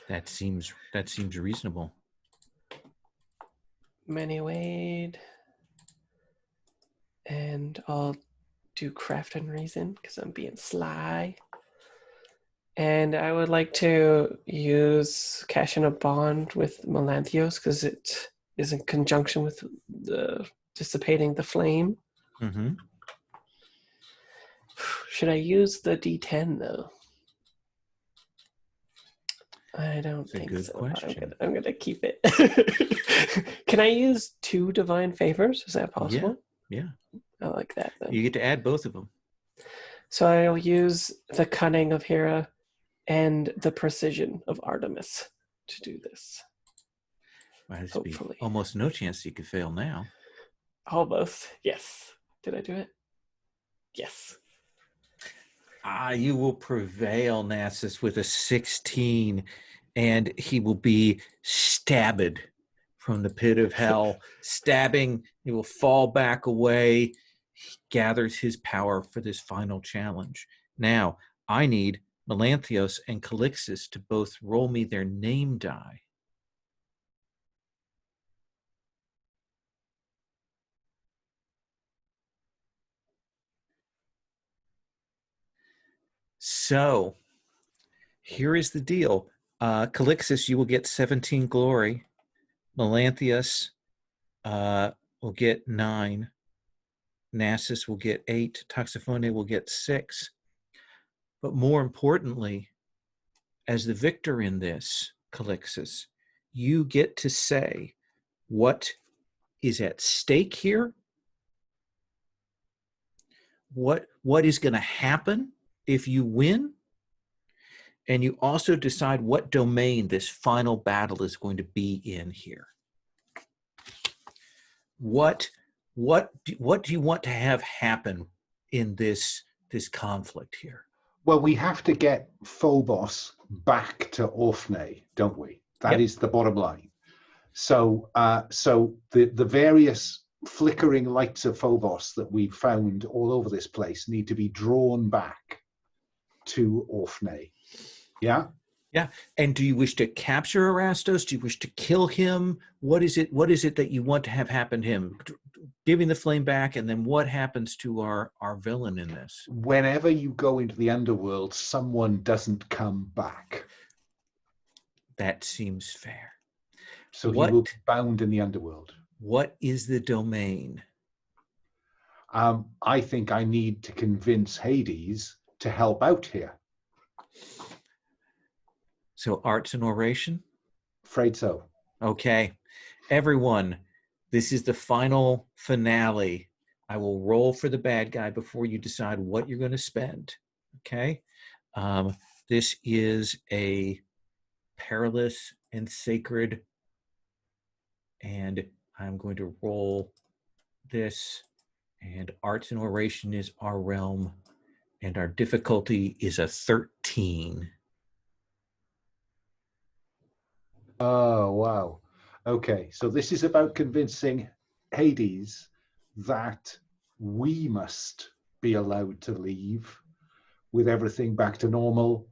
That seems reasonable. Many Wade. And I'll do Craft and Reason, because I'm being sly. And I would like to use Cash in a Bond with Melanthios, because it is in conjunction with the dissipating the flame. Mm-hmm. Should I use the D10 though? I don't think good so. question. I'm gonna keep it. Can I use 2 divine favors? Is that possible? Yeah. I like that then. You get to add both of them. So I'll use the cunning of Hera and the precision of Artemis to do this. Might be Hopefully. almost no chance you could fail now. Almost. Yes. Did I do it? Yes. You will prevail, Nasus, with a 16, and he will be stabbed from the pit of hell. Stabbing, he will fall back away. He gathers his power for this final challenge. Now, I need Melanthios and Calixtus to both roll me their name die. So here is the deal. Calixis, you will get 17 glory. Melanthius will get 9. Nasus will get 8. Toxophone will get 6. But more importantly, as the victor in this, Calixis, you get to say what is at stake here, what is going to happen if you win, and you also decide what domain this final battle is going to be in here. What do you want to have happen in this conflict here? Well, we have to get Phobos back to Orphne, don't we? That is the bottom line. So, the various flickering lights of Phobos that we've found all over this place need to be drawn back to Orphne. Yeah? Yeah. And do you wish to capture Erastos? Do you wish to kill him? What is it that you want to have happen to him? Giving the flame back, and then what happens to our villain in this? Whenever you go into the underworld, someone doesn't come back. That seems fair. So he will be bound in the underworld. What is the domain? I think I need to convince Hades to help out here. So arts and oration? Afraid so. Okay. Everyone, this is the final finale. I will roll for the bad guy before you decide what you're going to spend. Okay? This is a perilous and sacred, and I'm going to roll this, and arts and oration is our realm, and our difficulty is a 13. Oh, wow. Okay, so this is about convincing Hades that we must be allowed to leave with everything back to normal,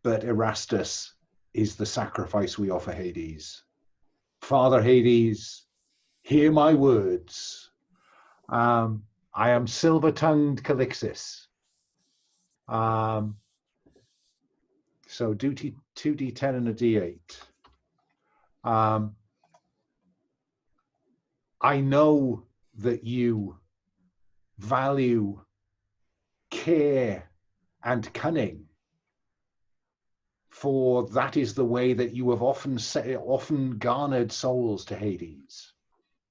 but Erastus is the sacrifice we offer Hades. Father Hades, hear my words. I am silver-tongued Calixis. So do 2d10 and a d8. I know that you value care and cunning, for that is the way that you have often garnered souls to Hades,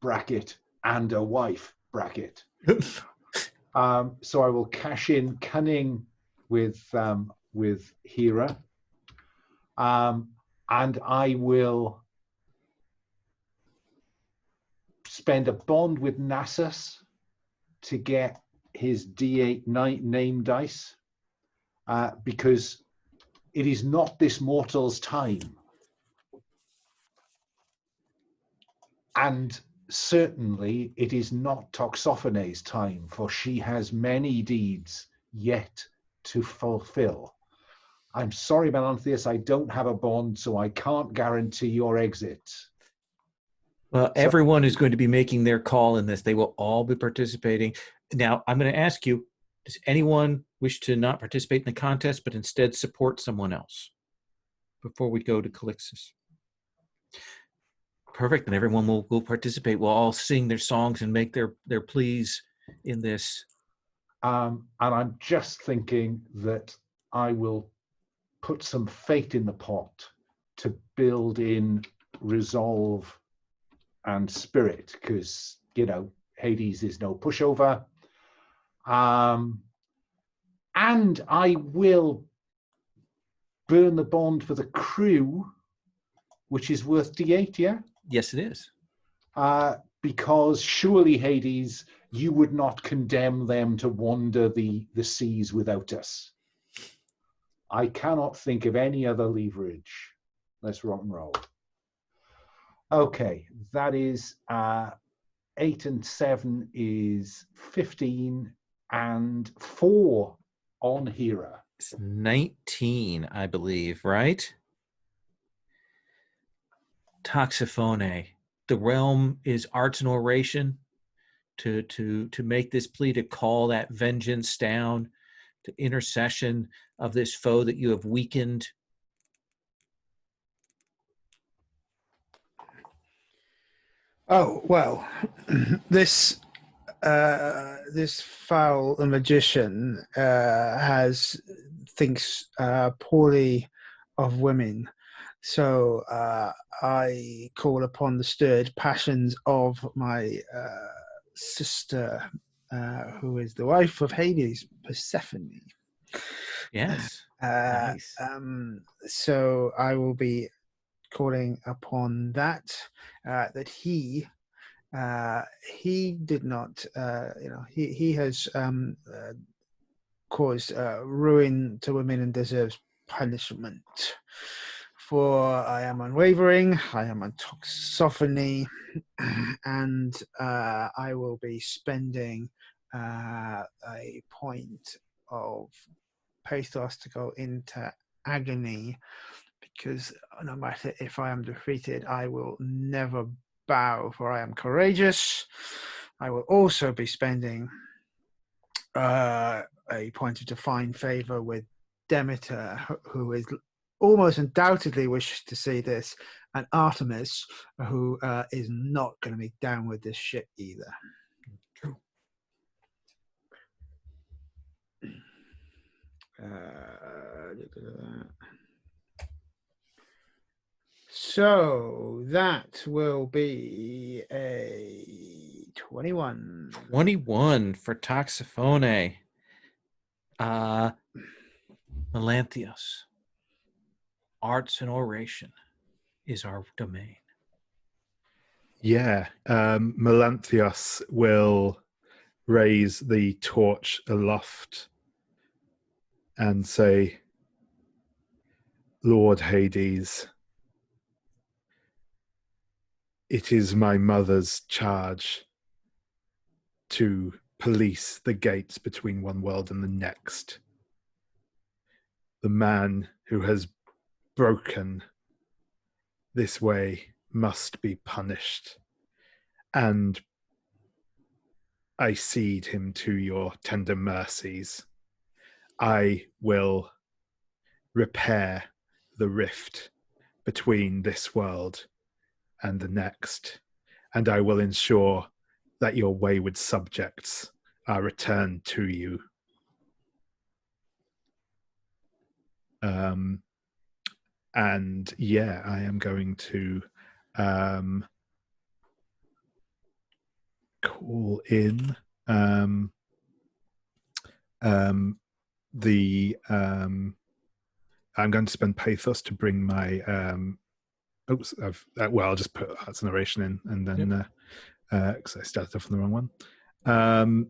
bracket, and a wife, bracket. So I will cash in cunning with Hera, and I will spend a bond with Nasus to get his D8 name dice, because it is not this mortal's time. And certainly it is not Toxophone's time, for she has many deeds yet to fulfill. I'm sorry, Melanthius, I don't have a bond, so I can't guarantee your exit. Well, everyone is going to be making their call in this. They will all be participating. Now, I'm going to ask you, does anyone wish to not participate in the contest, but instead support someone else before we go to Calixis? Perfect. And everyone will participate. We'll all sing their songs and make their pleas in this. And I'm just thinking that I will put some fate in the pot to build in resolve and spirit, because, Hades is no pushover. And I will burn the bond for the crew, which is worth D8, yeah? Yes, it is. Because surely, Hades, you would not condemn them to wander the seas without us. I cannot think of any other leverage. Let's rock and roll. Okay, that is 8 and 7 is 15, and 4 on Hera. It's 19, I believe, right? Toxophone. The realm is arts and oration to make this plea, to call that vengeance down, to intercession. of this foe that you have weakened? Oh well, this this foul magician thinks poorly of women, so I call upon the stirred passions of my sister, who is the wife of Hades, Persephone. Yes. Uh, Nice. so I will be calling upon that that he did not he has caused ruin to women and deserves punishment. For I am unwavering, I am untoxophony, and I will be spending a point of pathos to go into agony, because no matter if I am defeated, I will never bow, for I am courageous. I will also be spending a point of divine favor with Demeter, who is almost undoubtedly wishes to see this, and Artemis, who is not going to be down with this shit either. True. So that will be a 21. 21 for Toxophone. Melanthius. Arts and oration is our domain. Yeah, Melanthius will raise the torch aloft and say, Lord Hades, it is my mother's charge to police the gates between one world and the next. The man who has broken this way must be punished, and I cede him to your tender mercies. I will repair the rift between this world and the next, and I will ensure that your wayward subjects are returned to you. And yeah, I am going to call in I'm going to spend pathos to bring my I'll just put Arts and Narration in, and then because I started off on the wrong one.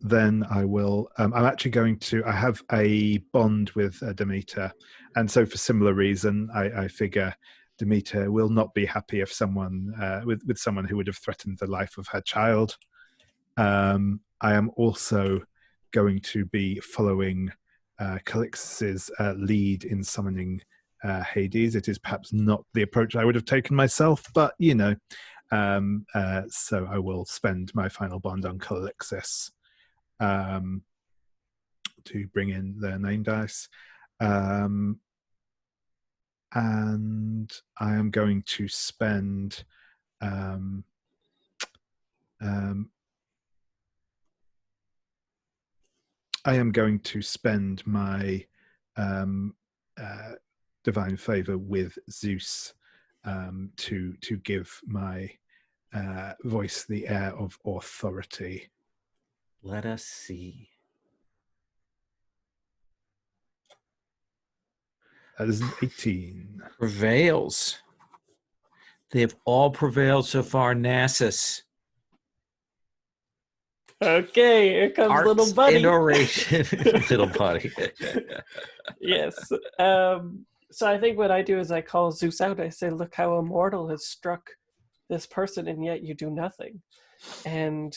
Then I will. I'm actually going to. I have a bond with Demeter, and so for similar reason, I figure Demeter will not be happy if someone with someone who would have threatened the life of her child. I am also going to be following Calixtus's lead in summoning Hades. It is perhaps not the approach I would have taken myself, but you know. So I will spend my final bond on Calixtus to bring in their name dice. And I am going to spend my divine favor with Zeus to give my voice the air of authority. Let us see. That is an 18. Prevails. They have all prevailed so far, Nasus. Okay, here comes Arts little buddy. and oration. Little buddy. Yes. So I think what I do is I call Zeus out. I say, look how immortal has struck this person, and yet you do nothing. And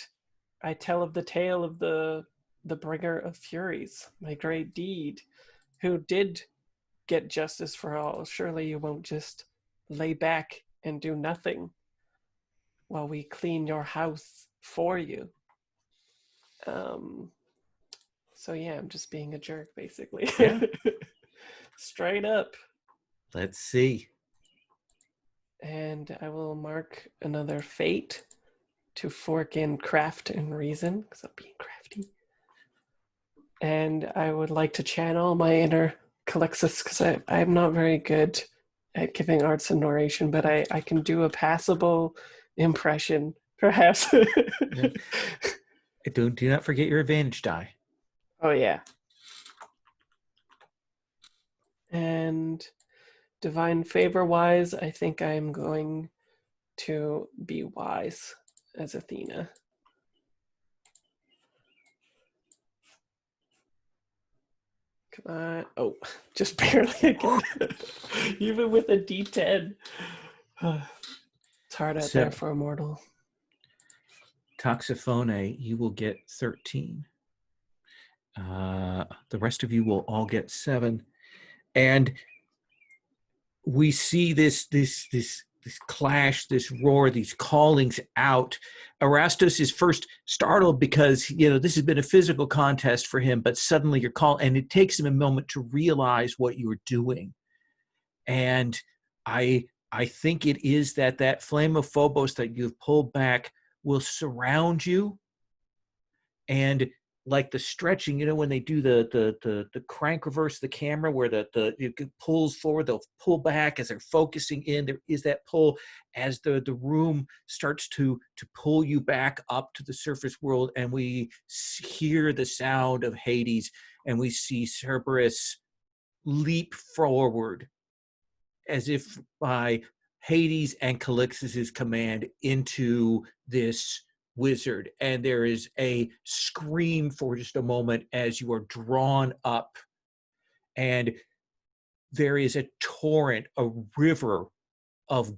I tell of the tale of the bringer of furies, my great deed, who did get justice for all. Surely you won't just lay back and do nothing while we clean your house for you. So yeah, I'm just being a jerk, basically. Yeah. Straight up. Let's see. And I will mark another fate to fork in craft and reason, because I'm being crafty. And I would like to channel my inner Calixus, because I'm not very good at giving arts and narration, but I can do a passable impression, perhaps. Yeah. Do not forget your advantage die. Oh, yeah. And divine favor-wise, I think I'm going to be wise as Athena. Come on. Oh, just barely again. Even with a D10. It's hard out there for a mortal. Toxophone, you will get 13. The rest of you will all get 7. And we see this clash, this roar, these callings out. Erastus is first startled because, this has been a physical contest for him, but suddenly you're called, and it takes him a moment to realize what you're doing. And I think it is that flame of Phobos that you've pulled back will surround you. And like the stretching, when they do the crank reverse of the camera where it pulls forward, they'll pull back as they're focusing in. There is that pull as the room starts to pull you back up to the surface world, and we hear the sound of Hades, and we see Cerberus leap forward as if by Hades and Calixtus's command into this wizard, and there is a scream for just a moment as you are drawn up, and there is a torrent, a river of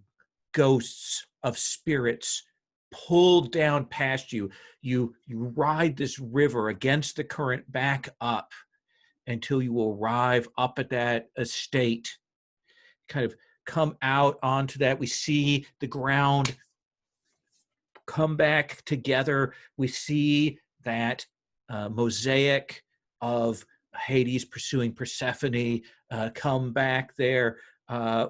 ghosts, of spirits pulled down past you. You ride this river against the current back up until you arrive up at that estate, kind of come out onto that. We see the ground come back together. We see that mosaic of Hades pursuing Persephone come back there.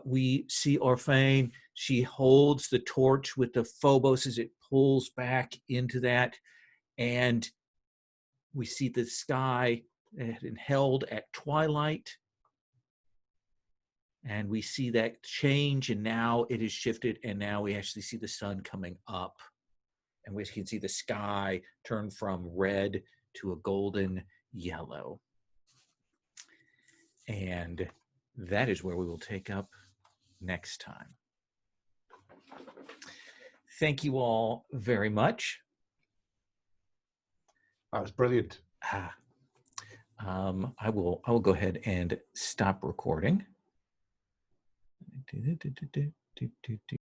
We see Orphane. She holds the torch with the Phobos as it pulls back into that. And we see the sky held at twilight. And we see that change, and now it is shifted, and now we actually see the sun coming up. And we can see the sky turn from red to a golden yellow. And that is where we will take up next time. Thank you all very much. That was brilliant. I will go ahead and stop recording.